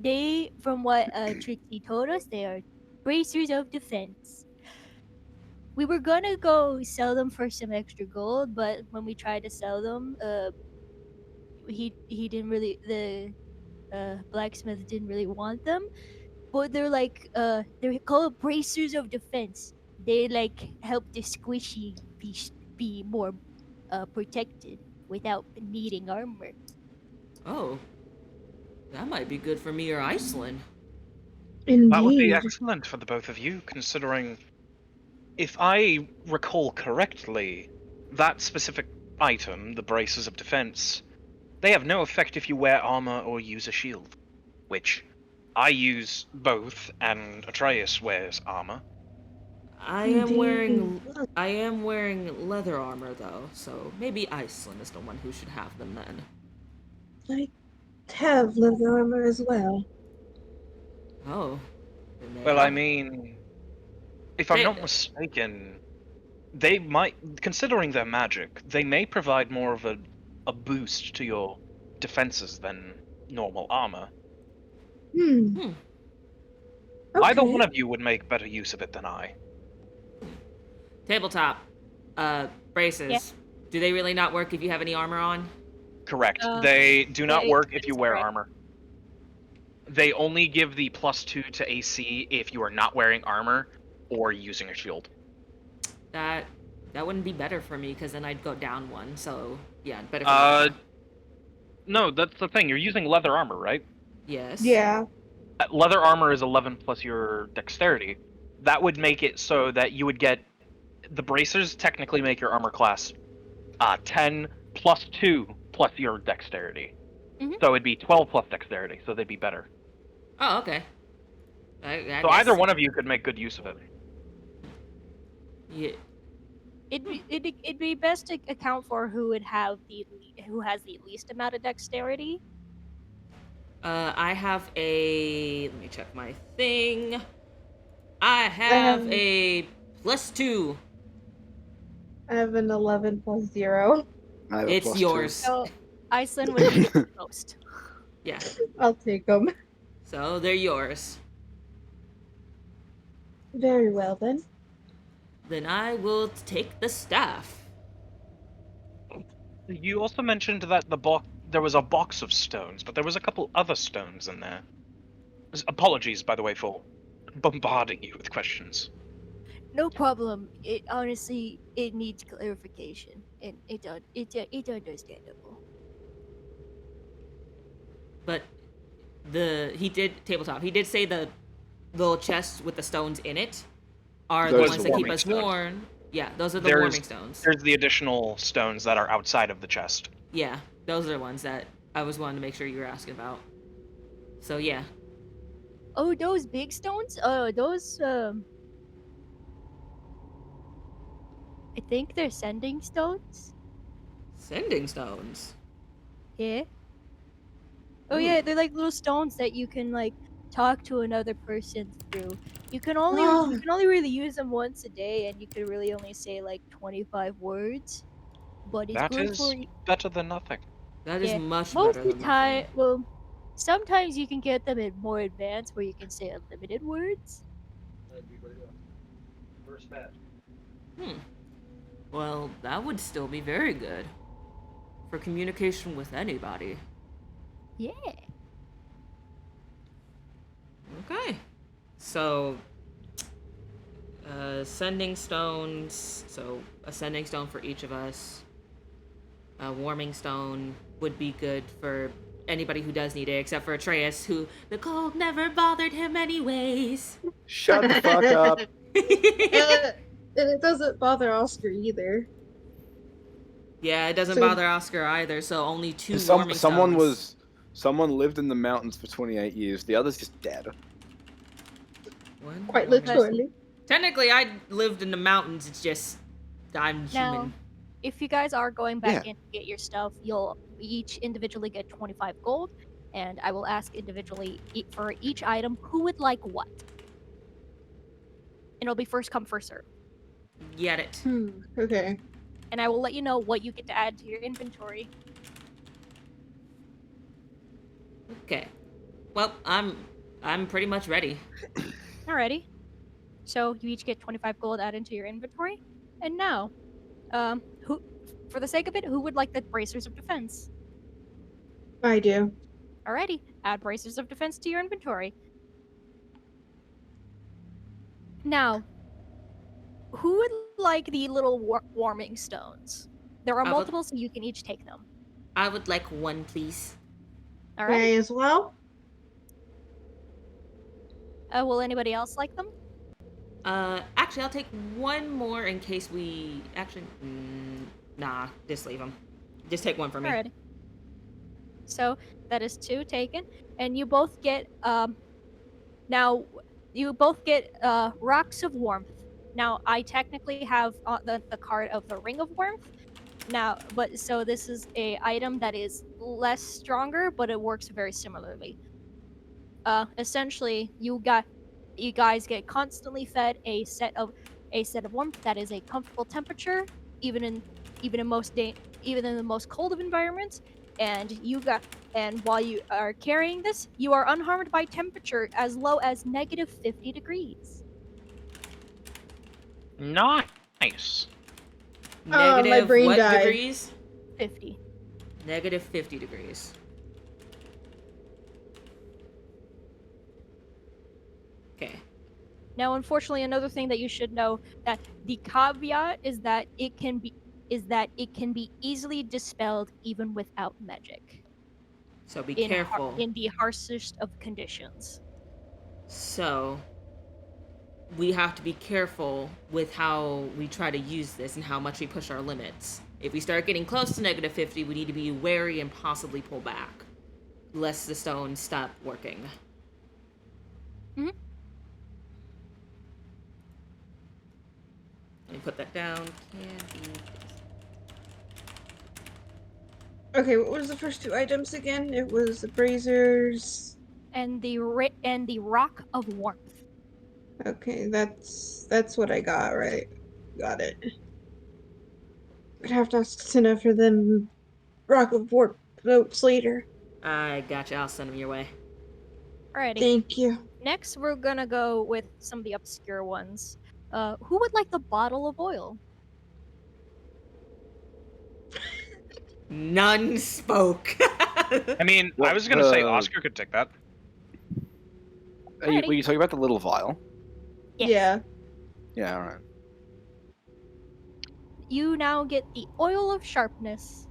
they, from what Trixie told us, they are bracers of defense. We were gonna go sell them for some extra gold, but when we tried to sell them, he didn't really the blacksmith didn't really want them. But they're called bracers of defense. They like help the squishy be more protected without needing armor. Oh, that might be good for me or Iceland. That would be Indeed. excellent for the both of you, considering, if I recall correctly, that specific item, the braces of defense, they have no effect if you wear armor or use a shield, which I use both, and Atreus wears armor. I am wearing Indeed. leather armor though, so maybe Iceland is the one who should have them then. I have leather armor as well. Oh. then they Well, I have- mean, if I'm They- not mistaken, they might, considering their magic, they may provide more of a boost to your defenses than normal armor. Okay. Either one of you would make better use of it than I. Tabletop. Braces. Yeah. Do they really not work if you have any armor on? Correct. Uh, They do not yeah, work that if you is wear correct. armor. They only give the +2 to AC if you are not wearing armor or using a shield. That wouldn't be better for me because then I'd go down one. So yeah, better. For me. No, that's the thing. You're using leather armor, right? Yes. Yeah. Leather armor is 11 plus your dexterity. That would make it so that you would get the bracers technically make your armor class 10 plus 2 plus your dexterity. Mhm. So it'd be 12 plus dexterity, so they'd be better. Oh, okay. I So guess- either one of you could make good use of it. Yeah. It'd be best to account for who has the least amount of dexterity. I have a. Let me check my thing. I have Um, a +2. I have an 11 plus 0. I have a It's +2. yours. So Iceland would be the most. Yeah. I'll take them. So they're yours. Very well then. Then I will take the staff. You also mentioned that there was a box of stones, but there was a couple other stones in there. Apologies, by the way, for bombarding you with questions. No problem. It honestly, it needs clarification, and it's understandable. But he did tabletop. He did say the little chests with the stones in it are the Those ones are that keep warming us stones. warm. Yeah, those are the There's- warming stones. There's the additional stones that are outside of the chest. Yeah, those are the ones that I was wanting to make sure you were asking about. So yeah, Oh, those big stones? Those I think they're sending stones. sending stones. Yeah. Oh Ooh. yeah, they're like little stones that you can like talk to another person through. You can only Oh. you can only really use them once a day, and you can really only say like 25 words. But it's That good is for better than nothing. That is yeah. much Most better of the than time, nothing. well, sometimes you can get them in more advanced where you can say unlimited words. Well, that would still be very good for communication with anybody. Yeah. Okay. So, sending stones. So, a sending stone for each of us. A warming stone would be good for anybody who does need it, except for Atreus, who the cold never bothered him anyways. Shut the fuck up. And it doesn't bother Oscar either. Yeah, it doesn't So- bother Oscar either, so only 2 warming Someone lived in the mountains for 28 years. The other's just dead. One Quite warming literally. Technically, I lived in the mountains. It's just I'm Now, human. if you guys are going back Yeah. in to get your stuff, you'll each individually get 25 gold, and I will ask individually for each item who would like what. And it'll be first come, first serve. Get it. Okay. And I will let you know what you get to add to your inventory. Okay. Well, I'm pretty much ready. Alrighty. So you each get 25 gold added into your inventory. And now, who, for the sake of it, who would like the bracers of defense? I do. Alrighty, add bracers of defense to your inventory. Now, who would like the little warming stones? There are I would- multiple, so you can each take them. I would like one, please. Alright. May as well. Will anybody else like them? Actually, I'll take one more in case we actually. Nah, just leave them. Just take one for me. Alrighty. So that is 2 taken, and you both get now you both get rocks of warmth. Now I technically have the card of the ring of warmth. Now, but so this is a item that is less stronger, but it works very similarly. Essentially, you guys get constantly fed a set of warmth that is a comfortable temperature, even in the most cold of environments. And while you are carrying this, you are unharmed by temperature as low as -50 degrees. Nice. My Negative brain what died. degrees? 50. Negative 50 degrees. Okay. Now, unfortunately, another thing that you should know that the caveat is that it can be easily dispelled even without magic. So be in careful. in the harshest of conditions. So we have to be careful with how we try to use this and how much we push our limits. If we start getting close to negative 50, we need to be wary and possibly pull back, lest the stones stop working. Mhm. Let me put that down. Candy. Okay, what was the first 2 items again? It was the braziers. And the rock of warmth. Okay, that's what I got, right? Got it. I'd have to ask Cinna for them Rock of Warp notes later. I gotcha. I'll send him your way. Alrighty. Thank you. Next, we're gonna go with some of the obscure ones. Who would like the bottle of oil? None spoke. I mean, I Well, was gonna say the- Oscar could take that. Were you Alrighty. talking about the little vial? Yes. Yeah. Yeah, alright. You now get the oil of sharpness.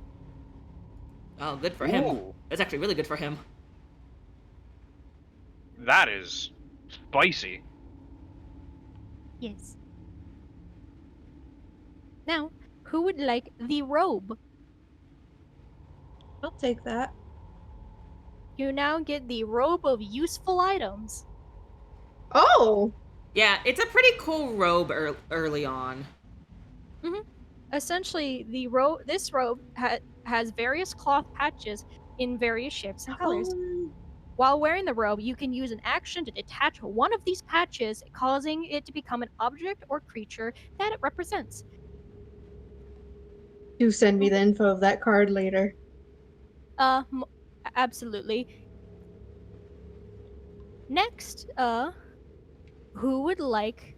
Oh, good for him. Ooh. That's actually really good for him. That is spicy. Yes. Now, who would like the robe? I'll take that. You now get the robe of useful items. Oh! Yeah, it's a pretty cool robe early on. Essentially, this robe has various cloth patches in various shapes and colors. While wearing the robe, you can use an action to detach one of these patches, causing it to become an object or creature that it represents. Do send me the info of that card later. Absolutely. Next, who would like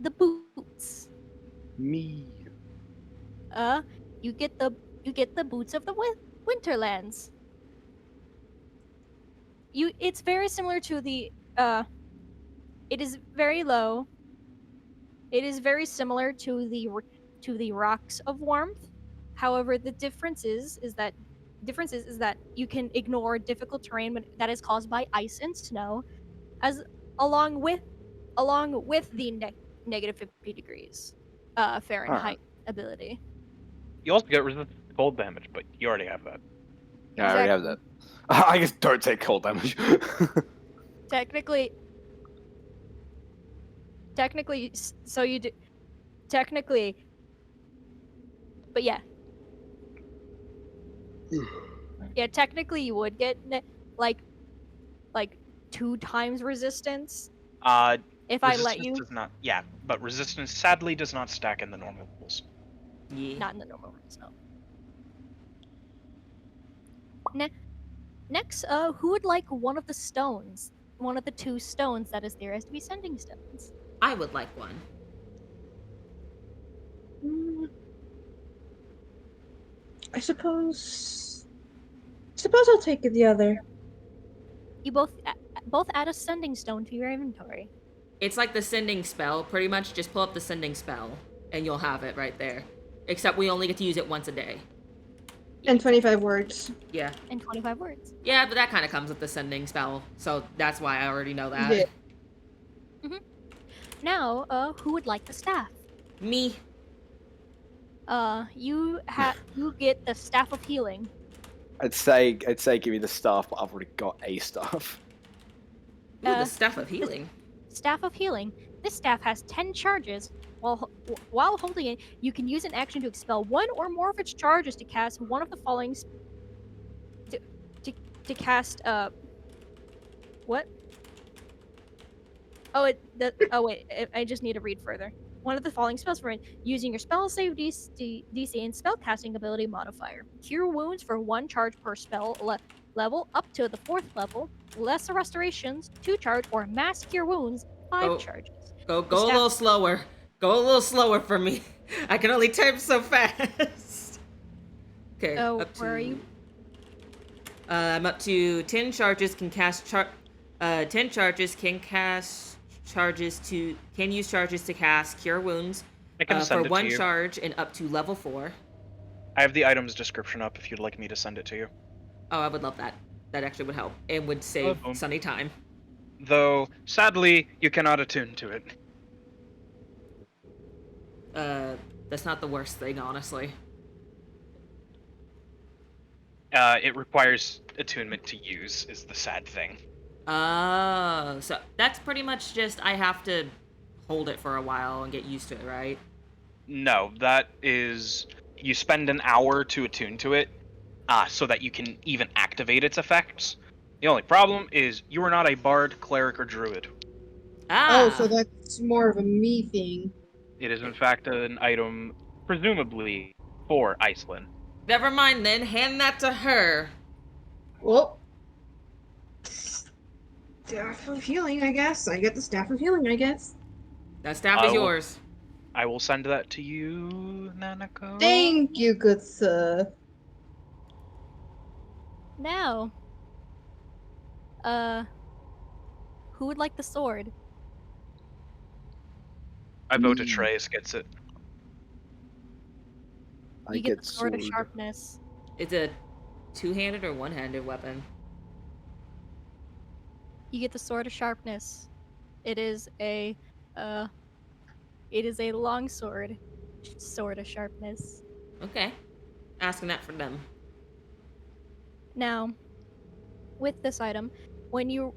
the boots? Me. You get the boots of the Winterlands. It's very similar to the it is very low. It is very similar to the rocks of warmth. However, the difference is that you can ignore difficult terrain that is caused by ice and snow, as along with the negative 50 degrees Fahrenheit ability. You also get resistance to cold damage, but you already have that. Yeah, I already have that. I guess don't take cold damage. Technically, so you do. Technically, but yeah. Yeah, technically you would get like 2 times resistance if I let Resistance you. does not. Yeah, but resistance sadly does not stack in the normal rules. Yeah. Not in the normal rules, no. Next, who would like one of the stones? One of the 2 stones that is there as to be sending stones. I would like one. I suppose I'll take the other. You both add a sending stone to your inventory. It's like the sending spell, pretty much. Just pull up the sending spell, and you'll have it right there. Except we only get to use it once a day. And 25 words. Yeah. And 25 words. Yeah, but that kind of comes with the sending spell, so that's why I already know that. Yeah. Now, who would like the staff? Me. You get the staff of healing. I'd say give me the staff, but I've already got a staff. Ooh, the Staff of Healing. Staff of healing. This staff has 10 charges. While holding it, you can use an action to expel 1 or more of its charges to cast one of the following. To cast what? Oh, wait. I just need to read further. One of the following spells for it, using your spell save DC and spellcasting ability modifier. Cure wounds for 1 charge per spell level up to the 4th level. Lesser restorations, 2 charge, or mass cure wounds, 5 charges. Go a little slower. Go a little slower for me. I can only type so fast. Okay. Where are you? I'm up to 10 charges. Can cast 10 charges. Can use charges to cast Cure Wounds I can for send it 1 to you. charge and up to level 4. I have the items description up if you'd like me to send it to you. Oh, I would love that. That actually would help and would save Sunny time. Though, sadly, you cannot attune to it. That's not the worst thing, honestly. It requires attunement to use, is the sad thing. Oh, so that's pretty much just I have to hold it for a while and get used to it, right? No, that is... You spend an hour to attune to it, so that you can even activate its effects. The only problem is you are not a bard, cleric, or druid. Ah, Oh, so that's more of a me thing. It is in fact an item presumably for Iceland. never mind then. Hand that to her. Well, staff of healing, I guess. I get the staff of healing, I guess. That staff I is will- yours. I will send that to you, Nanako. Thank you, good sir. Now, who would like the sword? I vote Me. Atreus gets it. I You get the sword of sword. sharpness. It's a two-handed or one-handed weapon. You get the sword of sharpness. It is a long sword. Sword of sharpness. Okay. Asking that for them. Now, with this item, when you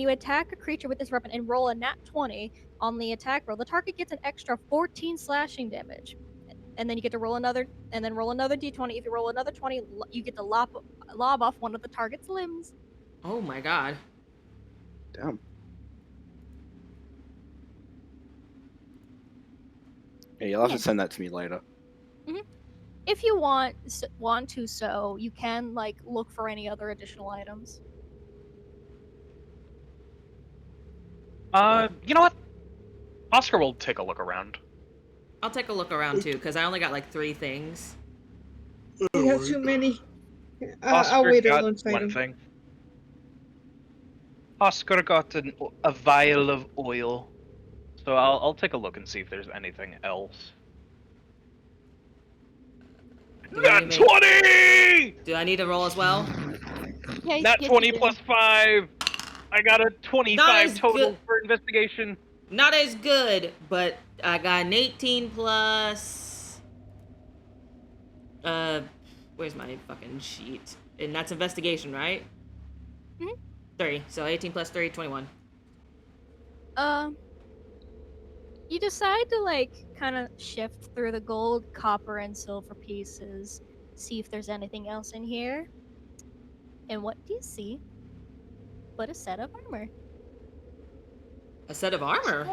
attack a creature with this weapon and roll a nat 20 on the attack roll, the target gets an extra 14 slashing damage. And then you get to roll another d20. If you roll another 20, you get to lob off one of the target's limbs. Oh my god. Damn. Yeah, you'll have Yeah. to send that to me later. If you want to, so you can like look for any other additional items. You know what? Oscar will take a look around. I'll take a look around too, because I only got like 3 things. You have too many. Oscar I'll wait a got little fight one him. thing. Oscar got a vial of oil. So I'll take a look and see if there's anything else. Do I Nat need to make- 20! Do I need to roll as well? Yeah, Nat yes, 20 you do. plus 5! I got a Not 25 as total good. for investigation. Not as good, but I got an 18 plus. Where's my fucking sheet? And that's investigation, right? Mhm. 3. So 18 plus 3, 21. You decide to like kind of shift through the gold, copper, and silver pieces, see if there's anything else in here. And what do you see? But a set of armor. A set of armor.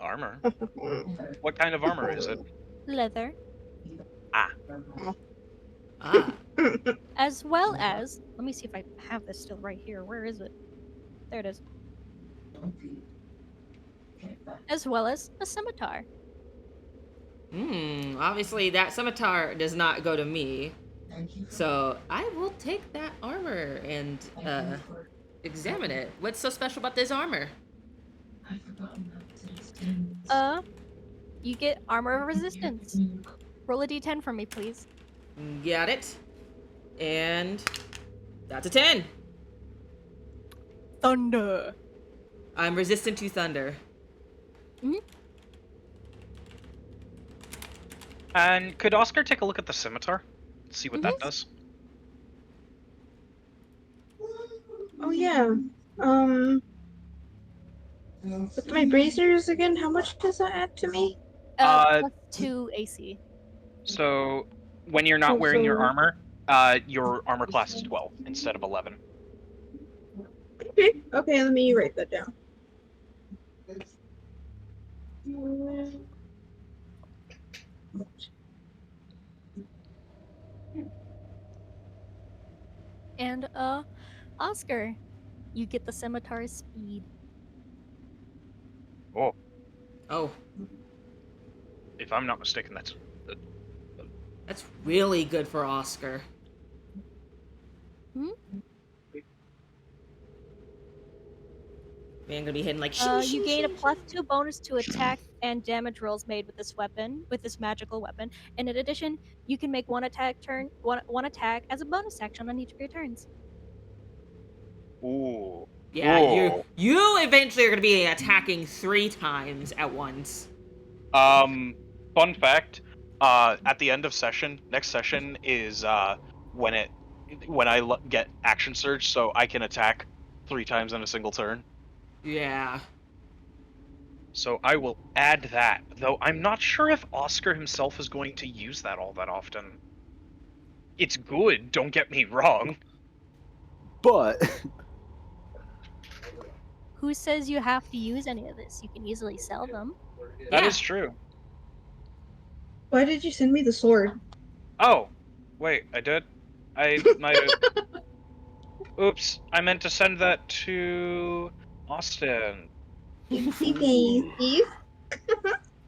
Armor? What kind of armor is it? Leather. Ah. As well as, let me see if I have this still right here. Where is it? There it is. As well as a scimitar. Obviously that scimitar does not go to me. So I will take that armor and examine it. What's so special about this armor? You get armor of resistance. Roll a d10 for me, please. Got it. And that's a 10. Thunder. I'm resistant to thunder. And could Oscar take a look at the scimitar? See what that does? Oh yeah. With my bracers again, how much does that add to me? Plus 2 AC. So, when you're not wearing your armor class is 12 instead of 11. Okay, let me write that down. And Oscar, you get the scimitar's speed. Oh, Oh, if I'm not mistaken, that's really good for Oscar. Man, gonna be hitting like. You gain a plus 2 bonus to attack and damage rolls made with this magical weapon. And in addition, you can make one attack as a bonus action on each of your turns. ooh. Yeah, Whoa. you eventually are gonna be attacking 3 times at once. Fun fact, at the end of next session is when I get action surge, so I can attack 3 times in a single turn. Yeah. So I will add that, though I'm not sure if Oscar himself is going to use that all that often. It's good, don't get me wrong. But who says you have to use any of this? You can easily sell them. That Yeah. is true. Why did you send me the sword? Oh, wait, I did. I might have. Oops, I meant to send that to Austin. Oopsie daisies.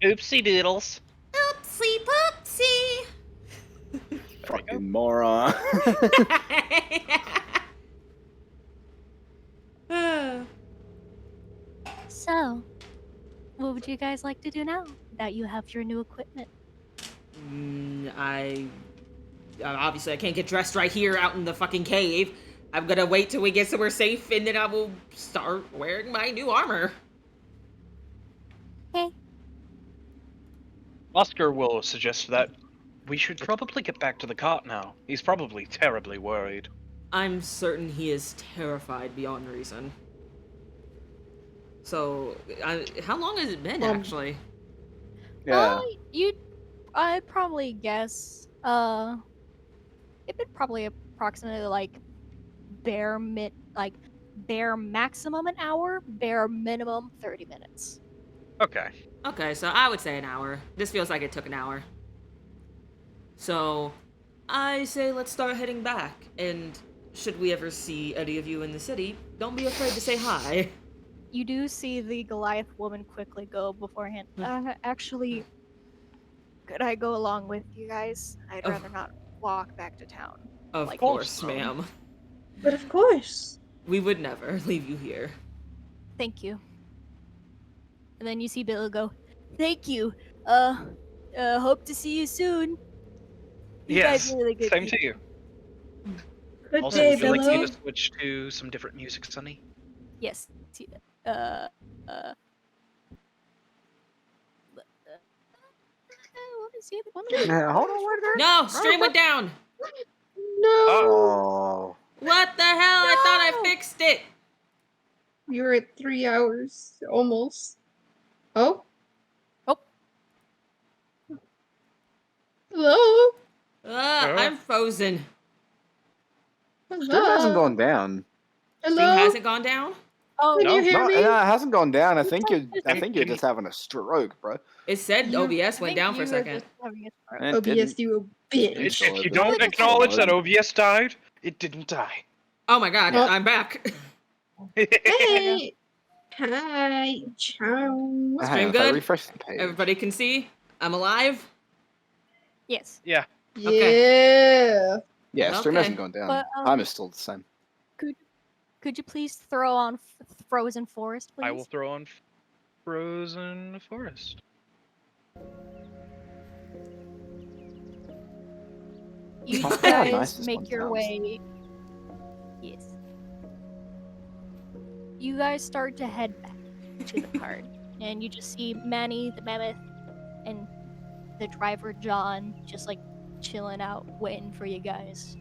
Oopsie doodles. Oopsie poopsie. There we go. Fucking moron. So, what would you guys like to do now that you have your new equipment? Obviously I can't get dressed right here out in the fucking cave. I'm gonna wait till we get somewhere safe, and then I will start wearing my new armor. Okay. Oscar will suggest that we should probably get back to the cart now. He's probably terribly worried. I'm certain he is terrified beyond reason. So, how long has it been, actually? Yeah. I'd probably guess, it'd been probably approximately like bare maximum an hour, bare minimum 30 minutes. Okay. Okay, so I would say an hour. This feels like it took an hour. So, I say let's start heading back, and should we ever see any of you in the city, don't be afraid to say hi. You do see the Goliath woman quickly go beforehand. Actually, could I go along with you guys? I'd Oh. rather not walk back to town. Of Like, course, alone. ma'am. But of course. We would never leave you here. Thank you. And then you see Bill go, thank you. Hope to see you soon. You guys Yes, are really good same people. to you. Good Also, day, would you like me Billo. to switch to some different music, Sonny? Yes. What is the other one? Yeah, hold on, wait there. No, stream went down. No. Oh. What the hell? I thought I No! fixed it. You were at 3 hours, almost. Oh? Oh. Hello? I'm frozen. Hello? Stream hasn't gone down. Hello? Stream hasn't gone down? Oh, Can you hear No, me? it hasn't gone down. I think Can- you're just having a stroke, bro. It said You- OBS I went think down for a you were second. just having a stroke. It OBS, didn't. you a It's bitch. still If you open. don't Probably acknowledge just- that OBS died, it didn't die. Oh my god, Oh. I'm back. Hey! Hi, ciao. Hang Stream on, if I good? refresh the page. Everybody can see? I'm alive? Yes. Yeah. Yeah. Yeah, stream Okay. hasn't gone down. But, Time is still the same. Could you please throw on Frozen Forest, please? I will throw on Frozen Forest. You Oh, how guys nice this make one your sounds. way. Yes. You guys start to head back to the cart, and you just see Manny the Mammoth and the driver John just like chilling out, waiting for you guys.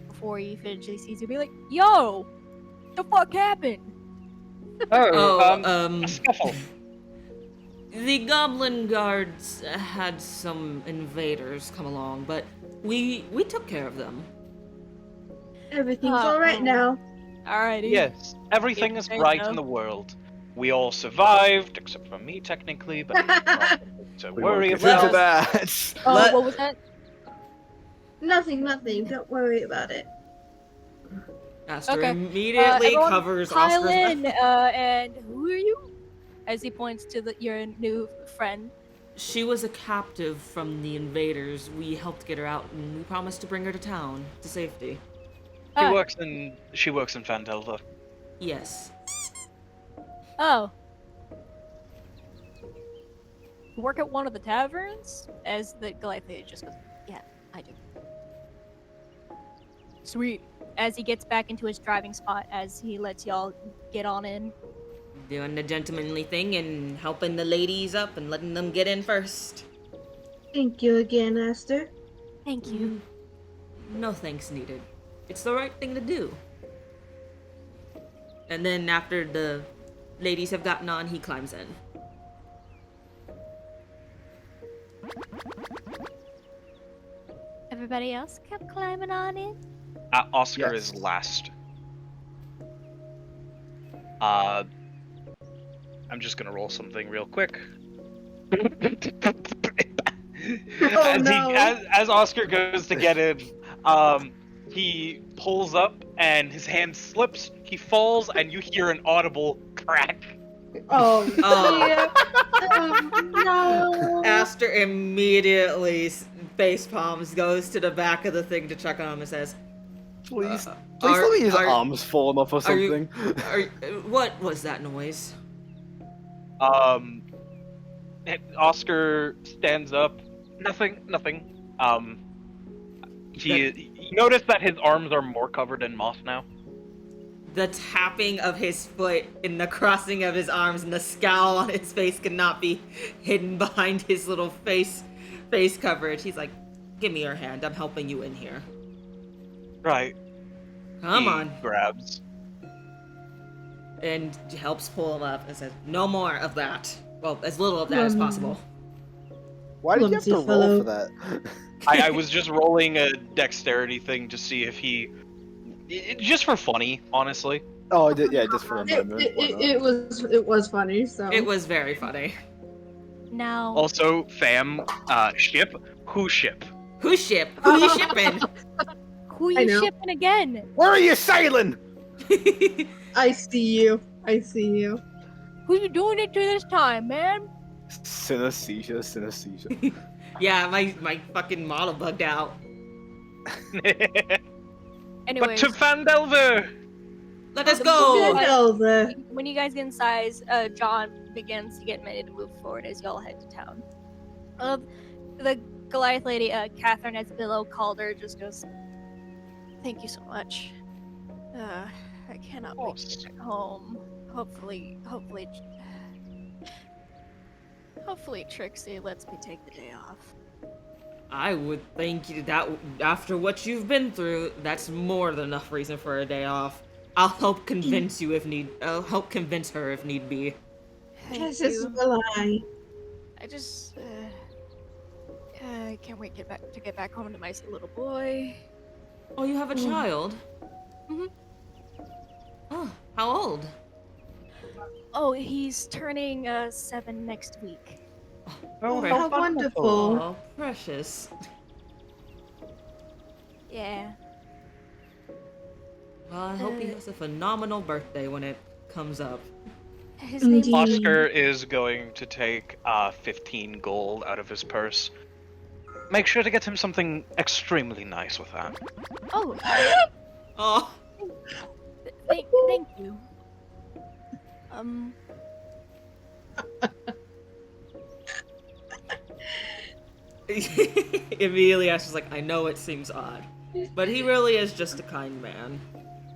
Before he eventually sees you, be like, "Yo, the fuck happened?" A scuffle. The Goblin Guards had some invaders come along, but we took care of them. Everything's Uh-oh. alright now. Alrighty. Yes, everything If is they right know. in the world. We all survived, except for me, technically, but nothing to We worry won't get into about. that. Oh, Let- what was that? Nothing. Don't worry about it. Aster Okay. immediately Everyone covers pile Oscar's in, and who are you? As he points to your new friend. She was a captive from the invaders. We helped get her out, and we promised to bring her to town to safety. She Ah, works in Fandelva. Yes. Oh. You work at one of the taverns? As the Goliath just goes, yeah, I do. Sweet. As he gets back into his driving spot, as he lets y'all get on in. Doing the gentlemanly thing and helping the ladies up and letting them get in first. Thank you again, Aster. Thank you. No thanks needed. It's the right thing to do. And then after the ladies have gotten on, he climbs in. Everybody else kept climbing on in? Oscar Yes. is last. I'm just gonna roll something real quick. Oh, no. As Oscar goes to get in, he pulls up and his hand slips. He falls, and you hear an audible crack. Oh, Oh. dear. Oh, no. Aster immediately face palms, goes to the back of the thing to check on him, and says, Please, are- tell me his are- arm's fallen off or are you- something. "What was that noise?" Oscar stands up. Nothing. You notice that his arms are more covered in moss now. The tapping of his foot and the crossing of his arms and the scowl on his face cannot be hidden behind his little face coverage. He's like, "Give me your hand. I'm helping you in here." Right. Come He on. grabs. And helps pull him up and says, "No more of that. Well, as little of that as possible." Why did you have to Clumsy roll fellow. for that? I was just rolling a dexterity thing to see if just for funny, honestly. Oh, yeah, just for a moment. why not? It was funny. So It was very funny. Now, Also, fam, ship. Who ship? Who's ship? Who you shipping? who I you know. shipping again? Where are you sailing? I see you. I see you. Who you doing it to this time, man? Synesthesia. Yeah, my fucking model bugged out. But Anyways, to Fandelver! Let us the go! movie- Delva. when you guys get inside, John begins to get ready to move forward as y'all head to town. The Goliath lady, Catherine, as Billow called her, just goes, "Thank you so much. I cannot wait to get back home. Hopefully, Trixie lets me take the day off." I would think that after what you've been through, that's more than enough reason for a day off. I'll help convince you I'll help convince her if need be. Thank Yes, you. will I. I just, I can't wait to get back home to my little boy. Oh, you have a child? Mhm. Oh, how old? Oh, he's turning 7 next week. Oh, Okay. How wonderful. Oh, precious. Yeah. Well, I hope he has a phenomenal birthday when it comes up. His name's Indeed. Oscar is going to take 15 gold out of his purse. Make sure to get him something extremely nice with that. Oh, Oh, thank you. immediately Ash is like, I know it seems odd, but he really is just a kind man.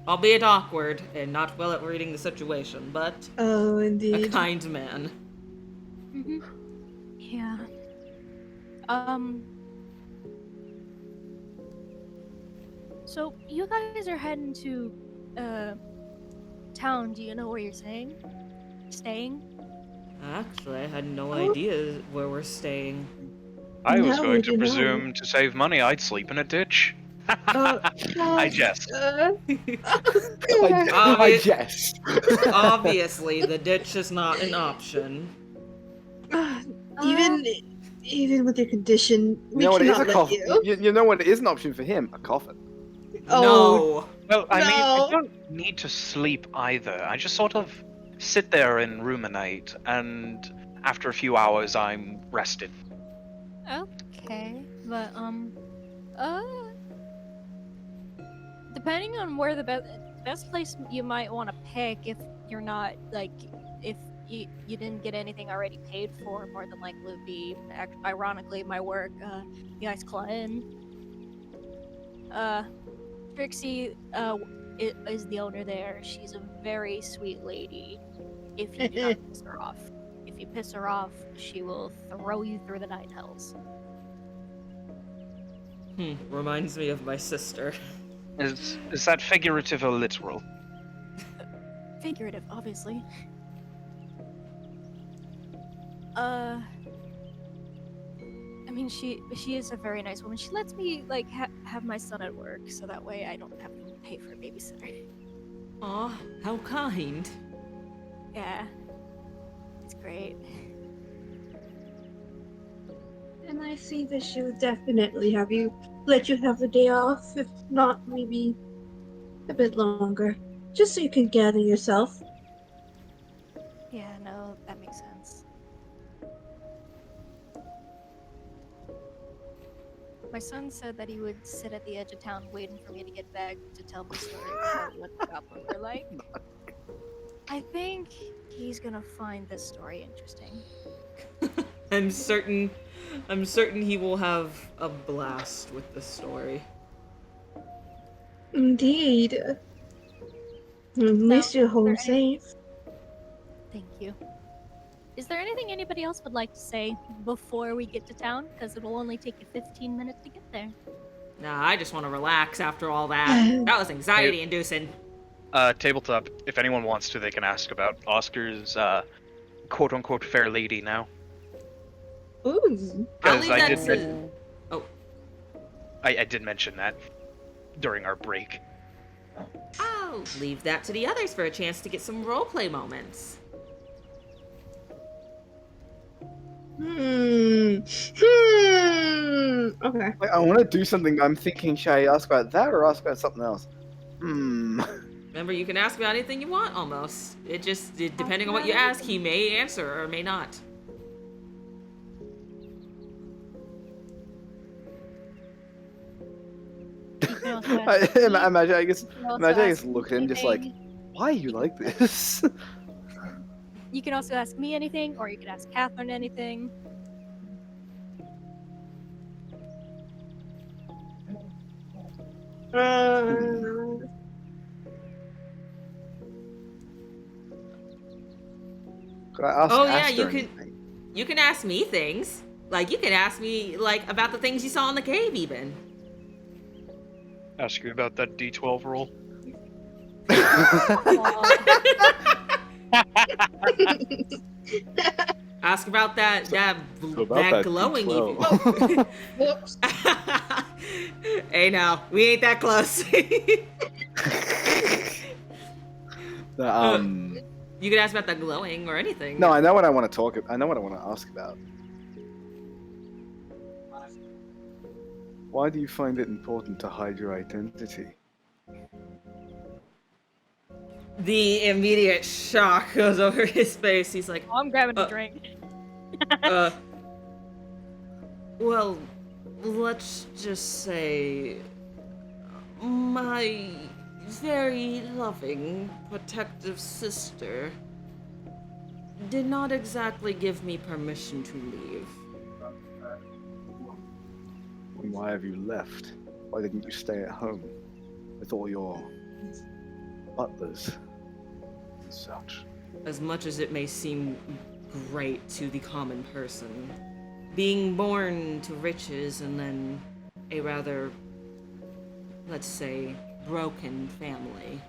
Albeit awkward and not well at reading the situation, but Oh, a indeed. kind man. Mhm. Yeah. So you guys are heading to town. Do you know where you're staying? Actually, I had no idea where we're staying. I was No, going we to do not. presume to save money I'd sleep in a ditch. I jest. I jest. Obviously, the ditch is not an option. Even with your condition, we You know what? It is cannot a let coffin. you. You know what? It is an option for him. A coffin. Oh, Well, I mean, I No. don't need to sleep either. I just sort of sit there and ruminate, and after a few hours, I'm rested. Okay, but depending on where the best place you might want to pick, if you're not like, if you didn't get anything already paid for, more than likely would be, ironically, my work. You guys call in. Trixie is the owner there. She's a very sweet lady. If you do not piss her off. If you piss her off, she will throw you through the nine hells. Reminds me of my sister. Is that figurative or literal? Figurative, obviously. I mean, she is a very nice woman. She lets me like have my son at work, so that way I don't have to pay for a babysitter. Aw, how kind. Yeah. It's great. And I see that she would definitely let you have the day off, if not maybe a bit longer, just so you can gather yourself. Yeah, no, that makes sense. My son said that he would sit at the edge of town waiting for me to get back to tell me stories about what the goblins are like. I think he's gonna find this story interesting. I'm certain he will have a blast with this story. Indeed. At least you're home safe. Thank you. Is there anything anybody else would like to say before we get to town? Because it will only take you 15 minutes to get there. Nah, I just want to relax after all that. That was anxiety inducing. Tabletop, if anyone wants to, they can ask about Oscar's quote-unquote fair lady now. Ooh. I'll 'Cause leave I that did to... Oh, I did mention that during our break. I'll leave that to the others for a chance to get some roleplay moments. Okay. Like, I want to do something. I'm thinking, should I ask about that or ask about something else? Remember, you can ask about anything you want, almost. Depending on what you ask, he may answer or may not. Imagine, I guess look at him just like, why are you like this? You can also ask me anything, or you can ask Catherine anything. Could I ask Oh yeah, Aster you can. anything? You can ask me things. Like, you can ask me, like, about the things you saw in the cave, even. Ask you about that D12 roll. Ask about that that glowing D12. even. Whoops. Hey, now we ain't that close. You could ask about the glowing or anything. No, I know what I want to talk. I know what I want to ask about. Why do you find it important to hide your identity? The immediate shock goes over his face. He's like, Oh, I'm grabbing a drink. Well, let's just say my very loving, protective sister did not exactly give me permission to leave. And why have you left? Why didn't you stay at home with all your butlers and such? As much as it may seem great to the common person, being born to riches and then a rather, let's say, broken family,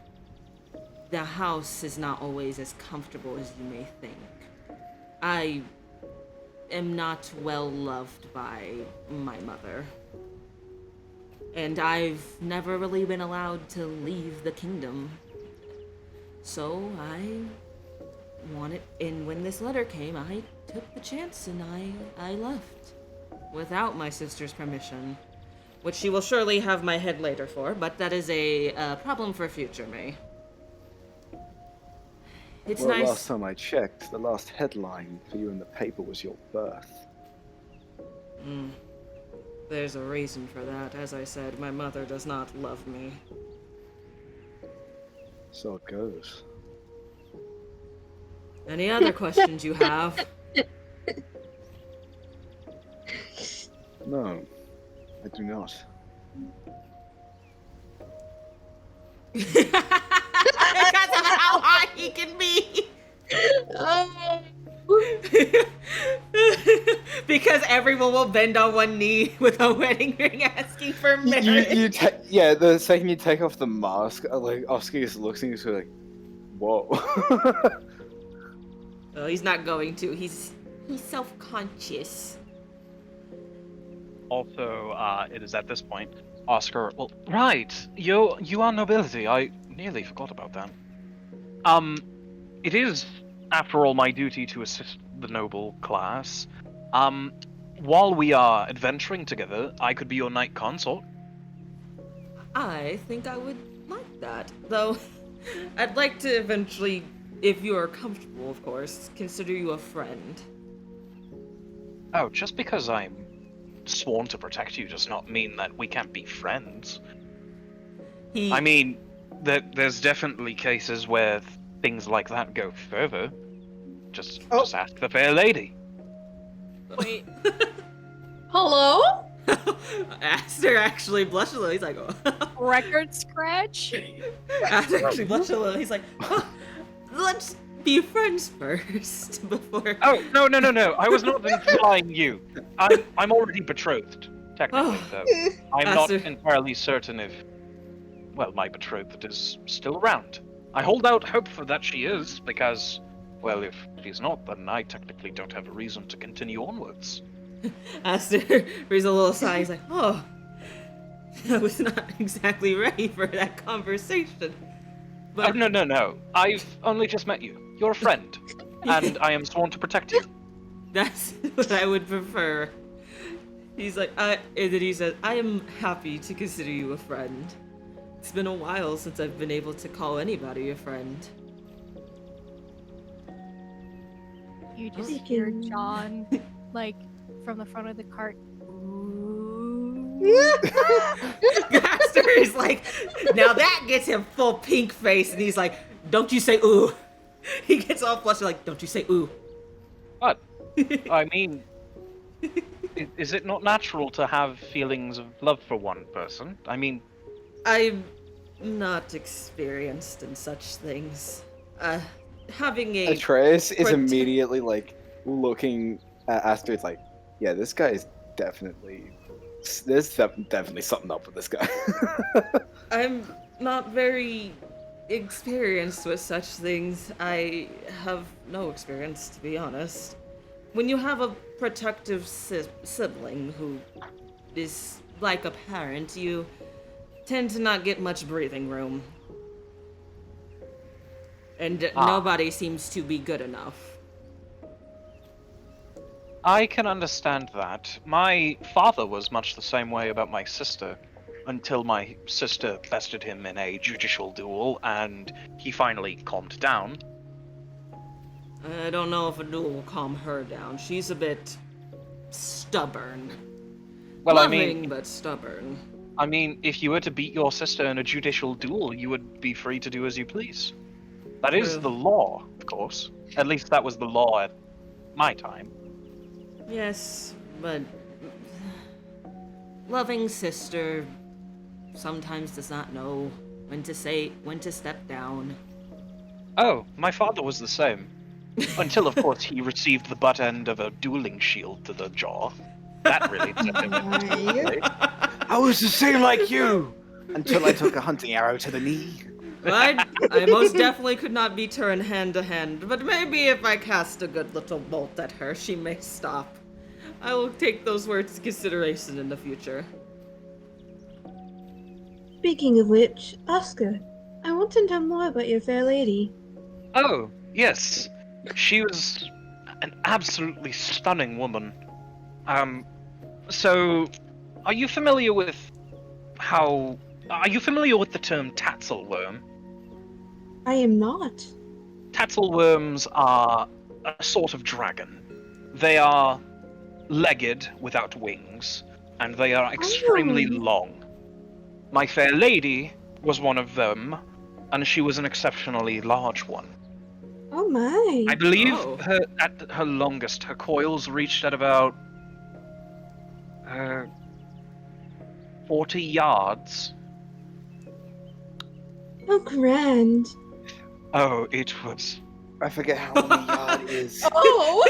the house is not always as comfortable as you may think. I am not well loved by my mother, and I've never really been allowed to leave the kingdom. So I wanted, and when this letter came, I took the chance and I left without my sister's permission, which she will surely have my head later for, but that is a problem for future me. It's Well, nice. last time I checked, the last headline for you in the paper was your birth. There's a reason for that. As I said, my mother does not love me. So it goes. Any other questions you have? No, I do not. Because of how hot he can be. Because everyone will bend on one knee with a wedding ring asking for marriage. Yeah, the second you take off the mask, like Oscar just looks at you, so like, whoa. Oh, he's not going to. He's self-conscious. Also, it is at this point, Oscar. Well, right, you are nobility. I nearly forgot about that. It is after all, my duty to assist the noble class. While we are adventuring together, I could be your knight consort. I think I would like that. Though, I'd like to eventually, if you are comfortable, of course, consider you a friend. Oh, just because I'm sworn to protect you does not mean that we can't be friends. I mean, there's definitely cases where things like that go further. Just ask the fair lady. Wait. Hello? Aster actually blushed a little. He's like, oh. Record scratch? Aster actually blushed a little. He's like, oh, let's be friends first before. Oh, no. I was not implying you. I'm already betrothed, technically, though. I'm not entirely certain if, well, my betrothed is still around. I hold out hope for that she is, because, well, if she's not, then I technically don't have a reason to continue onwards. Aster breathes a little sigh. He's like, oh, I was not exactly ready for that conversation. But Oh, no. I've only just met you. You're a friend, and I am sworn to protect you. that's what I would prefer. He's like, and then he says, I am happy to consider you a friend. It's been a while since I've been able to call anybody a friend. You just hear John, like, from the front of the cart. Aster is like, now that gets him full pink face, and he's like, don't you say ooh. He gets all flushed, like, don't you say ooh. But, I mean, is it not natural to have feelings of love for one person? I mean... I'm not experienced in such things. Having a... Atreus is immediately, like, looking at Aster. It's like, yeah, this guy is definitely... There's definitely something up with this guy. I'm not very experienced with such things. I have no experience, to be honest. When you have a protective sibling who is like a parent, you tend to not get much breathing room. And nobody seems to be good enough. I can understand that. My father was much the same way about my sister, until my sister bested him in a judicial duel, and he finally calmed down. I don't know if a duel will calm her down. She's a bit stubborn. Well, Loving, but stubborn. I mean, if you were to beat your sister in a judicial duel, you would be free to do as you please. That is the law, of course. At least that was the law at my time. Yes, but loving sister sometimes does not know when to step down. Oh, my father was the same. Until, of course, he received the butt end of a dueling shield to the jaw. That really set him I was the same like you! Until I took a hunting arrow to the knee. I most definitely could not beat her in hand to hand, but maybe if I cast a good little bolt at her, she may stop. I will take those words into consideration in the future. Speaking of which, Oscar, I want to know more about your fair lady. Oh, yes. She was an absolutely stunning woman. So, are you familiar with the term tatzelworm? I am not. Tatzelworms are a sort of dragon. They are legged without wings, and they are extremely long. My fair lady was one of them, and she was an exceptionally large one. Oh my. I believe at her longest, her coils reached at about 40 yards. Oh, grand. Oh, it was. I forget how long a yard is. Oh!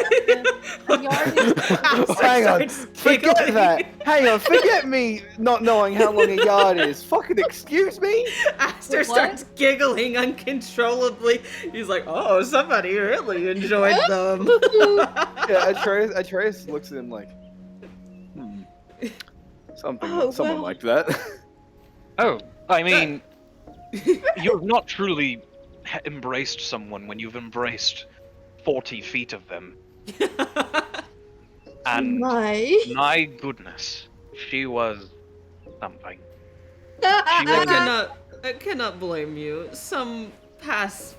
A yard is Hang on, forget that. Hang on, forget me not knowing how long a yard is. Fucking excuse me? Aster What? starts giggling uncontrollably. He's like, oh, somebody really enjoyed them. Yeah, Atreus looks at him like, someone like that. Oh, I mean, you have not truly embraced someone when you've embraced 40 feet of them. And My. my goodness, she was something. I cannot blame you. Some past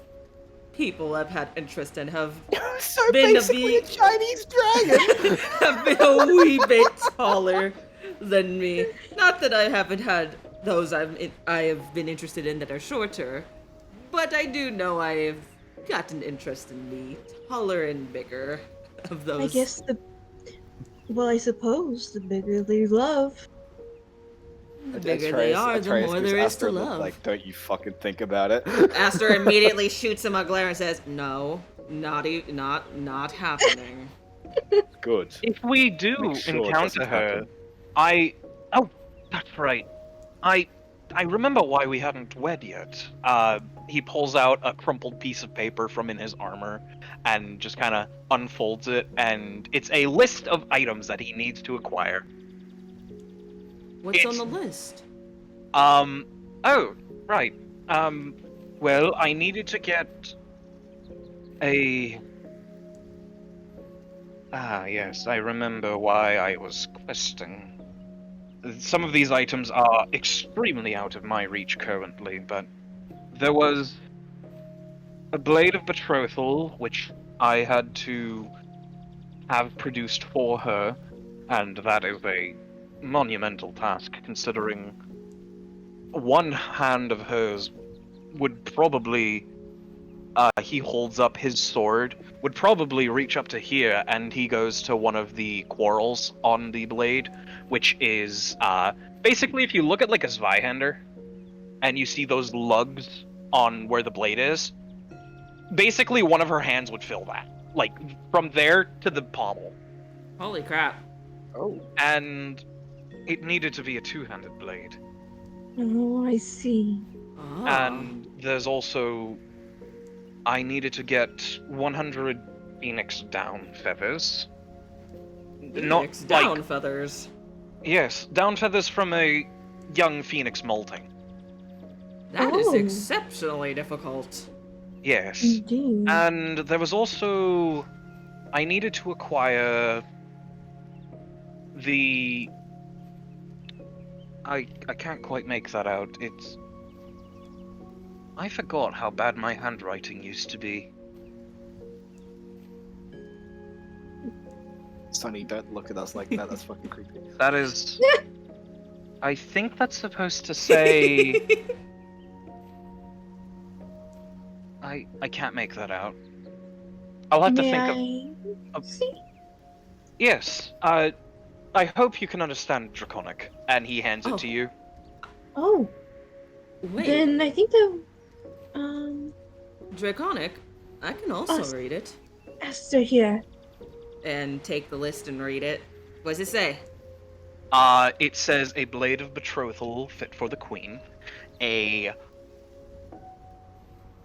people I've had interest in have So been basically a Chinese dragon. have been a wee bit taller than me. Not that I haven't had those I have been interested in that are shorter, but I do know I have gotten interest in the taller and bigger of those. I guess well, I suppose the bigger the love. The bigger they are, the more there is to love. Like, don't you fucking think about it. Aster immediately shoots him a glare and says, "No, not happening." Good. If we do Make sure it encounter doesn't her, happen. oh, that's right. I remember why we hadn't wed yet. He pulls out a crumpled piece of paper from in his armor and just kind of unfolds it, and it's a list of items that he needs to acquire. What's on the list? Oh, right. Well, I needed to get a... Ah, yes, I remember why I was questing. Some of these items are extremely out of my reach currently, but there was a blade of betrothal, which I had to have produced for her, and that is a monumental task, considering one hand of hers would probably, he holds up his sword, would probably reach up to here, and he goes to one of the quarrels on the blade, which is, basically if you look at like a Zweihander, and you see those lugs on where the blade is, basically one of her hands would fill that. Like, from there to the pommel. Holy crap. Oh. And it needed to be a two-handed blade. Oh, I see. Oh. And there's also... I needed to get 100 Phoenix down feathers. Phoenix down feathers. Yes, down feathers from a young phoenix molting. That is exceptionally difficult. Yes. Indeed. And there was also... I needed to acquire the... I can't quite make that out. It's... I forgot how bad my handwriting used to be. Sonny, don't look at us like that. That's fucking creepy. That is... I think that's supposed to say... I can't make that out. I'll have to think of... See? Yes, I hope you can understand Draconic. And he hands it to you. Oh. Wait, Then I think the Draconic? I can also read it. Esther here. And take the list and read it. What does it say? It says a blade of betrothal fit for the queen, a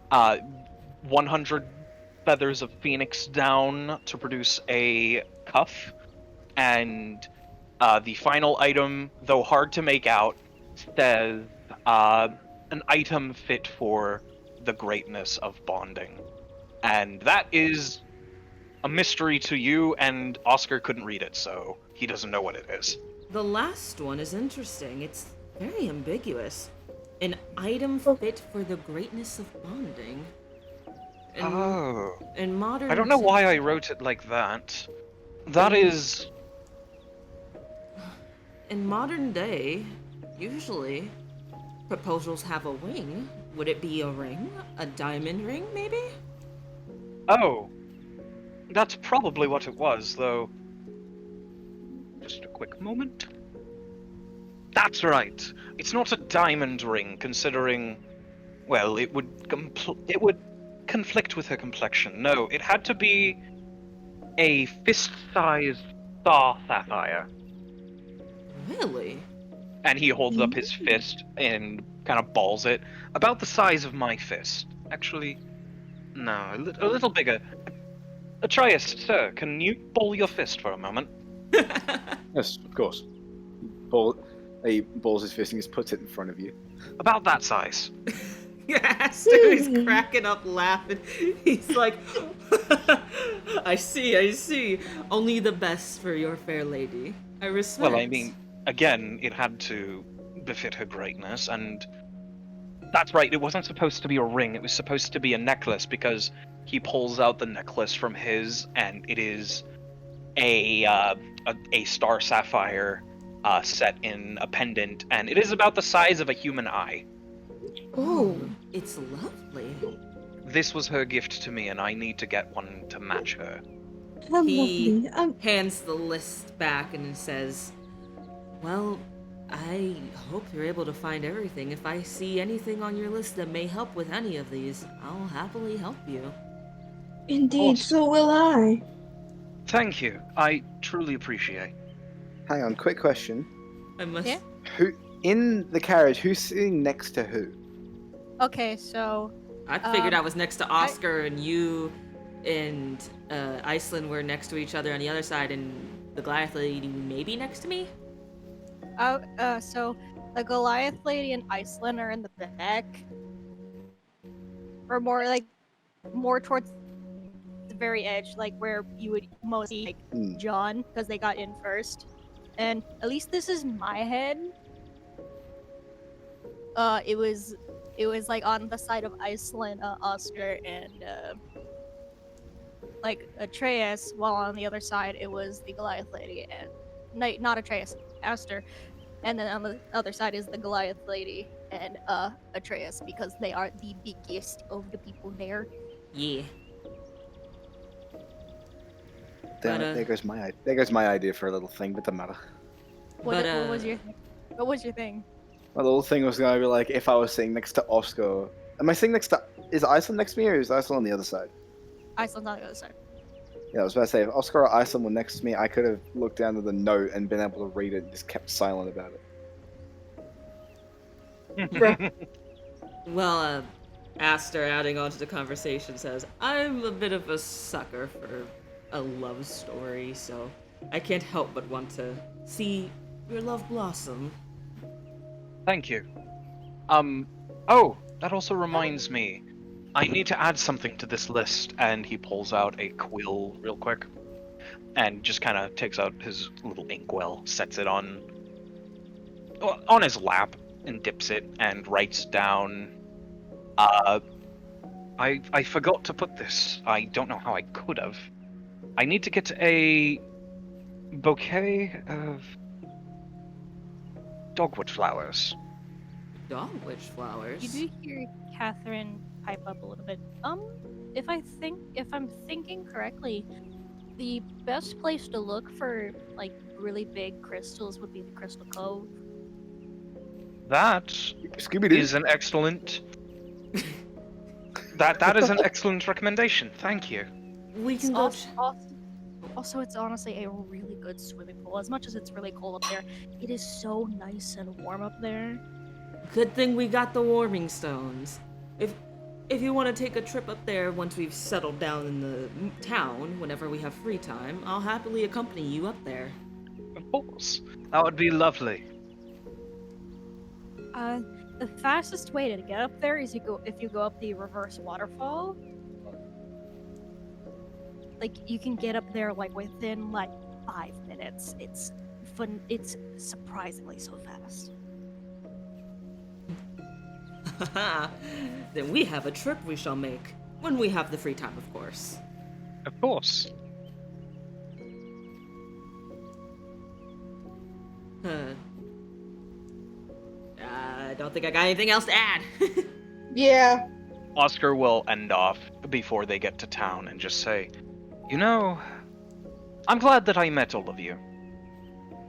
100 feathers of phoenix down to produce a cuff, and the final item, though hard to make out, says an item fit for the greatness of bonding. And that is a mystery to you, and Oscar couldn't read it, so he doesn't know what it is. The last one is interesting. It's very ambiguous. An item fit for the greatness of bonding. In modern... I don't know why I wrote it like that. That is... In modern day, usually, proposals have a ring. Would it be a ring? A diamond ring, maybe? Oh. That's probably what it was, though. Just a quick moment. That's right. It's not a diamond ring, considering... Well, it would conflict with her complexion. No, it had to be a fist-sized star sapphire. Really? And he holds up his fist and kind of balls it. About the size of my fist. Actually, no, a little bigger. Atreus, sir, can you ball your fist for a moment? Yes, of course. He balls his fist and just puts it in front of you. About that size. Aster is cracking up laughing. He's like, I see. Only the best for your fair lady. I respect. Well, I mean, again, it had to befit her greatness, and that's right, it wasn't supposed to be a ring, it was supposed to be a necklace, because he pulls out the necklace from his, and it is a star sapphire set in a pendant, and it is about the size of a human eye. Oh, it's lovely. This was her gift to me, and I need to get one to match her. How He lovely. hands the list back and says, well, I hope you're able to find everything. If I see anything on your list that may help with any of these, I'll happily help you. Indeed, Awesome. so will I. Thank you. I truly appreciate. Hang on, quick question. I must. Yeah? Who in the carriage? Who's sitting next to who? Okay, so I figured I was next to Oscar, and you and Iceland were next to each other on the other side, and the Goliath lady maybe next to me? so the Goliath lady and Iceland are in the back, or more towards the very edge, like where you would most see John, because they got in first. And at least this is my head. It was like on the side of Iceland, Oscar, and like Atreus, while on the other side it was the Goliath lady, and not Atreus, Aster. And then on the other side is the Goliath lady and Atreus, because they are the biggest of the people there. Yeah. Damn it, there goes my idea for a little thing, but doesn't matter. What was your thing? My little thing was gonna be like, if I was sitting next to Oscar. Am I sitting next to... Is Iceland next to me, or is Iceland on the other side? Iceland's on the other side. Yeah, I was about to say, if Oscar or Iceland were next to me, I could have looked down at the note and been able to read it and just kept silent about it. Well, Aster, adding on to the conversation, says, I'm a bit of a sucker for a love story, so I can't help but want to see your love blossom. Thank you. Oh, that also reminds me. I need to add something to this list, and he pulls out a quill real quick, and just kind of takes out his little inkwell, sets it on his lap, and dips it, and writes down, I forgot to put this. I don't know how I could have. I need to get a bouquet of dogwood flowers. Dogwood flowers? You do hear Catherine pipe up a little bit. If I'm thinking correctly, the best place to look for like really big crystals would be the Crystal Cove. That Scooby-Doo. is an excellent. That is an excellent recommendation. Thank you. We can go. Also, it's honestly a really good swimming pool. As much as it's really cold up there, it is so nice and warm up there. Good thing we got the warming stones. If you want to take a trip up there once we've settled down in the town, whenever we have free time, I'll happily accompany you up there. Of course, that would be lovely. The fastest way to get up there is if you go up the reverse waterfall. Like, you can get up there like within like 5 minutes. It's fun. It's surprisingly so fast. Then we have a trip we shall make when we have the free time, of course. Of course. I don't think I got anything else to add. Yeah. Oscar will end off before they get to town and just say, you know, I'm glad that I met all of you.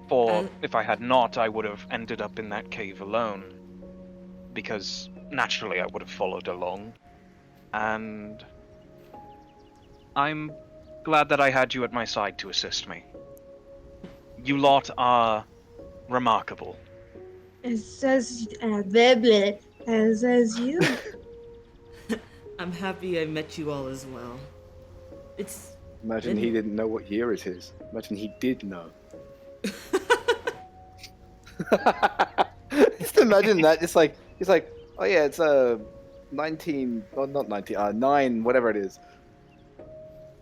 For if I had not, I would have ended up in that cave alone. Because naturally I would have followed along. And I'm glad that I had you at my side to assist me. You lot are remarkable. As you. I'm happy I met you all as well. It's Imagine he didn't know what year it is. Imagine he did know. Just imagine that. Just like, he's like, oh yeah, it's 19, or not 19, 9, whatever it is.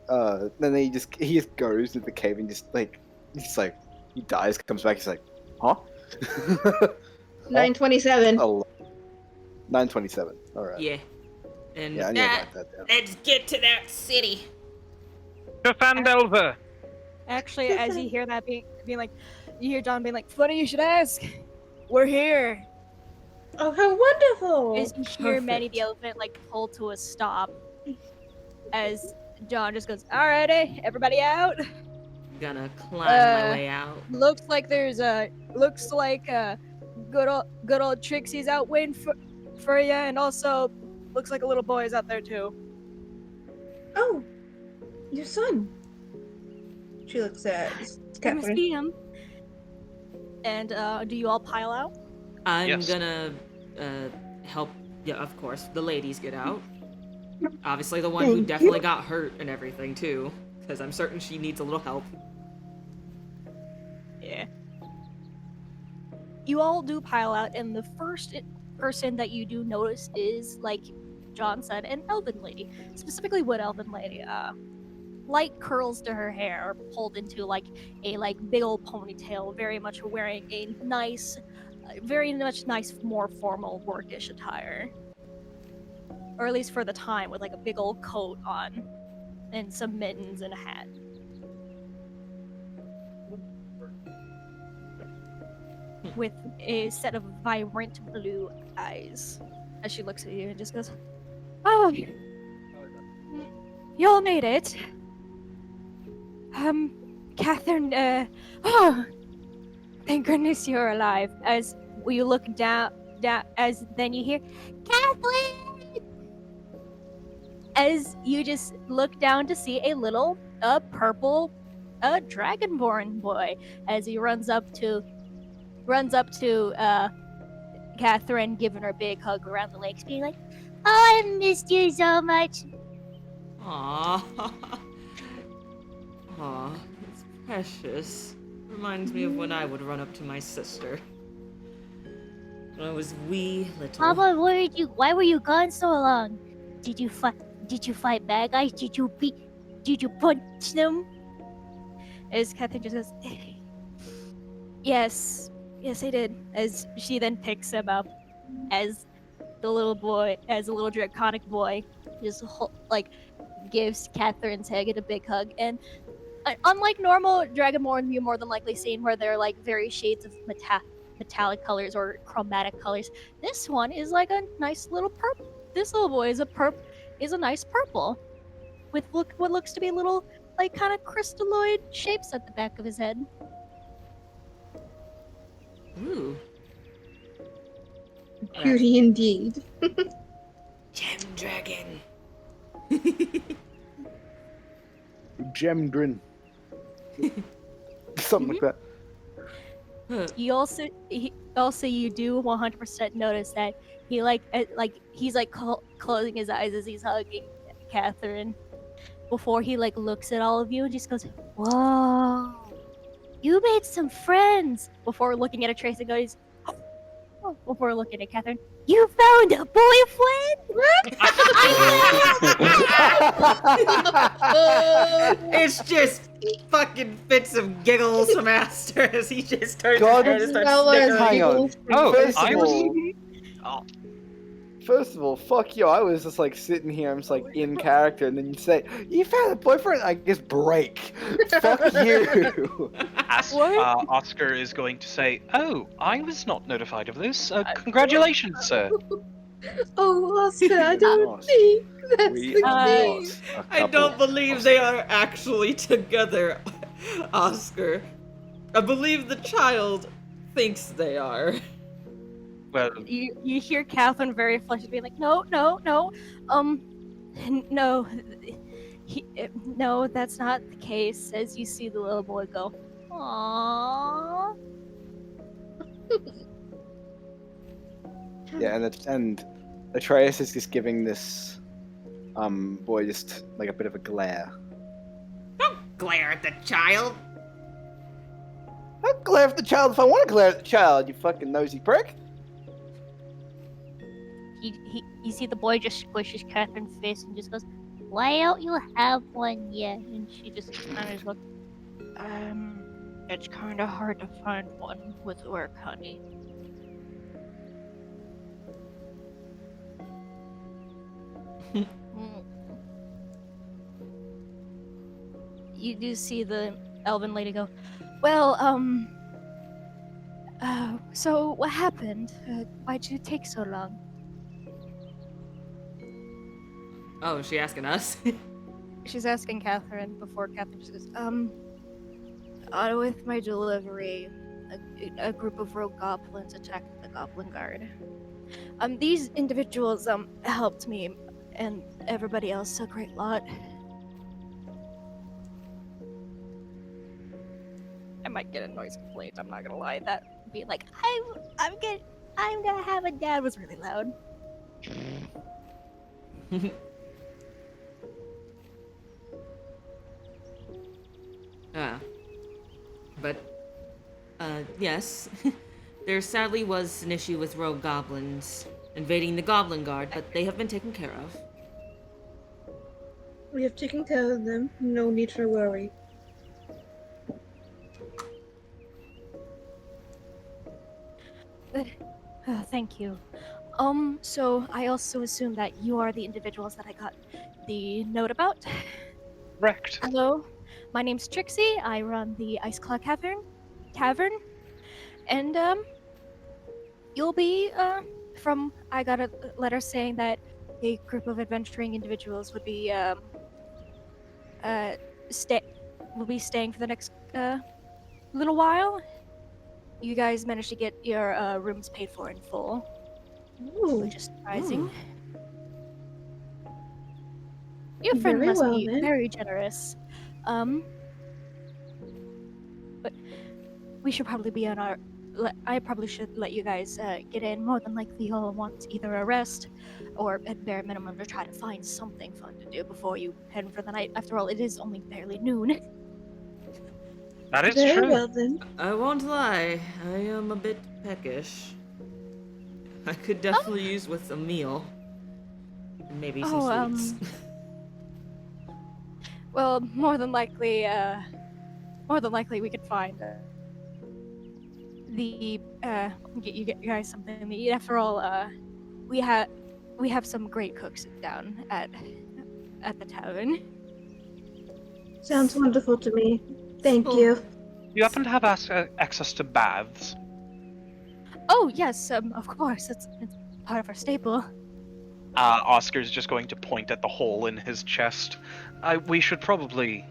Then he just goes to the cave and he dies, comes back, he's like, huh? 927. Oh, 927. All right. Yeah. And Yeah, I with need to that, write that down. let's get to that city. To Fandelver! Actually, as you hear that being like, you hear John being like, "Funny you should ask. We're here." Oh, how wonderful! As you hear Manny Perfect. the elephant like pull to a stop, as John just goes, "Alrighty, everybody out." Gonna climb my Uh, way out. Looks like good old Trixie's out waiting for you, and also looks like a little boy is out there too. Oh, your son. She looks at Come Catherine. see him. And do you all pile out? I'm Yes. gonna help. Yeah, of course, the ladies get out. Obviously, the one who Thank definitely you. got hurt and everything too, because I'm certain she needs a little help. Yeah. You all do pile out, and the first person that you do notice is, like John said, an elven lady. Specifically, wood elven lady. Light curls to her hair are pulled into like a big old ponytail, very much wearing a nice, very much nice, more formal workish attire. Or at least for the time, with like a big old coat on, and some mittens and a hat. With a set of vibrant blue eyes. As she looks at you and just goes, "Oh, you all made it. Catherine, oh, thank goodness you're alive." As you look down, as then you hear, "Kathleen!" As you just look down to see a little, purple, dragonborn boy, as he runs up to Catherine, giving her a big hug around the legs, being like, "Oh, I missed you so much." Aww. Aw, it's precious. Reminds me of when I would run up to my sister. When I was wee little. Mama, why were you gone so long? Did you fight bad guys? Did you punch them? As Catherine just goes, yes, I did. As she then picks him up, as the little draconic boy, just gives Catherine's head a big hug. And unlike normal Dragonborn, you more than likely seen where they're like very shades of metallic colors or chromatic colors, this one is like a nice little purple. This little boy is a nice purple, with what looks to be little like kind of crystalloid shapes at the back of his head. Ooh. Beauty indeed. Gem dragon. Gemdrin. Something like that. You also you do 100% notice that he he's closing his eyes as he's hugging Catherine before he looks at all of you and just goes, "Whoa, you made some friends." Before looking at a Trace and goes, before looking at Catherine, "You found a boyfriend?" It's just fucking fits of giggles from Aster as he just turns God, his head and starts Well, snickering. hang on. giggles from Oh, First I of was. all, first of all, fuck you. I was just sitting here, I'm just in character, and then you say, "You found a boyfriend?" I just break. Fuck you. Oscar is going to say, "Oh, I was not notified of this. Congratulations, sir." Oh, Oscar, I don't Not. think that's We the are case. not a I couple. don't believe they are actually together, Oscar. I believe the child thinks they are. Well, You hear Catherine very flushed being like, no, no, that's not the case. As you see the little boy go, "Aww." Yeah, and Atreus is just giving this boy just a bit of a glare. Don't glare at the child. I'll glare at the child if I want to glare at the child, you fucking nosy prick. you see the boy just squishes Catherine's face and just goes, "Why don't you have one yet?" And she just kind of goes, it's kind of hard to find one with work, honey. Mm. You do see the elven lady go, "Well, so what happened? Why'd you take so long?" Oh, is she asking us? She's asking Catherine before Catherine just goes, with my delivery, a group of rogue goblins attacked the Goblin Guard. These individuals, helped me and everybody else a great lot. I might get a noise complaint, I'm not gonna lie. That being like, I'm gonna have a dad was really loud. But, yes. There sadly was an issue with rogue goblins invading the Goblin Guard, but they have been taken care of. We have taken care of them. No need for worry. Thank you. So I also assume that you are the individuals that I got the note about. Correct. Hello, my name's Trixie. I run the Ice Claw Tavern, and you'll be I got a letter saying that a group of adventuring individuals would be will be staying for the next little while. You guys managed to get your rooms paid for in full, Ooh, which is surprising. Ooh. Your friend Very must well, be then. very generous. But we should probably be on our. I probably should let you guys get in. More than likely, you'll want either a rest, or at bare minimum, to try to find something fun to do before you head in for the night. After all, it is only barely noon. That is Very true. well then. I won't lie, I am a bit peckish. I could definitely use with a meal. And maybe some sweets. Well, more than likely we could find get you guys something to eat. After all, we have some great cooks down at the tavern. Sounds wonderful to me. Thank Well, you. You happen to have access to baths? Oh yes, of course, it's part of our staple. Oscar's just going to point at the hole in his chest. We should probably.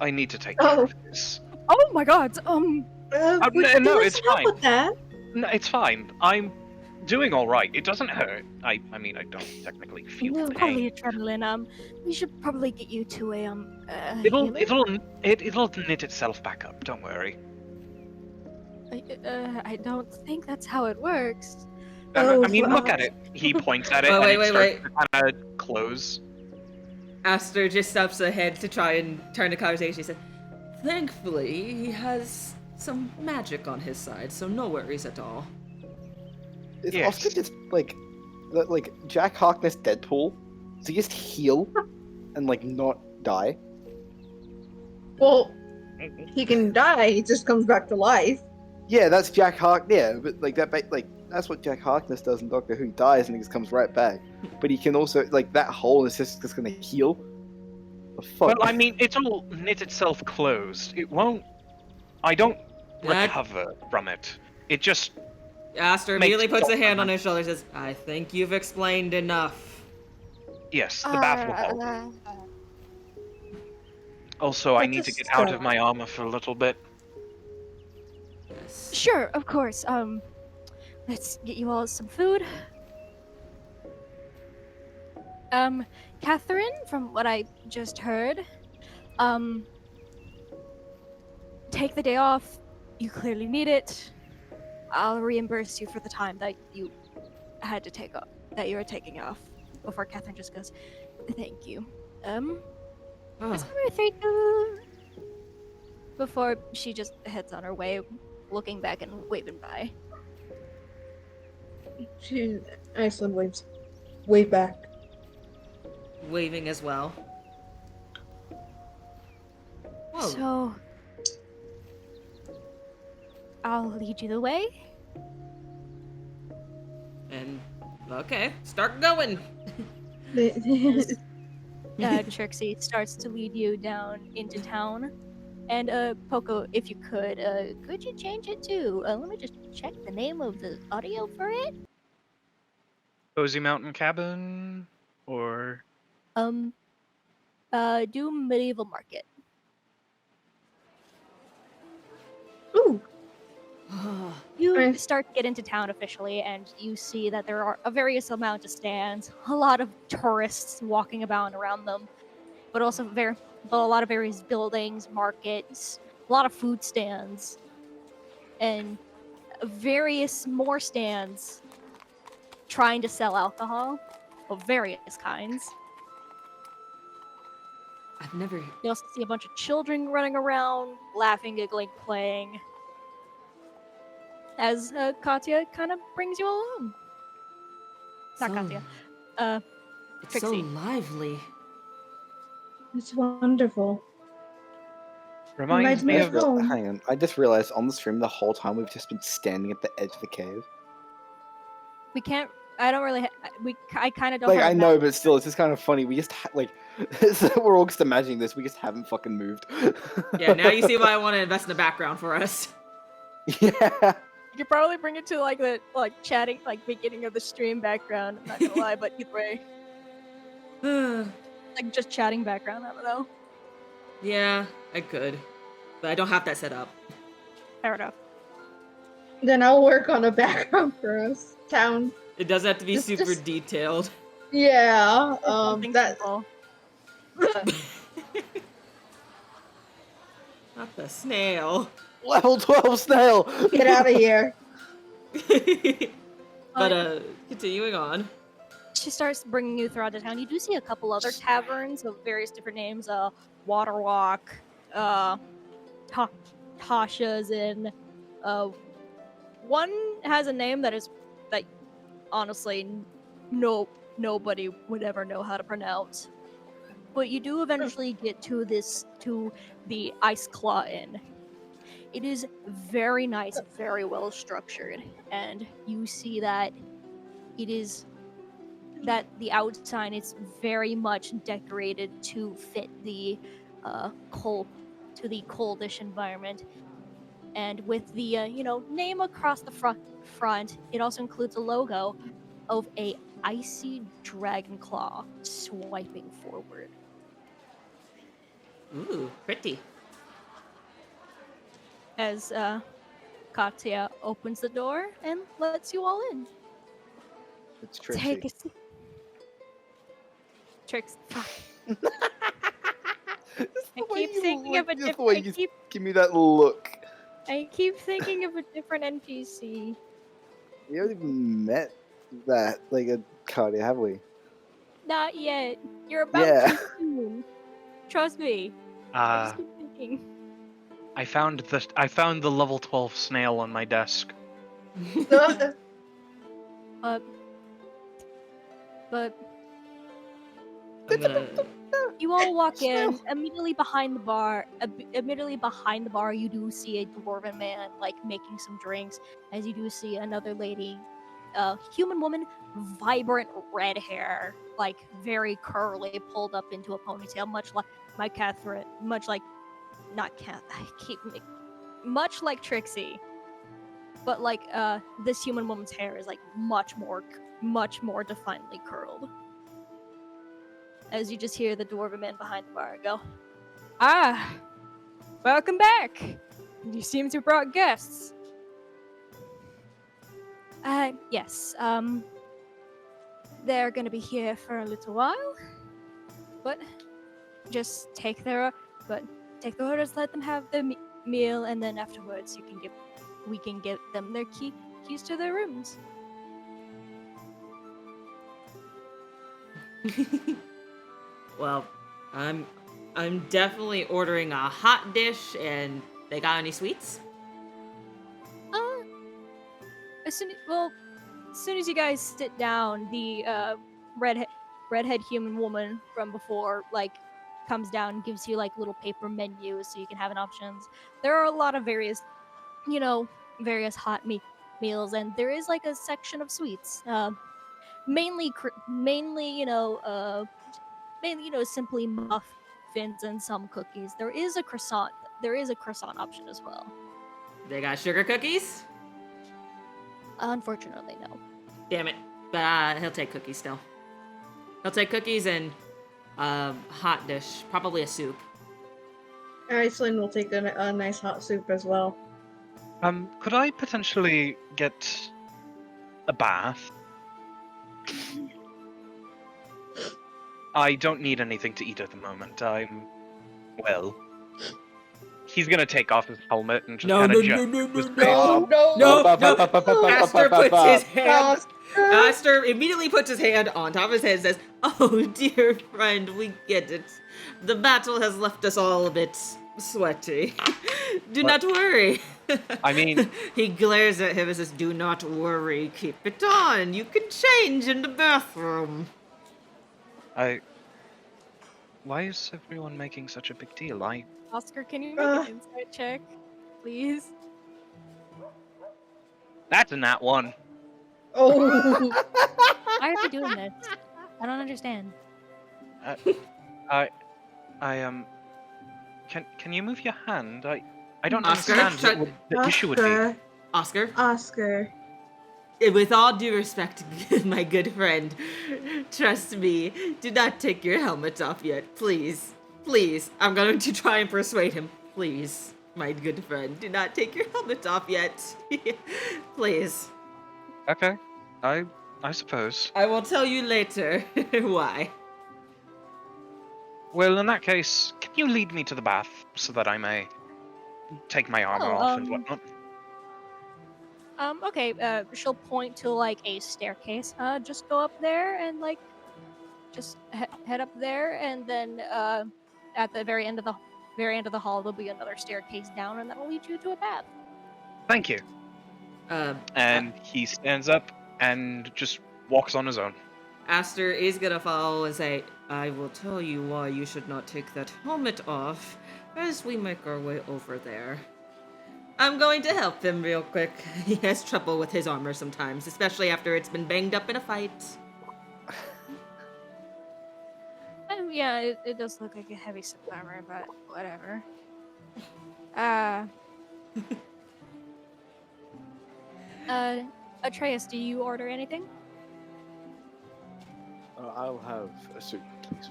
I need to take care of this. Oh my God, no, let's it's help fine. with that. No, it's fine. I'm doing all right. It doesn't hurt. I mean, I don't technically feel Well, pain. probably adrenaline. We should probably get you to a It'll healer? it'll knit itself back up. Don't worry. I don't think that's how it works. Oh, I mean, look wow. at it. He points at it, Oh, and wait, it wait, starts to kind of close. Aster just steps ahead to try and turn the conversation. He said, thankfully, he has some magic on his side, so no worries at all. Is Yes. Oscar just like Jack Harkness Deadpool? Does he just heal and like not die? Well, he can die. He just comes back to life. Yeah, that's Jack Harkness. Yeah, but like that's what Jack Harkness does in Doctor Who. Dies and he just comes right back. But he can also like that hole is just gonna heal. The fuck? Well, I mean, it'll knit itself closed. It won't. I don't That- recover from it. It just. Aster Makes immediately puts a sense. hand on his shoulder and says, I think you've explained enough. Yes, the bath will help. Also, I Let need to us get out of start. my armor for a little bit. Yes. Sure, of course. Let's get you all some food. Catherine, from what I just heard, take the day off. You clearly need it. I'll reimburse you for the time that you had to take off, that you were taking off. Before Catherine just goes, thank you. Oh, Thank you. Before she just heads on her way, looking back and waving bye. Iceland waves. wave back. Waving as well. Whoa. So, I'll lead you the way. And okay, start going. Trixie starts to lead you down into town. And Poco, if you could you change it to? Let me just check the name of the audio for it. Cozy Mountain Cabin, or Do Medieval Market. Ooh. You Nice. start to get into town officially, and you see that there are a various amount of stands, a lot of tourists walking about around them, but also a lot of various buildings, markets, a lot of food stands, and various more stands trying to sell alcohol of various kinds. I've never. You also see a bunch of children running around, laughing, giggling, playing, as Katya kind of brings you along. Not Katya. It's so Trixie. lively. It's wonderful. reminds me me of of home. Hang on, I just realized on the stream the whole time we've just been standing at the edge of the cave. We can't. I don't really. I kind of don't. Like, have a I know, map. but still, it's just kind of funny. We just, we're all just imagining this. We just haven't fucking moved. Yeah, now you see why I want to invest in a background for us. Yeah. You could probably bring it to like the chatting beginning of the stream background. I'm not gonna lie, but either way, like just chatting background. I don't know. Yeah, I could. But I don't have that set up. Fair enough. Then I'll work on a background for us. Town. It doesn't have to be Just- super just- detailed. Yeah. Something That. simple. Not the snail. Level 12 snail! Get out of here. But continuing on. She starts bringing you throughout the town. You do see a couple other taverns of various different names. Waterwalk, Tasha's Inn. One has a name that is that honestly nobody would ever know how to pronounce. But you do eventually get to the Ice Claw Inn. It is very nice, very well structured, and you see that the outside is very much decorated to fit the coldish environment. And with the name across the front, it also includes a logo of a icy dragon claw swiping forward. Ooh, pretty. As Katya opens the door and lets you all in. It's Trixie. Take a seat. Tricks. I keep thinking of a different. Give me that look. I keep thinking of a different NPC. We haven't even met that, a Cardia, have we? Not yet. You're about Yeah. to soon. Trust me. I just keep thinking. I found the level 12 snail on my desk. But I'm gonna... you all walk in immediately behind the bar. You do see a dwarven man making some drinks. As you do see another lady, human woman, vibrant red hair, very curly, pulled up into a ponytail, much like my Catherine, much like much like Trixie. But this human woman's hair is much more definedly curled. As you just hear the dwarven man behind the bar go, "Ah, welcome back. You seem to have brought guests." Yes. They're gonna be here for a little while, but just take their orders, let them have their meal, and then afterwards we can give them their keys to their rooms. Well, I'm definitely ordering a hot dish, and they got any sweets? As soon as you guys sit down, the redhead human woman from before, like, comes down and gives you like little paper menus so you can have an options. There are a lot of various, various hot meals, and there is like a section of sweets. Mainly, simply muffins and some cookies. There is a croissant. There is a croissant option as well. They got sugar cookies? Unfortunately, no. Damn it. But he'll take cookies still. He'll take cookies and hot dish, probably a soup. Iceland will take a nice hot soup as well. Could I potentially get a bath? I don't need anything to eat at the moment. Well. He's gonna take off his helmet and just No, kind no, of no, no, no, No, no, No, no. no. Aster puts his hand. Oscar. Aster immediately puts his hand on top of his head and says, "Oh, dear friend, we get it. The battle has left us all a bit sweaty. Do not worry." I mean, He glares at him and says, "Do not worry. Keep it on. You can change in the bathroom." why is everyone making such a big deal? Oscar, can you make an insight check, please? That's a nat 1. Oh. Why are we doing this? I don't understand. Can you move your hand? I don't Oscar, understand what the issue would be. Oscar, with all due respect, my good friend, trust me, do not take your helmet off yet, please. Please, I'm going to try and persuade him. Please, my good friend, do not take your helmet off yet. Please. Okay, I suppose. I will tell you later why. Well, in that case, can you lead me to the bath so that I may take my armor off and whatnot? Okay, she'll point to like a staircase. Just go up there and like, just head up there, and then at the very end of the hall, there'll be another staircase down, and that'll lead you to a bath. Thank you. And he stands up and just walks on his own. Aster is gonna follow and say, "I will tell you why you should not take that helmet off as we make our way over there." I'm going to help him real quick. He has trouble with his armor sometimes, especially after it's been banged up in a fight. Yeah, it does look like a heavy set of armor, but whatever. Atreus, do you order anything? I'll have a soup, please.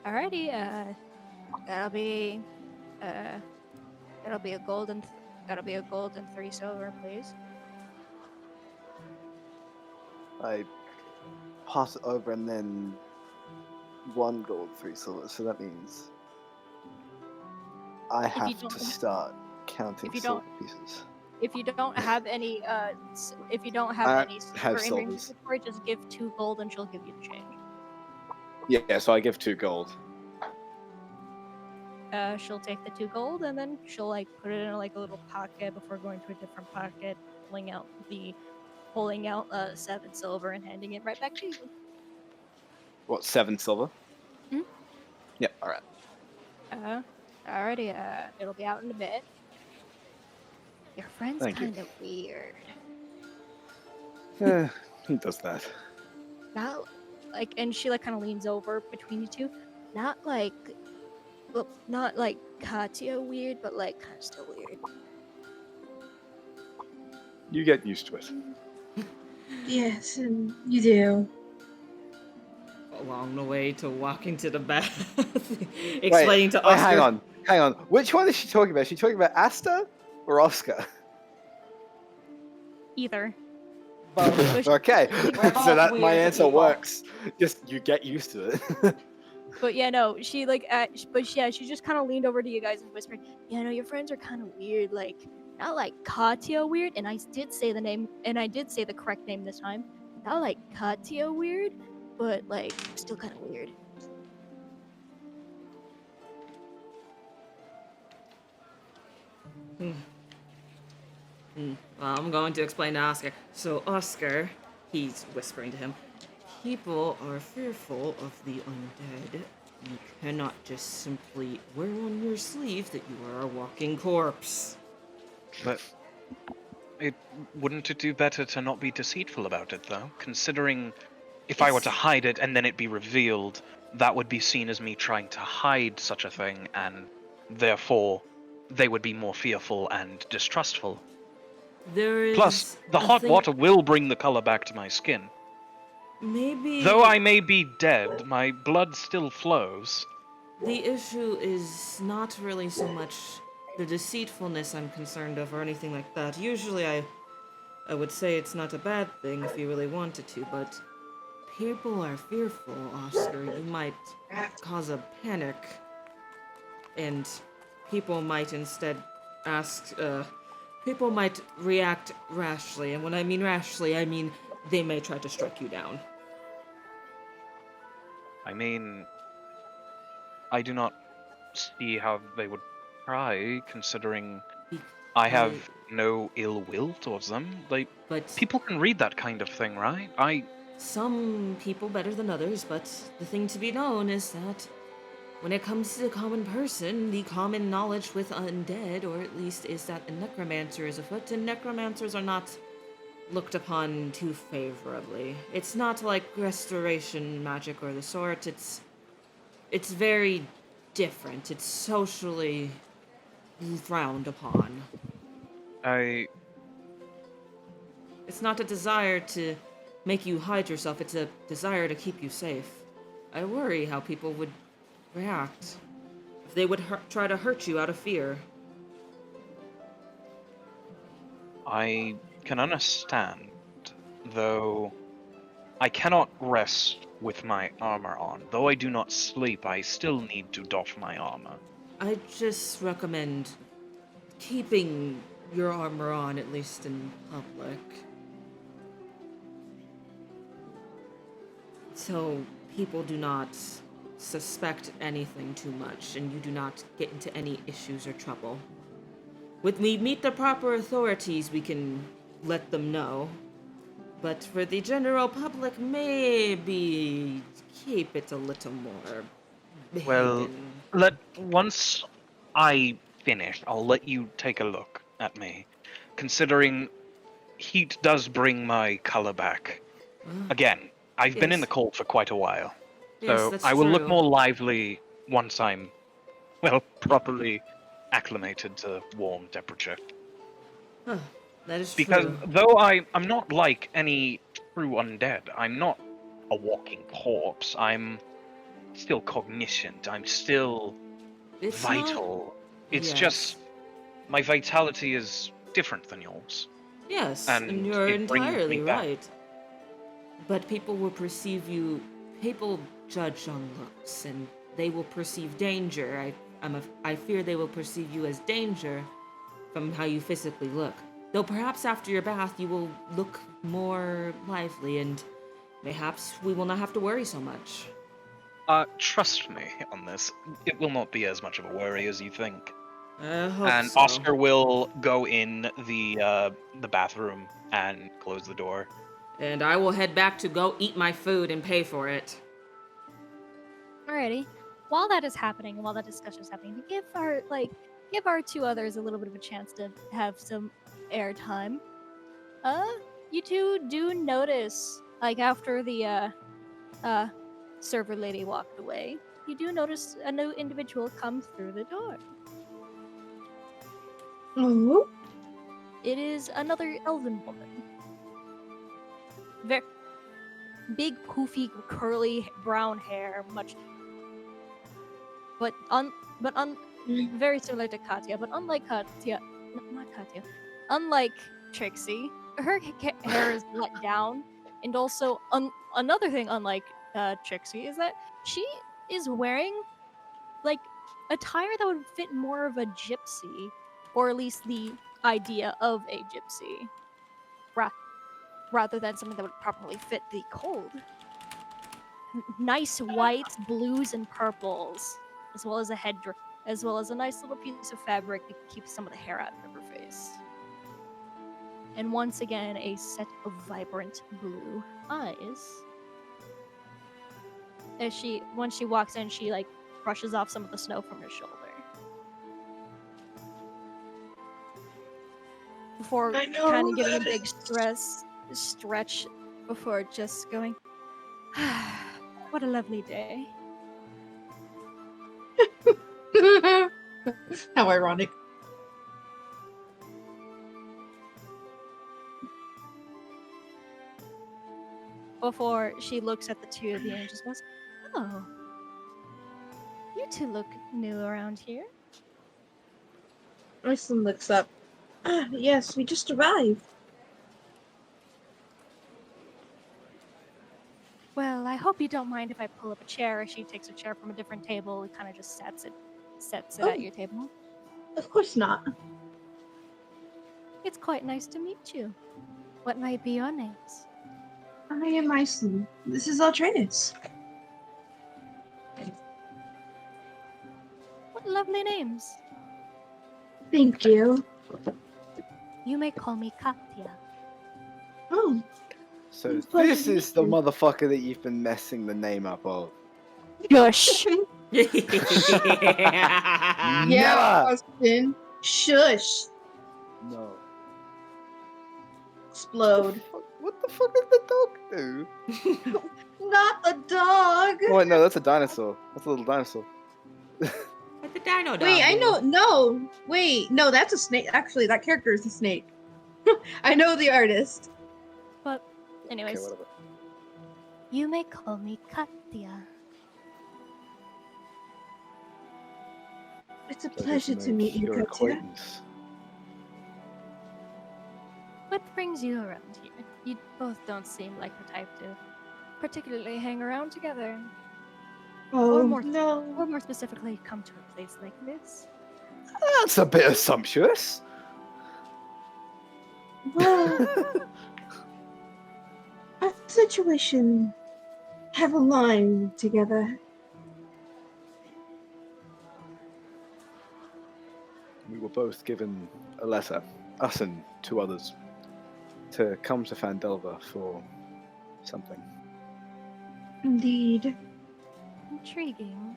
Alrighty, that'll be a gold and 3 silver, please. I pass it over and then 1 gold, 3 silver. So that means I have to start counting silver pieces. If you don't have any, silver in your inventory, just give 2 gold and she'll give you the change. Yeah, so I give 2 gold. She'll take the 2 gold and then she'll like put it in like a little pocket before going to a different pocket, pulling out 7 silver and handing it right back to you. What, 7 silver? Hmm? Yep, alright. Alrighty, it'll be out in a bit. Your friend's kind of weird. He does that. Not like, and she like kind of leans over between you two. Not like Katya weird, but like kind of still weird. You get used to it. Yes, and you do. Along the way to walking to the bath, explaining to Oscar. Hang on. Which one is she talking about? Is she talking about Asta or Oscar? Either. Okay, so that my answer works. Just you get used to it. But yeah, no, she like, she just kind of leaned over to you guys and whispered, "Yeah, no, your friends are kind of weird. Like, not like Katya weird." And I did say the name, and I did say the correct name this time. Not like Katya weird, but like still kind of weird. Well, I'm going to explain to Oscar. So Oscar, he's whispering to him, people are fearful of the undead, you cannot just simply wear on your sleeve that you are a walking corpse. But wouldn't it do better to not be deceitful about it, though? Considering if I were to hide it and then it be revealed, that would be seen as me trying to hide such a thing, and therefore they would be more fearful and distrustful. There is Plus, the a hot thing- water will bring the color back to my skin. Maybe Though I may be dead, my blood still flows. the issue is not really so much the deceitfulness I'm concerned of or anything like that. Usually I would say it's not a bad thing if you really wanted to, but people are fearful, Oscar. You might cause a panic, and people might instead ask, people might react rashly, and when I mean rashly, I mean they may try to strike you down. I mean, I do not see how they would try, considering I have no ill will towards them. But People can read that kind of thing, right? some people better than others, but the thing to be known is that when it comes to the common person, the common knowledge with undead, or at least is that a necromancer is afoot, and necromancers are not looked upon too favorably. It's not like restoration magic or the sort. It's very different. It's socially frowned upon. It's not a desire to make you hide yourself, it's a desire to keep you safe. I worry how people would react if they would try to hurt you out of fear. I can understand, though I cannot rest with my armor on. Though I do not sleep, I still need to doff my armor. I just recommend keeping your armor on, at least in public. So people do not suspect anything too much, and you do not get into any issues or trouble. When we meet the proper authorities, we can let them know. But for the general public, maybe keep it a little more Well, hidden. once I finish, I'll let you take a look at me. Considering heat does bring my color back. Again, I've been in the cold for quite a while. Yes, So that's I will look true. more lively once I'm, well, properly acclimated to warm temperature. Huh, that is Because true. though I'm not like any true undead, I'm not a walking corpse. I'm still cogniscient. I'm still It's vital. It's Yes. just my vitality is different than yours. Yes, and and you're it brings me entirely back. right. But people will perceive you. People judge on looks, and they will perceive danger. I fear they will perceive you as danger from how you physically look. Though perhaps after your bath you will look more lively, and perhaps we will not have to worry so much. Trust me on this. It will not be as much of a worry as you think. I hope And so. Oscar will go in the bathroom and close the door. And I will head back to go eat my food and pay for it. Alrighty. While that is happening, and while that discussion is happening, to give our two others a little bit of a chance to have some airtime. You two do notice, like after the server lady walked away, you do notice a new individual come through the door. Oh, It is another elven woman. Very big, poofy, curly brown hair, very similar to Katya. But unlike Katya, not Katya, unlike Trixie, her hair is let down, and also another thing unlike Trixie is that she is wearing like attire that would fit more of a gypsy, or at least the idea of a gypsy, rather than something that would properly fit the cold. Nice whites, blues, and purples, as well as as well as a nice little piece of fabric to keep some of the hair out of her face. And once again, a set of vibrant blue eyes. when she walks in, she like brushes off some of the snow from her shoulder. Before I know kind who of giving a that big is. stretch before just going, what a lovely day. How ironic. Before she looks at the two of you and just goes, oh, you two look new around here. Iceland looks up. Ah, yes, we just arrived. Well, I hope you don't mind if I pull up a chair. She takes a chair from a different table and kind of just sets it Oh. at your table. Of course not. It's quite nice to meet you. What might be your names? I am Iceland. This is Altrinus. What lovely names. Thank you. You may call me Katya. Oh, So It's a pleasure this to is meet the you. motherfucker that you've been messing the name up of. Shush. yeah, Never. Austin. Shush. No. Explode. What the fuck did the dog do? Not the dog. Oh wait, no, that's a dinosaur. That's a little dinosaur. What the dino dog Wait, I do? know. No, wait, no, that's a snake. Actually, that character is a snake. I know the artist. But, anyways, Okay, whatever. you may call me Katya. It's a So pleasure just to meet you, your Katya. acquaintance. What brings you around here? You both don't seem like the type to particularly hang around together. Oh, Or more no. specifically, come to a place like this. That's a bit assumptuous. Well, our situation have aligned together. We were both given a letter, us and two others, to come to Fandelva for something. Indeed. Intriguing.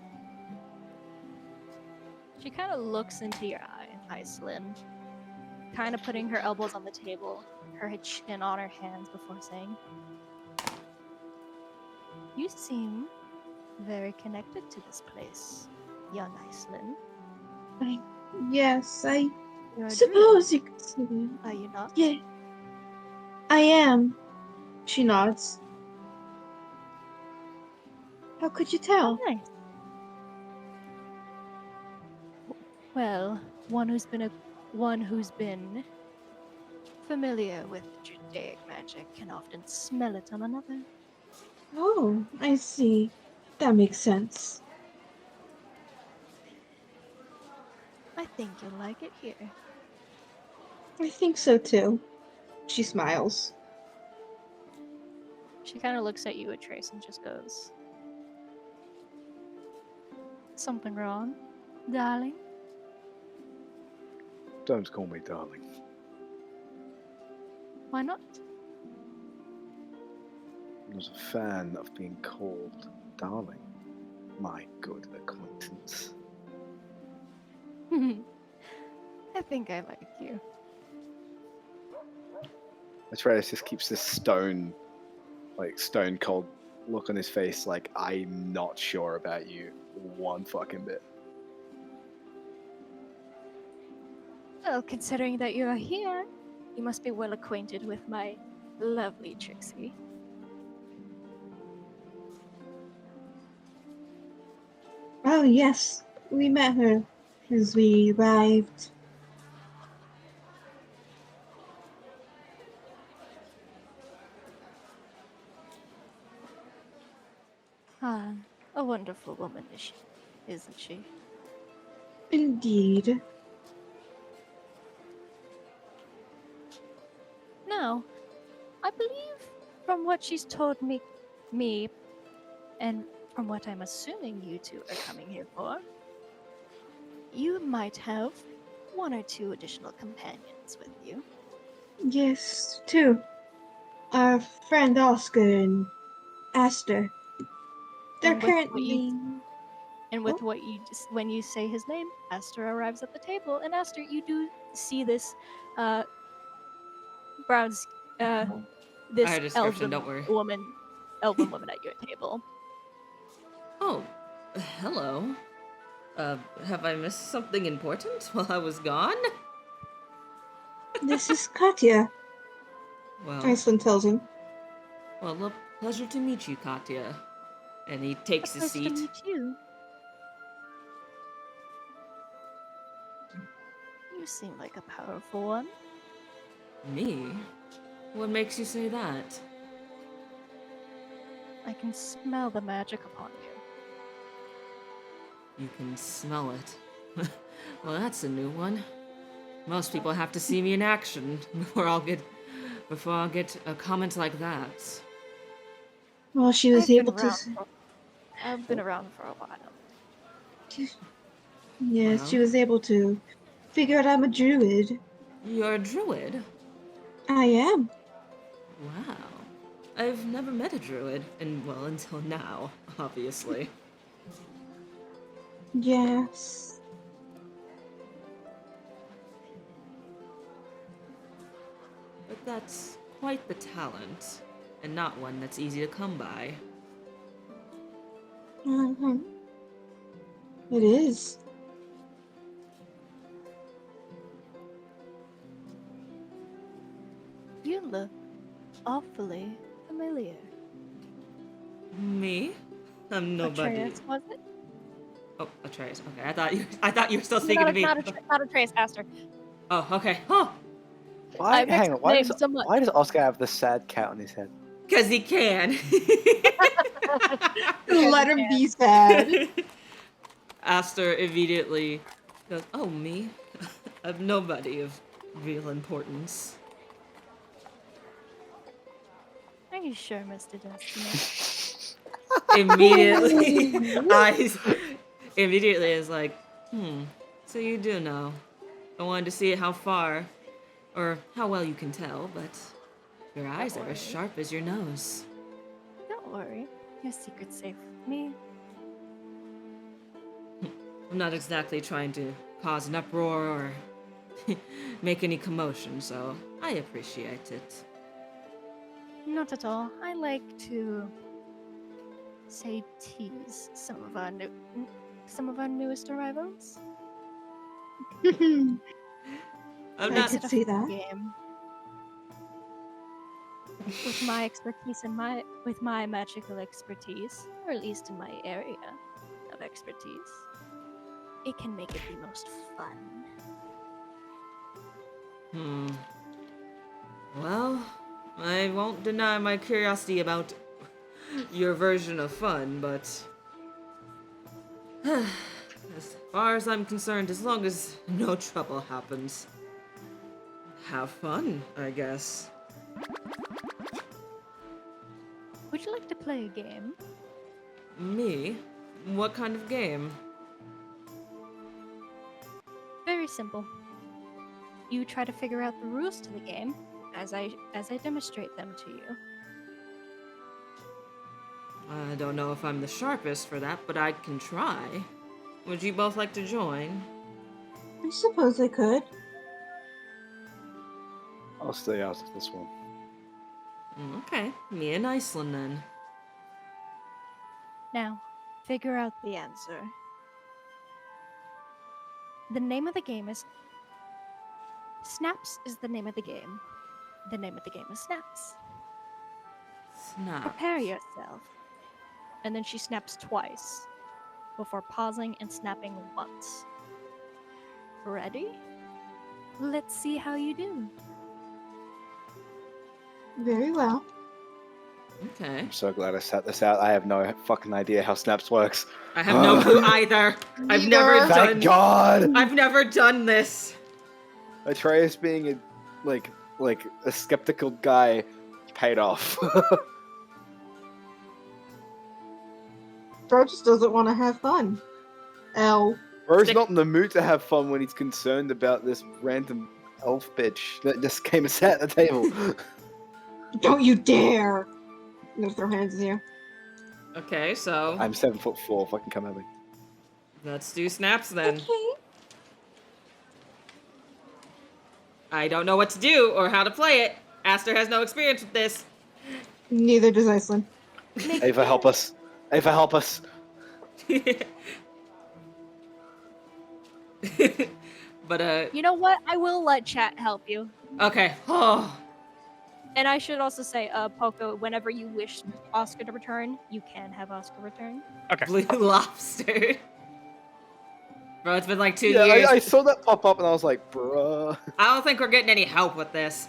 She kind of looks into your eyes, Lynn, kind of putting her elbows on the table, her chin on her hands before saying, you seem very connected to this place, young Iceland. Yes, I You're a suppose druid, you could say that. are you not? Yeah, I am. She nods. How could you tell? Nice. Well, one who's been familiar with Judaic magic can often smell it on another. Oh, I see. That makes sense. I think you'll like it here. I think so too. She smiles. She kind of looks at you at Trace and just goes, something wrong, darling? Don't call me darling. Why not? I was a fan of being called darling. My good acquaintance. I think I like you. Atreus just keeps this stone cold look on his face, like, I'm not sure about you one fucking bit. Well, considering that you are here, you must be well acquainted with my lovely Trixie. Oh, yes. We met her as we arrived. Ah, a wonderful woman is she, isn't she? Indeed. Now, I believe from what she's told me, and from what I'm assuming you two are coming here for, you might have one or two additional companions with you. Yes, too. Our friend Oscar and Aster. They're And with what currently. you- And with what you just when you say his name, Aster arrives at the table, and Aster, you do see this brown, this Our description, elven don't worry. elven woman at your table. Oh, hello. Have I missed something important while I was gone? This is Katya, Well, Iceland tells him. a pleasure to meet you, Katya. And he takes his Pleasure to seat. meet you. You seem like a powerful one. Me? What makes you say that? I can smell the magic upon you. You can smell it. Well, that's a new one. Most people have to see me in action before I'll get a comment like that. Well, she was able to. I've been around for a while. Yes, she Well. was able to figure out I'm a druid. You're a druid? I am. Wow. I've never met a druid, and well, until now, obviously. Yes. But that's quite the talent, and not one that's easy to come by. Mhm. It is. You look awfully familiar. Me? I'm nobody. Atreus, was it? Oh, Atreus. Okay, I thought you were still speaking to me. Not Atreus, Aster. Oh, okay. Oh, Why? mixed Hang on. Why names does, so much. why does Oscar have the sad cat on his head? because he can. Let him be sad. Aster immediately goes, "Oh, me? I'm nobody of real importance." Are you sure, Mr. Destiny? Immediately, eyes. Immediately is like, so you do know. I wanted to see how far, or how well you can tell, but your eyes are as sharp as your nose. Don't worry. Your secret's safe with me. I'm not exactly trying to cause an uproar or make any commotion, so I appreciate it. Not at all. I like to say tease some of our newest arrivals. I'm I not. could see that. Game. With my expertise and with my magical expertise, or at least in my area of expertise, it can make it the most fun. Well, I won't deny my curiosity about your version of fun, but as far as I'm concerned, as long as no trouble happens, have fun, I guess. Would you like to play a game? Me? What kind of game? Very simple. You try to figure out the rules to the game as I demonstrate them to you. I don't know if I'm the sharpest for that, but I can try. Would you both like to join? I suppose I could. I'll stay out of this one. Okay, me in Iceland then. Now, figure out the answer. The name of the game is Snaps is the name of the game. The name of the game is Snaps. Snap. Prepare yourself. And then she snaps twice before pausing and snapping once. Ready? Let's see how you do. Very well. Okay. I'm so glad I sat this out. I have no fucking idea how Snaps works. I have no clue either. I've never Neither. Thank done. God! I've never done this. Atreus being a like a skeptical guy paid off. Bro just doesn't want to have fun. L. Bro's not in the mood to have fun when he's concerned about this random elf bitch that just came and sat at the table. Don't you dare! I'm gonna throw hands in the air. Okay, so I'm 7'4". Fucking come at me. let's do snaps then. Okay. I don't know what to do or how to play it. Aster has no experience with this. Neither does Iceland. Ava, help us. Ava, help us. But You know what? I will let chat help you. okay. Oh, And I should also say, Poco, whenever you wish Oscar to return, you can have Oscar return. Okay. blue lobster. Bro, it's been like 2 Yeah, years. I saw that pop up and I was like, bruh. I don't think we're getting any help with this.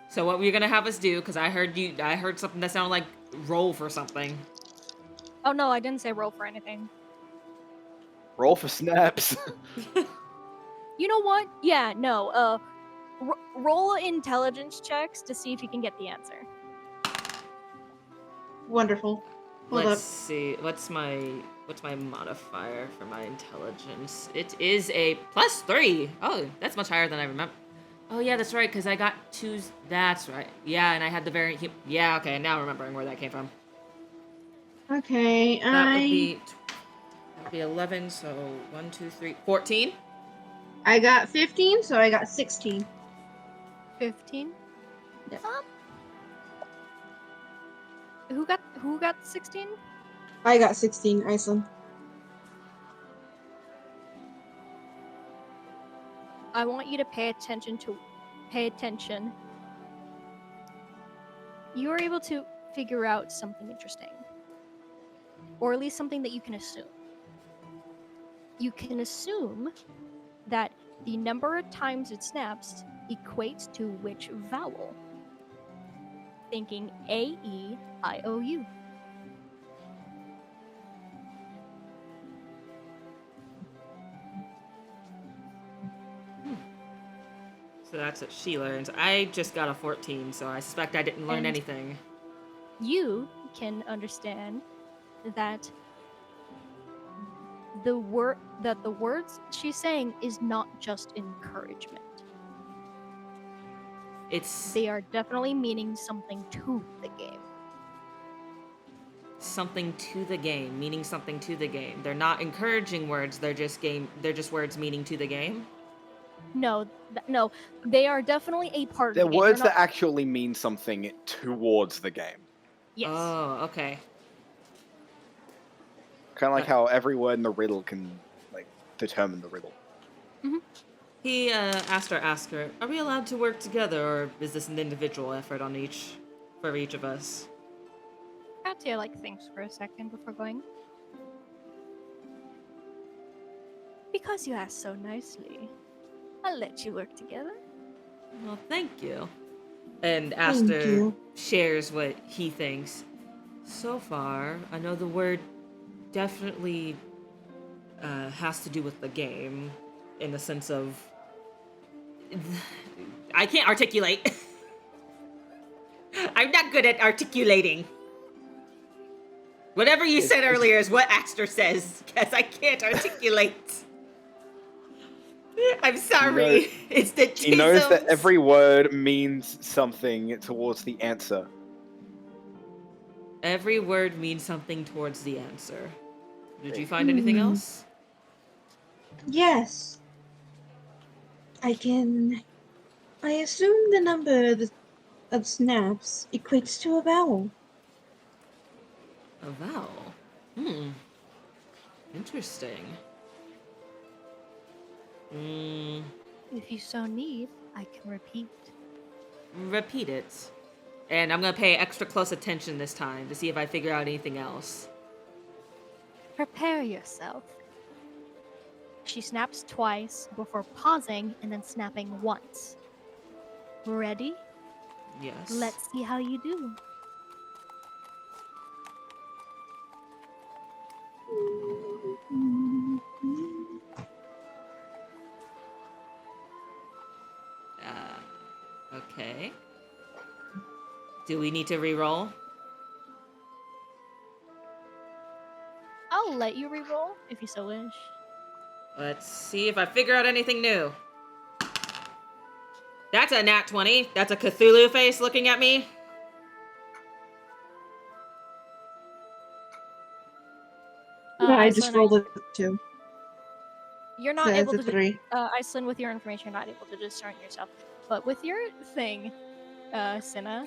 So what were you gonna have us do? Because I heard something that sounded like roll for something. Oh no, I didn't say roll for anything. Roll for snaps. You know what? Yeah, no. Roll intelligence checks to see if you can get the answer. Wonderful. Hold Let's up. see. What's my modifier for my intelligence? It is a +3. Oh, that's much higher than I remember. Oh yeah, that's right. Because I got 2s. That's right. Yeah, and I had the variant. Yeah. Okay. Now remembering where that came from. Okay, That would be 11. So 1, 2, 3, 14. I got 15, so I got 16. 15. Yeah. Who got 16? I got 16, Iceland. I want you to pay attention. You are able to figure out something interesting. Or at least something that you can assume. You can assume that the number of times it snaps equates to which vowel. Thinking A-E-I-O-U. So that's what she learns. I just got a 14, so I suspect I didn't learn And- anything. You can understand that the words she's saying is not just encouragement. It's They are definitely meaning something to the game. something to the game, meaning something to the game. They're not encouraging words. They're just words meaning to the game. No, they are definitely a part They're of the game. words They're that not- actually mean something towards the game. Yes. Oh, okay. Kind of like how every word in the riddle can, like, determine the riddle. He asked her, are we allowed to work together, or is this an individual effort for each of us? Katia thinks for a second before going. Because you asked so nicely, I'll let you work together. Well, thank you. And Thank Aster you. shares what he thinks. So far, I know the word definitely has to do with the game, in the sense of I can't articulate. I'm not good at articulating. Whatever you said earlier is what Aster says, because I can't articulate. I'm sorry. It's the He knows that chisels. every word means something towards the answer. Every word means something towards the answer. Did you find anything else? Yes. I assume the number of snaps equates to a vowel. A vowel. Interesting. If you so need, I can repeat. Repeat it. And I'm gonna pay extra close attention this time to see if I figure out anything else. Prepare yourself. She snaps twice before pausing and then snapping once. Ready? Yes. Let's see how you do. Okay. Do we need to re-roll? I'll let you reroll if you so wish. Let's see if I figure out anything new. That's a nat 20. That's a Cthulhu face looking at me. I just rolled a 2. You're not So able it's to a 3. Iceland, with your information, you're not able to discern yourself. But with your thing, Cinna,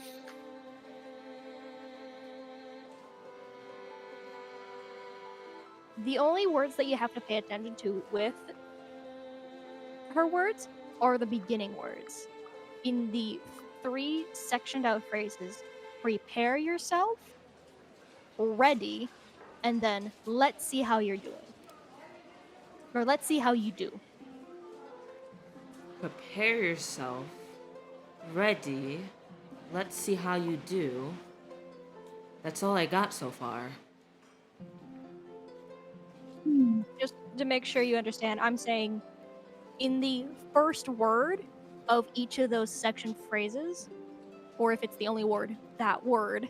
the only words that you have to pay attention to with her words are the beginning words. In the 3 sectioned out phrases, prepare yourself, ready, and then let's see how you're doing. Or let's see how you do. Prepare yourself. Ready. Let's see how you do. That's all I got so far. Just to make sure you understand, I'm saying in the first word of each of those section phrases, or if it's the only word, that word,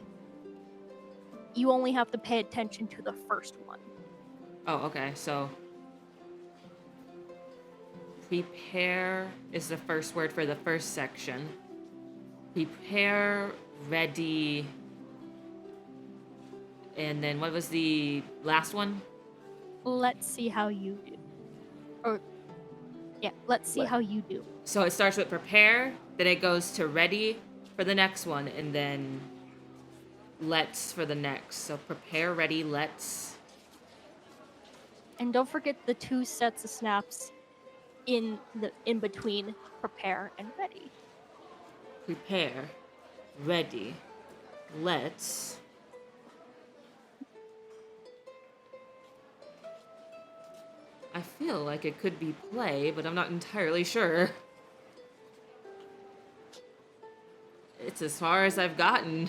you only have to pay attention to the first one. Oh, okay, so prepare is the first word for the first section. Prepare, ready, and then what was the last one? Let's see how you do. Or, yeah, let's see how you do. So it starts with prepare, then it goes to ready for the next one, and then let's for the next. So prepare, ready, let's. And don't forget the 2 sets of snaps in between prepare and ready. Prepare, ready, let's. I feel like it could be play, but I'm not entirely sure. It's as far as I've gotten.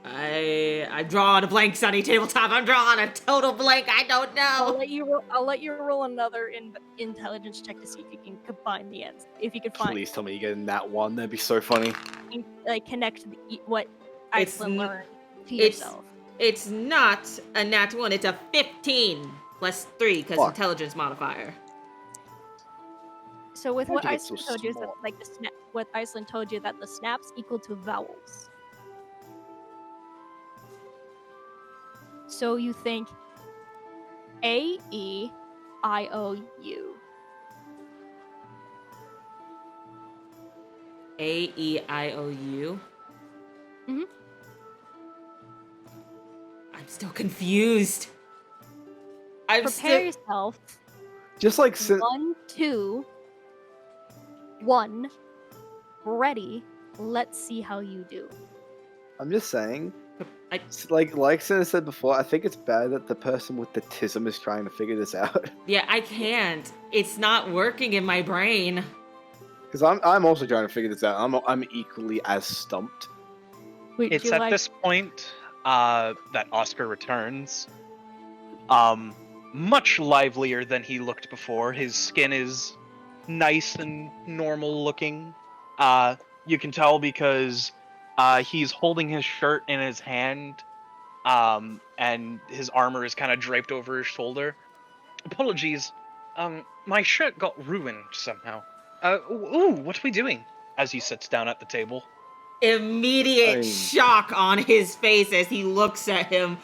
I'm drawing a blank, Sunny Tabletop. I'm drawing a total blank. I don't I'll know. let you roll another intelligence check to see if you can combine the ends. If you could find, Please tell me you get in that one. That'd be so funny. like, connect what It's Iceland learned to it's- yourself. It's not a nat 1. It's a 15 plus 3 because Fuck. intelligence modifier. So with How'd what you get so Iceland told you is that, smart? like, what Iceland told you that the snaps equal to vowels. So you think A, E, I, O, U. A-E-I-O-U. Mhm. I'm still confused. Prepare yourself. Just like 1, 2, 1. Ready. Let's see how you do. I'm just saying, I- like Senna said before, I think it's bad that the person with the tism is trying to figure this out. Yeah, I can't. It's not working in my brain. Because I'm also trying to figure this out. I'm equally as stumped. Would It's you at like this point that Oscar returns. Much livelier than he looked before. His skin is nice and normal looking. You can tell because he's holding his shirt in his hand, and his armor is kind of draped over his shoulder. Apologies, my shirt got ruined somehow. Ooh, what are we doing? As he sits down at the table. Immediate shock on his face as he looks at him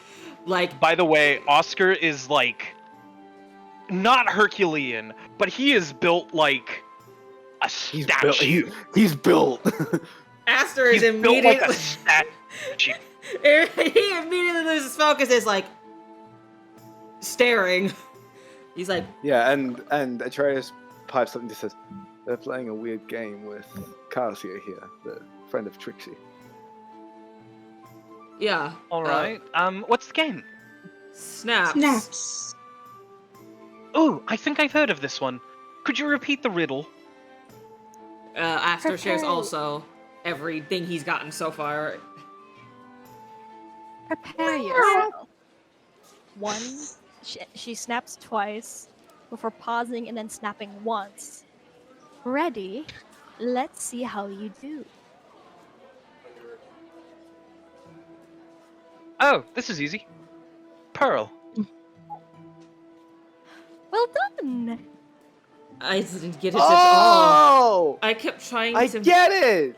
like... By the way, Oscar is like not Herculean, but he is built like a statue. He's built. Aster is He's built like a immediately... statue. He immediately loses focus, is like... staring. He's like... Yeah, and Atreus pipes up and just says, "They're playing a weird game with Carcia here, the friend of Trixie." Yeah. All right. What's the game? Snaps. Snaps. Oh, I think I've heard of this one. Could you repeat the riddle? Aster shares Prepare. also everything he's gotten so far. prepare yourself? 1. She snaps twice before pausing and then snapping once. Ready? Let's see how you do. Oh, this is easy. Pearl. Well done. I didn't get it at all. Oh! I kept trying I to... get it!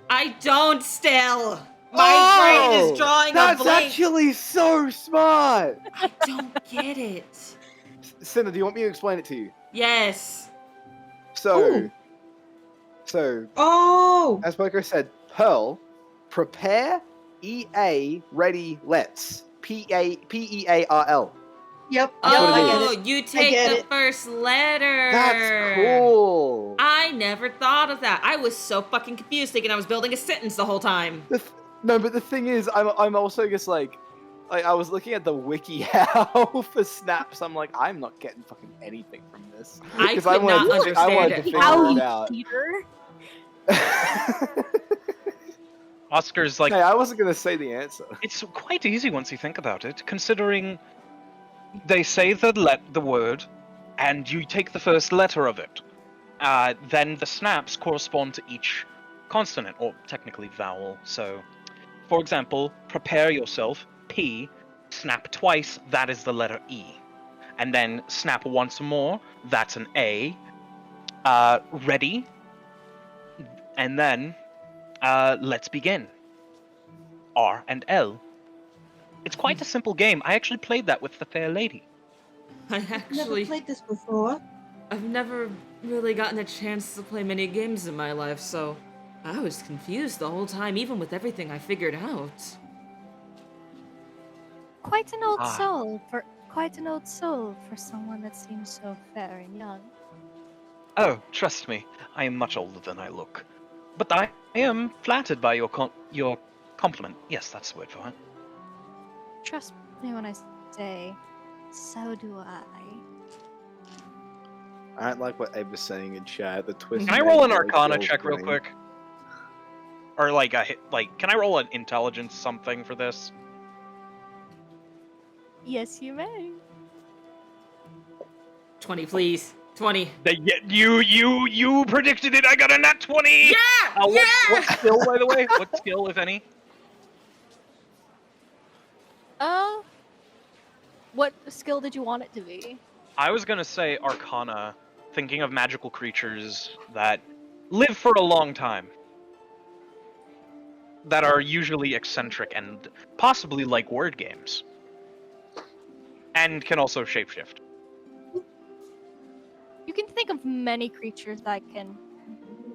I don't still! My brain is drawing a That's blank. actually so smart! I don't get it. Cinna, do you want me to explain it to you? Yes. So, Oh! as Poco said, Pearl, prepare, EA, ready, let's. Pearl. Yep. That's what it I is. get Oh, it. you get take the it. first letter. That's cool. I never thought of that. I was so fucking confused, thinking I was building a sentence the whole time. No, but the thing is, I'm also just like I was looking at the wiki how for snaps. I'm like, I'm not getting fucking anything from this. I 'Cause could not I understand wanted it. to figure How it out. Peter? Oscar's like, Hey, I wasn't gonna say the answer. it's quite easy once you think about it, considering they say the word, and you take the first letter of it. Then the snaps correspond to each consonant, or technically vowel. So, for example, prepare yourself, P, snap twice, that is the letter E. And then snap once more, that's an A. Ready, and then let's begin. R and L. It's quite a simple game. I actually played that with the fair lady. I Never played this before. I've never really gotten a chance to play many games in my life, so I was confused the whole time, even with everything I figured out. Quite an old Ah. soul for someone that seems so fair and young. Oh, trust me, I am much older than I look. But I am flattered by your compliment. Yes, that's the word for it. Trust me when I say, so do I. I don't like what Abe was saying in chat. The twist. Can I roll an Arcana check real quick? Or can I roll an intelligence something for this? Yes, you may. 20, please. 20. You predicted it. I got a nat 20. Yeah! What skill, by the way? What skill, if any? What skill did you want it to be? I was gonna say Arcana, thinking of magical creatures that live for a long time. That are usually eccentric and possibly like word games. And can also shapeshift. You can think of many creatures that can,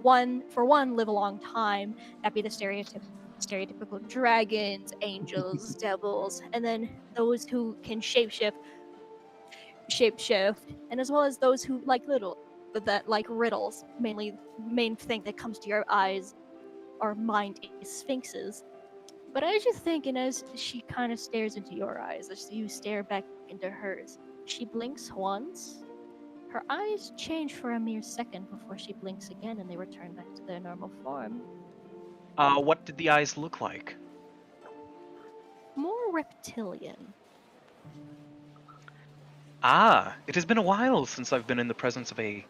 live a long time. That'd be the stereotypical dragons, angels, devils, and then those who can shapeshift, and as well as those who like riddles. Main thing that comes to your eyes or mind is sphinxes. But as you think, and as she kind of stares into your eyes, as you stare back into hers, she blinks once. Her eyes change for a mere second before she blinks again, and they return back to their normal form. What did the eyes look like? More reptilian. Ah, it has been a while since I've been in the presence of a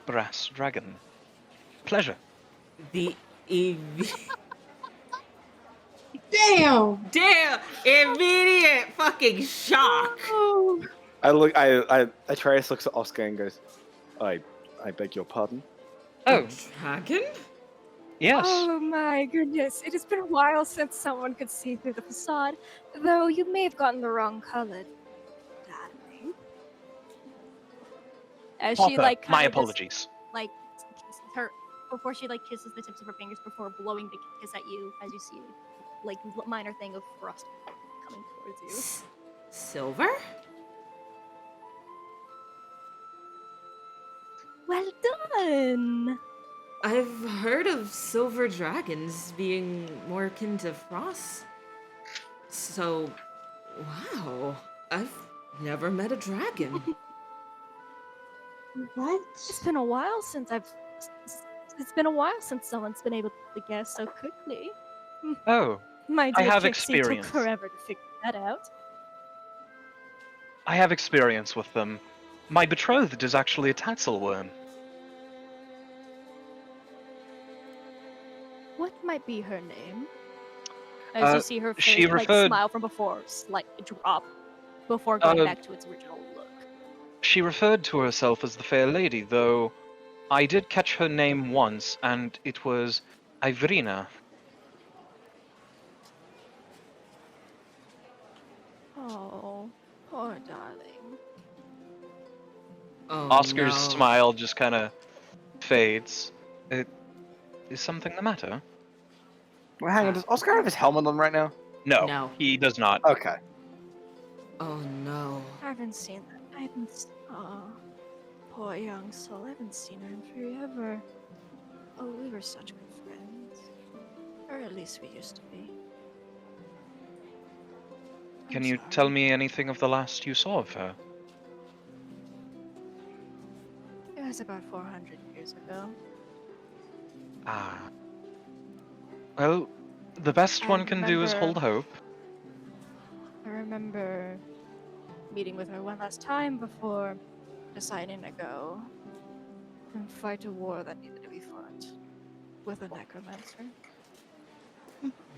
brass dragon. Pleasure. The Damn! Damn! Immediate fucking shock! Atreus looks at Oscar and goes, I beg your pardon? Oh, Dragon? yes. Oh my goodness, it has been a while since someone could see through the facade, though you may have gotten the wrong colored, darling. As she Papa, kind my of apologies. kisses her before she kisses the tips of her fingers before blowing the kiss at you, as you see minor thing of frost coming towards you. Silver? Well done. I've heard of silver dragons being more akin to frost. So, wow. I've never met a dragon. What? It's been a while since someone's been able to guess so quickly. Oh, My I dear have Trixie experience. took forever to figure that out. I have experience with them. My betrothed is actually a tatzelworm. What might be her name? As you see her face, she referred- smile from before, slight drop, before going Uh, back to its original look. She referred to herself as the Fair Lady, though I did catch her name once, and it was Ivrina. Oh, poor darling. Oh Oscar's no. smile just kind of fades. Is something the matter? Well, hang on, does Oscar have his helmet on right now? No, No. he does not. Okay. Oh no. I haven't seen that. Oh, poor young soul. I haven't seen her in forever. Oh, we were such good friends. Or at least we used to be. Can I'm you sorry. tell me anything of the last you saw of her? It was about 400 years ago. Ah. Well, the best I one can do is hold remember- hope. I remember meeting with her one last time before deciding to go and fight a war that needed to be fought with a necromancer.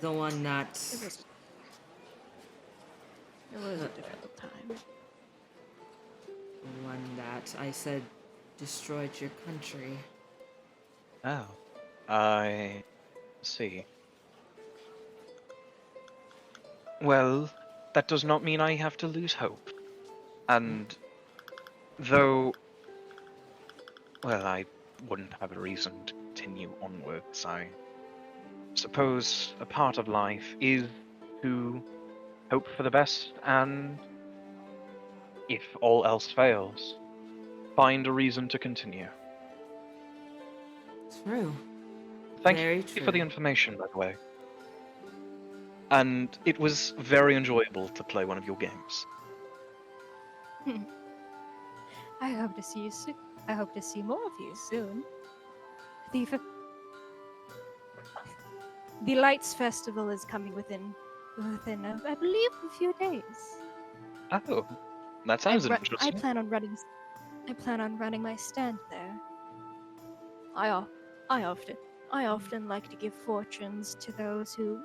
The one that. It was a difficult time. The one that I said destroyed your country. Oh. I see. Well, that does not mean I have to lose hope. And though, well, I wouldn't have a reason to continue onwards, I suppose a part of life is to hope for the best and, if all else fails, find a reason to continue. True. Thank Very you true. for the information, by the way. And it was very enjoyable to play one of your games. I hope to see you soon. I hope to see more of you soon. The Lights Festival is coming within I believe, a few days. Oh, that sounds I interesting. plan on running. I plan on running my stand there. I often like to give fortunes to those who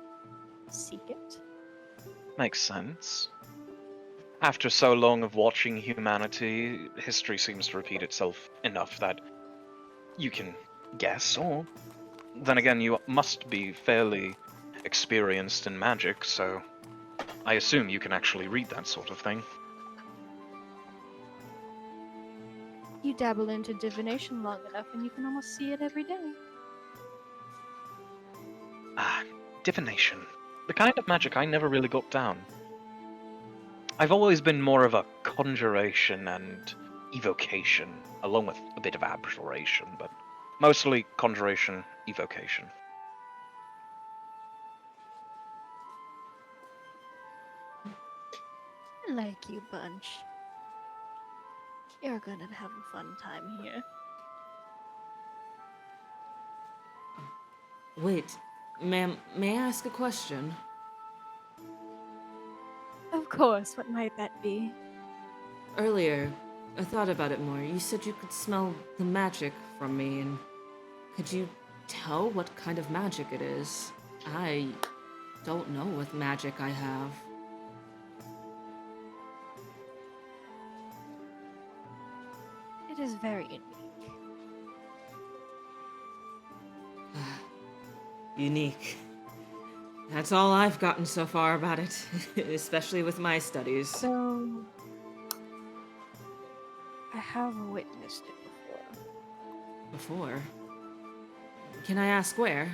seek it. Makes sense. After so long of watching humanity, history seems to repeat itself enough that you can guess, or then again, you must be fairly experienced in magic, so I assume you can actually read that sort of thing. You dabble into divination long enough, and you can almost see it every day. Ah, divination. The kind of magic I never really got down. I've always been more of a conjuration and evocation, along with a bit of abjuration, but mostly conjuration, evocation. I like you, Bunch. You're gonna have a fun time here. Wait, ma'am, may I ask a question? Of course, what might that be? Earlier, I thought about it more. You said you could smell the magic from me, and could you tell what kind of magic it is? I don't know what magic I have. It is very unique. Unique. That's all I've gotten so far about it, especially with my studies. So, I have witnessed it before. Before? Can I ask where?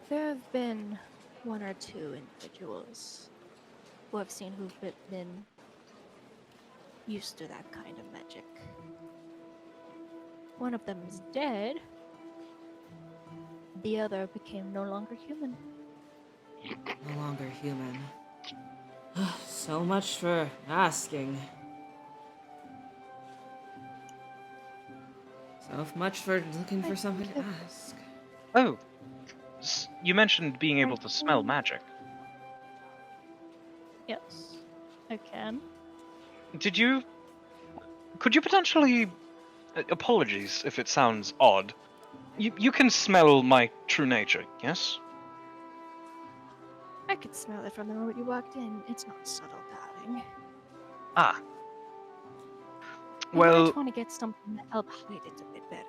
There have been one or two individuals who I've seen who've been used to that kind of magic. One of them is dead. The other became no longer human. No longer human. So much for asking. So much for looking for something to ask. Oh, you mentioned being able to smell magic. Yes, I can. Could you potentially, apologies if it sounds odd, you can smell my true nature, yes? I could smell it from the moment you walked in. It's not subtle, darling. Ah. You Well, might want to get something to help hide it a bit better.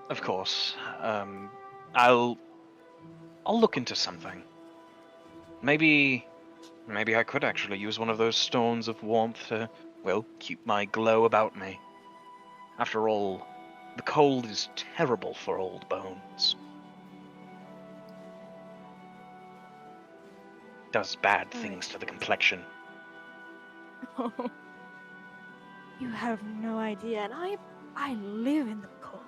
Of course. I'll look into something. Maybe I could actually use one of those stones of warmth to, well, keep my glow about me. After all, the cold is terrible for old bones. Does bad things to the complexion. You have no idea, and I live in the cold.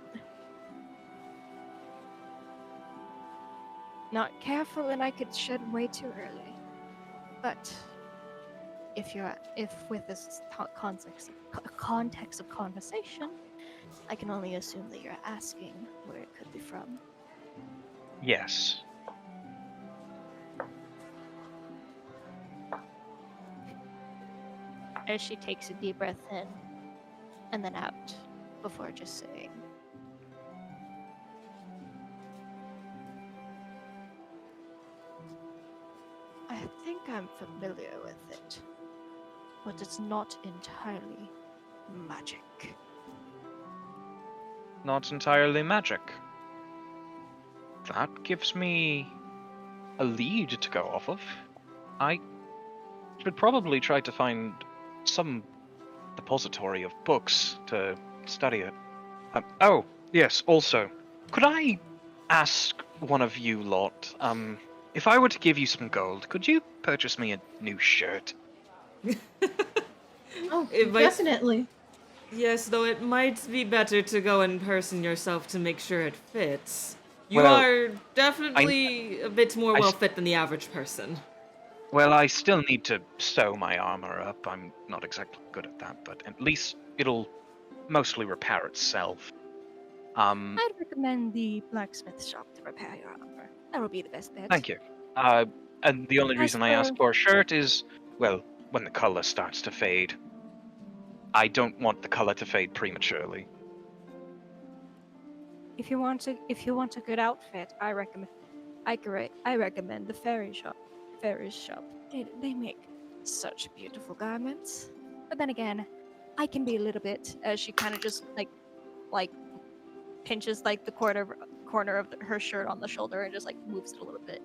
Not careful, and I could shed way too early. But if with this context of conversation, I can only assume that you're asking where it could be from. Yes. As she takes a deep breath in and then out before just saying, I think I'm familiar with it, but it's not entirely magic. Not entirely magic. That gives me a lead to go off of. I should probably try to find some depository of books to study it. Oh, yes, also, could I ask one of you lot, if I were to give you some gold, could you purchase me a new shirt? Oh, It might- definitely. Yes, though it might be better to go in person yourself to make sure it fits. You Well, are definitely a bit more I s- well fit than the average person. Well, I still need to sew my armor up. I'm not exactly good at that, but at least it'll mostly repair itself. I'd recommend the blacksmith shop to repair your armor. That would be the best bet. Thank you. And the only As reason I ask for- for a shirt is, well, when the color starts to fade. I don't want the color to fade prematurely. If you want a good outfit, I recommend the Fairy's shop. They make such beautiful garments. But then again, I can be a little bit, as she kind of just like pinches like the corner of her shirt on the shoulder and just like moves it a little bit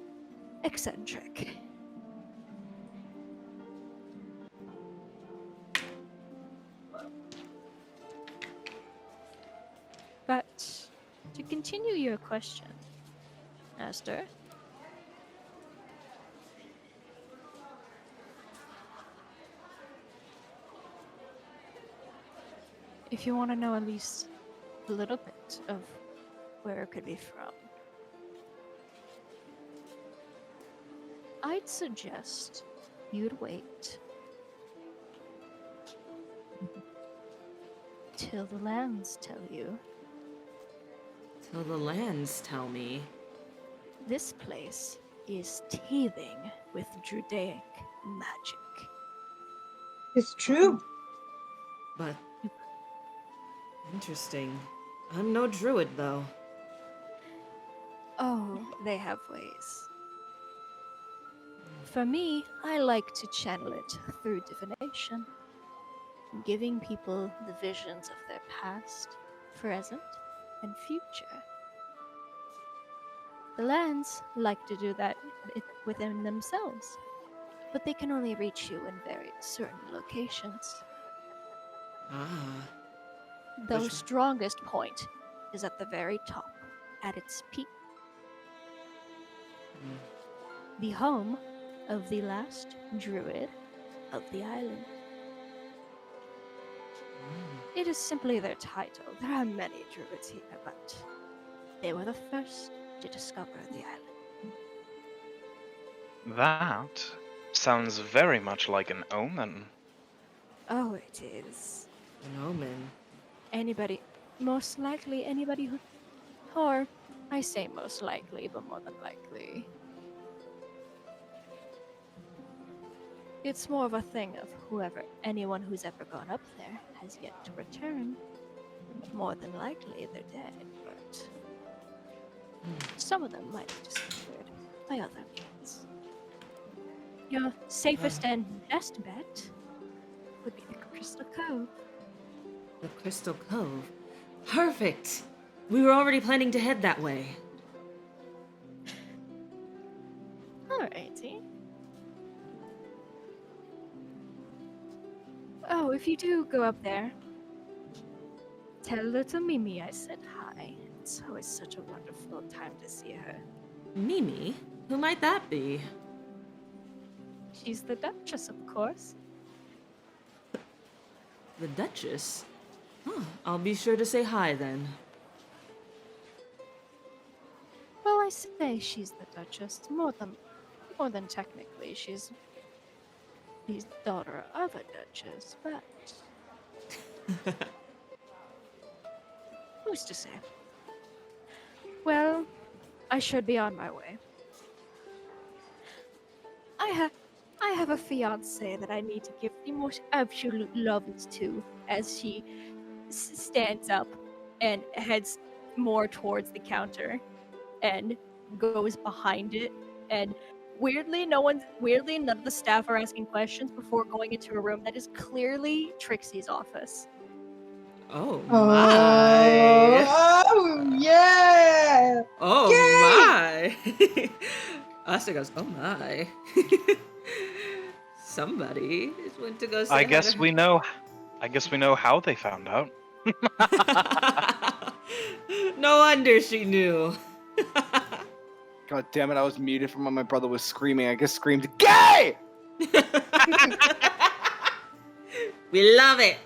eccentric. But to continue your question, Esther, if you want to know at least a little bit of where it could be from, I'd suggest you'd wait till the lands tell you. Till the lands tell me. This place is teeming with Judaic magic. It's true. But interesting. I'm no druid though. Oh, they have ways. For me, I like to channel it through divination, giving people the visions of their past, present, and future. The lands like to do that within themselves, but they can only reach you in very certain locations. Ah. The Which- strongest point is at the very top, at its peak. The home of the last druid of the island. It is simply their title. There are many druids here, but they were the first to discover the island. That sounds very much like an omen. Oh, it is. An omen. Most likely anybody who, or I say most likely, but more than likely. It's more of a thing of anyone who's ever gone up there has yet to return. More than likely they're dead, but some of them might be discovered by other means. Your safest and best bet would be the Crystal Cove. The Crystal Cove. Perfect! We were already planning to head that way. Alrighty. Oh, if you do go up there, tell little Mimi I said hi. It's always such a wonderful time to see her. Mimi? Who might that be? She's the Duchess, of course. The Duchess? Huh, I'll be sure to say hi then. Well, I say she's the Duchess more than technically. She's the daughter of a Duchess, but who's to say? Well, I should be on my way. I have a fiance that I need to give the most absolute loves to, as she stands up and heads more towards the counter and goes behind it. And weirdly, none of the staff are asking questions before going into a room that is clearly Trixie's office. Oh my! Oh yeah! Oh Yay! my! Asta goes, oh my. Somebody is went to go say I hi guess to we know. I guess we know how they found out. her. No wonder she knew. God damn it! I was muted from when my brother was screaming. I just screamed, "Gay!" We love it.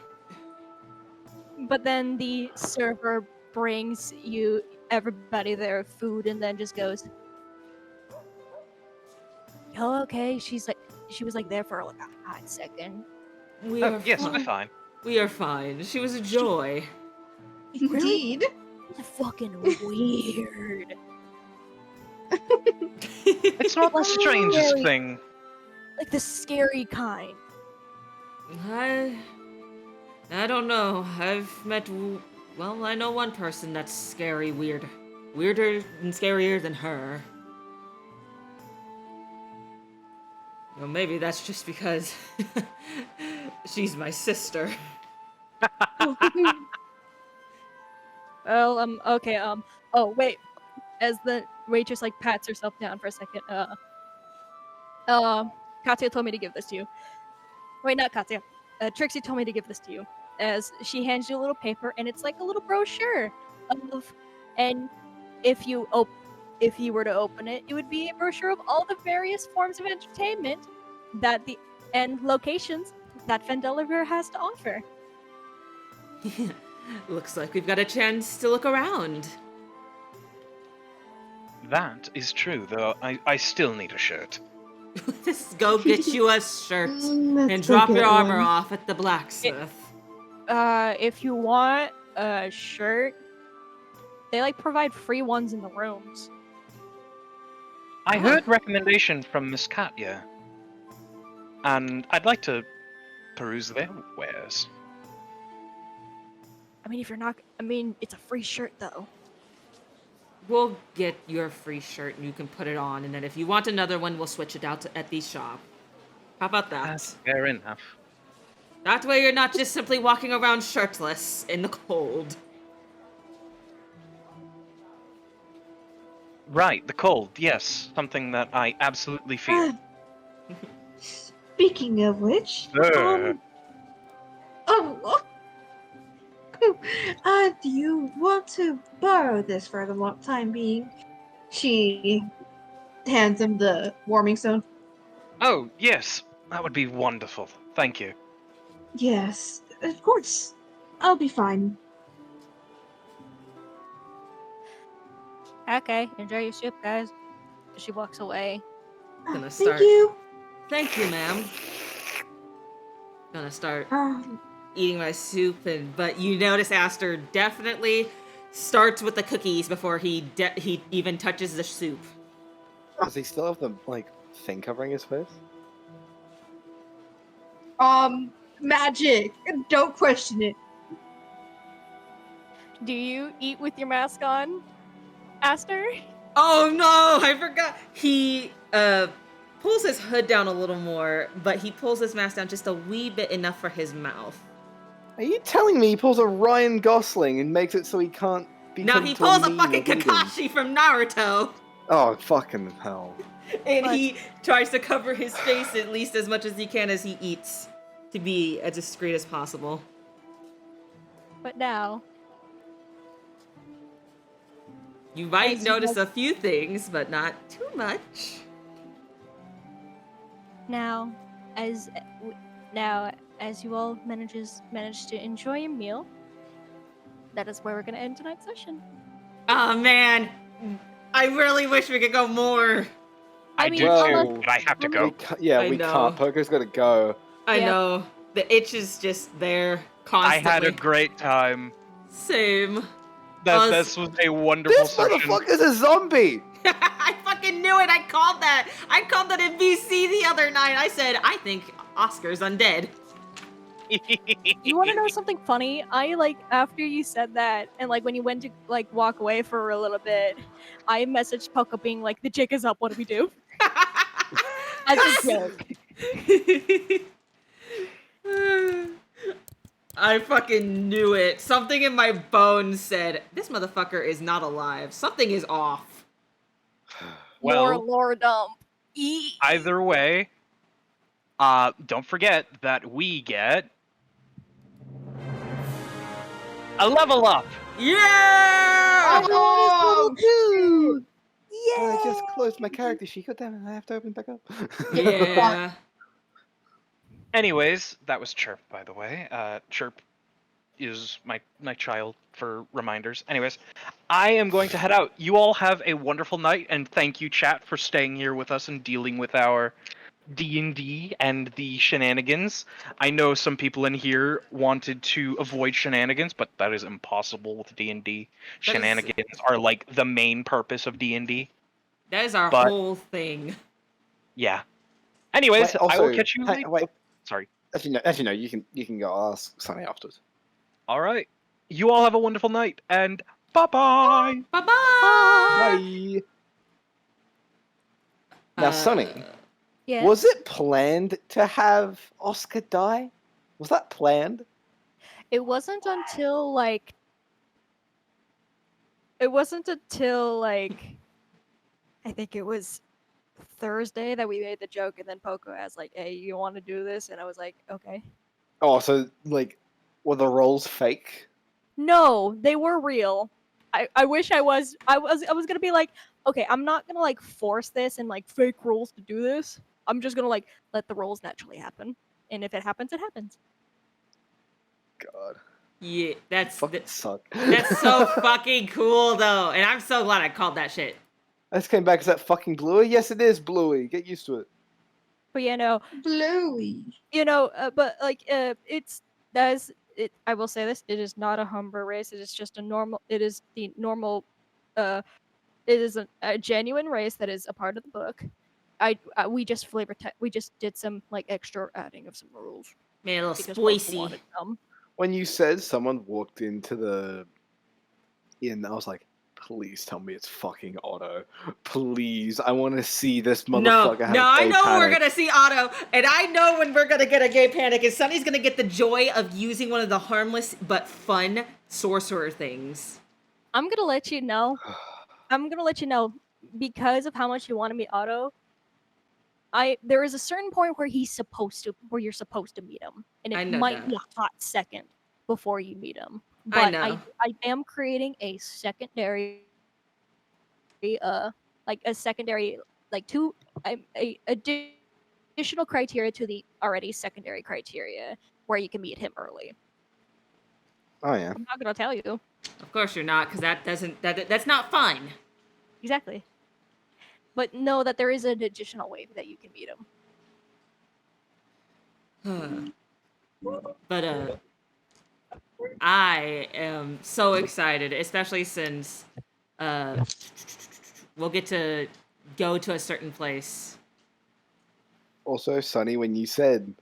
But then the server brings you everybody their food and then just goes, "Oh, okay." She was like there for like a hot second. We Oh, are yes, fine. we're fine. We are fine. She was a joy. Indeed. It's fucking weird. It's not the strangest Scary. thing. Like the scary kind. I don't know. I've met. Well, I know one person that's scary, weirder and scarier than her. Well, maybe that's just because she's my sister. Well, okay, oh, wait. As the waitress, like, pats herself down for a second, Katya told me to give this to you. Wait, not Katya. Trixie told me to give this to you. As she hands you a little paper, and it's like a little brochure of, and if you were to open it, it would be a brochure of all the various forms of entertainment and locations that Fendelver has to offer. Looks like we've got a chance to look around. That is true, though I still need a shirt. Let's go get you a shirt Let's and go drop get your armor one. off at the blacksmith. If you want a shirt, they like provide free ones in the rooms. I heard recommendation from Miss Katya, and I'd like to peruse their wares. I mean, it's a free shirt though. We'll get your free shirt and you can put it on, and then if you want another one, we'll switch it out at the shop. How about that? That's fair enough. That way you're not just simply walking around shirtless in the cold. Right, the cold, yes. Something that I absolutely feel. Speaking of which, Sir. oh, do you want to borrow this for the time being? She hands him the warming stone. Oh, yes. That would be wonderful. Thank you. Yes, of course. I'll be fine. Okay, enjoy your soup, guys. She walks away. Gonna Thank start. you. Thank you, ma'am. Gonna start Um, eating my soup, but you notice Aster definitely starts with the cookies before he even touches the soup. Does he still have the thing covering his face? magic. Don't question it. Do you eat with your mask on, Aster? Oh no, I forgot. He pulls his hood down a little more, but he pulls his mask down just a wee bit enough for his mouth. Are you telling me he pulls a Ryan Gosling and makes it so he can't Now turn he into pulls a meme fucking of eating. Kakashi from Naruto, Oh, fucking hell. and But- he tries to cover his face at least as much as he can as he eats, to be as discreet as possible. But now, You might As you notice guys- a few things, but not too much. now, as as you all manage to enjoy a meal, that is where we're gonna end tonight's session. Oh man, I really wish we could go more. I I mean, do well, too, but I have to I go. We can't, yeah, I we know. can't. Poco's got to go. I Yeah. know the itch is just there I constantly. had a great time. Same. That Us- this was a wonderful This session. motherfucker's a zombie. I fucking knew it. I called that. I called that in BC the other night. I said I think Oscar's undead. You want to know something funny? I like after you said that, and like when you went to like walk away for a little bit, I messaged Poco being like, "The jig is up. What do we do?" As a joke. I fucking knew it. Something in my bones said, this motherfucker is not alive. Something is off. More Well, lore dump. E- either way, don't forget that we get a level up. Yeah! Oh, Yeah. I just closed my character sheet. God damn it, I have to open it back up. Yeah. Anyways, that was Chirp, by the way. Chirp is my child for reminders. Anyways, I am going to head out. You all have a wonderful night, and thank you, chat, for staying here with us and dealing with our D&D and the shenanigans. I know some people in here wanted to avoid shenanigans, but that is impossible with D&D. That is- Shenanigans are like the main purpose of D&D. That is our But- whole thing. Yeah. Anyways, Wait, I will also- catch you hey, later. wait. Sorry. Actually, no, you can go ask Sunny afterwards. All right. You all have a wonderful night, and bye-bye. Bye-bye! Bye. Now, Sunny, Yeah. was it planned to have Oscar die? Was that planned? It wasn't until like. It wasn't until like. I think it was Thursday that we made the joke, and then Poco asked like, "Hey, you want to do this?" And I was like, "Okay." Oh, so like, were the rolls fake? No, they were real. I wish I was gonna be like, okay, I'm not gonna like force this and like fake rules to do this. I'm just gonna like let the rolls naturally happen. And if it happens, it happens. God, Yeah, that's fucking suck. that's so fucking cool though, and I'm so glad I called that shit. I just came back. Is that fucking Bluey? Yes, it is Bluey. Get used to it. But Bluey. but like it's does it I will say this, it is not a Humber race, it is just a normal it is the normal it is a genuine race that is a part of the book. We just we just did some like extra adding of some rules Man, a little because Poco spicy. wanted some. When you said someone walked into the inn, I was like, please tell me it's fucking Otto. Please, I want to see this No, motherfucker have no, a I gay know when we're panic. gonna see Otto, and I know when we're gonna get a gay panic, and Sunny's gonna get the joy of using one of the harmless but fun sorcerer things. I'm gonna let you know. Because of how much you want to meet Otto. There is a certain point where you're supposed to meet him, and I it know might that. be a hot second before you meet him. I But know. I am creating a secondary, like two a additional criteria to the already secondary criteria where you can meet him early. Oh yeah. I'm not gonna tell you Of course you're not, because that's not fun. exactly, but know that there is an additional way that you can meet him. But I am so excited, especially since we'll get to go to a certain place. Also, Sunny, when you said,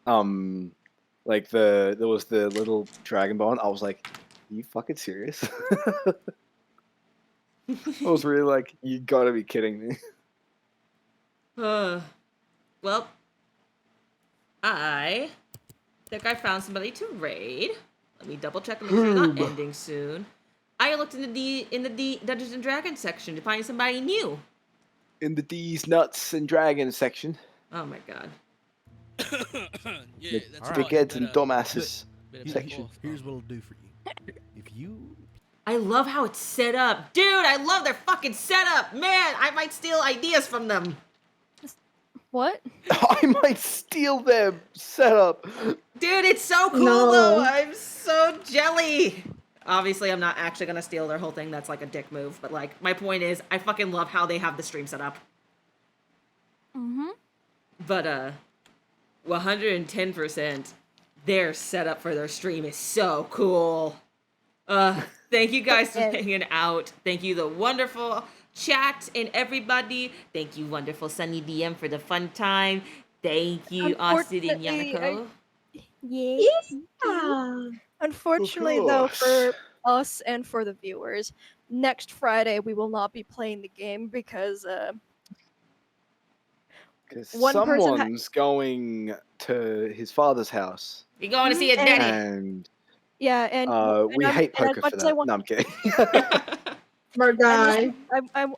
like there was the little dragon bone, I was like, are you fucking serious? I was really like, you gotta be kidding me. Well, I think I found somebody to raid. Let me double check and make sure you're not ending soon. I looked in the Dungeons and Dragons section to find somebody new. In the D's nuts and dragons section. Oh my god. Yeah, The that's Alright. dickheads and dumbasses. Bit of section. both, Here's huh? what I'll do for you. If you I love how it's set up. Dude, I love their fucking setup. Man, I might steal ideas from them. What? I might steal their setup. Dude, it's so cool No. though. I'm so jelly. Obviously, I'm not actually gonna steal their whole thing. That's like a dick move. But like, my point is, I fucking love how they have the stream set up. Mm-hmm. But 110%, their setup for their stream is so cool. Thank you guys for hanging out. Thank you, the wonderful chat and everybody. Thank you, wonderful Sunny DM for the fun time. Thank you, Austin and Unfortunately, Yanako. Yeah. Unfortunately, though, for us and for the viewers, next Friday we will not be playing the game because Because One person ha- someone's going to his father's house. You're going to see a And- daddy. And yeah, and we I'm- hate and as poker much for as I that. want- No, I'm kidding. Or die.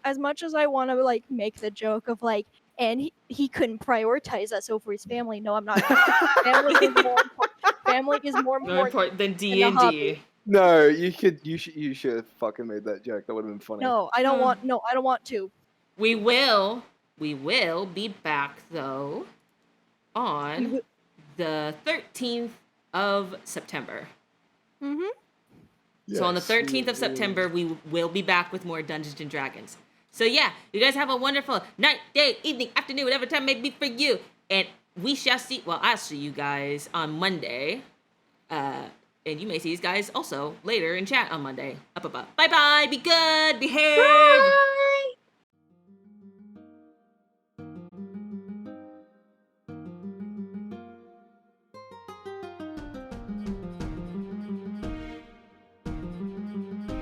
as much as I want to like make the joke of like, and he couldn't prioritize us over his family. No, I'm not. Family is more important. Family is more More important. important than a D&D. hobby. No, you should have fucking made that joke. That would have been funny. No, I don't want. No, I don't want to. We will be back though on the 13th of September. Mm-hmm. So on the Yes, 13th of we September, we will be back with more Dungeons and Dragons. So yeah, you guys have a wonderful night, day, evening, afternoon, whatever time may be for you. And we shall see, well, I'll see you guys on Monday. And you may see these guys also later in chat on Monday. Up above. Bye-bye, be good, behave. Bye.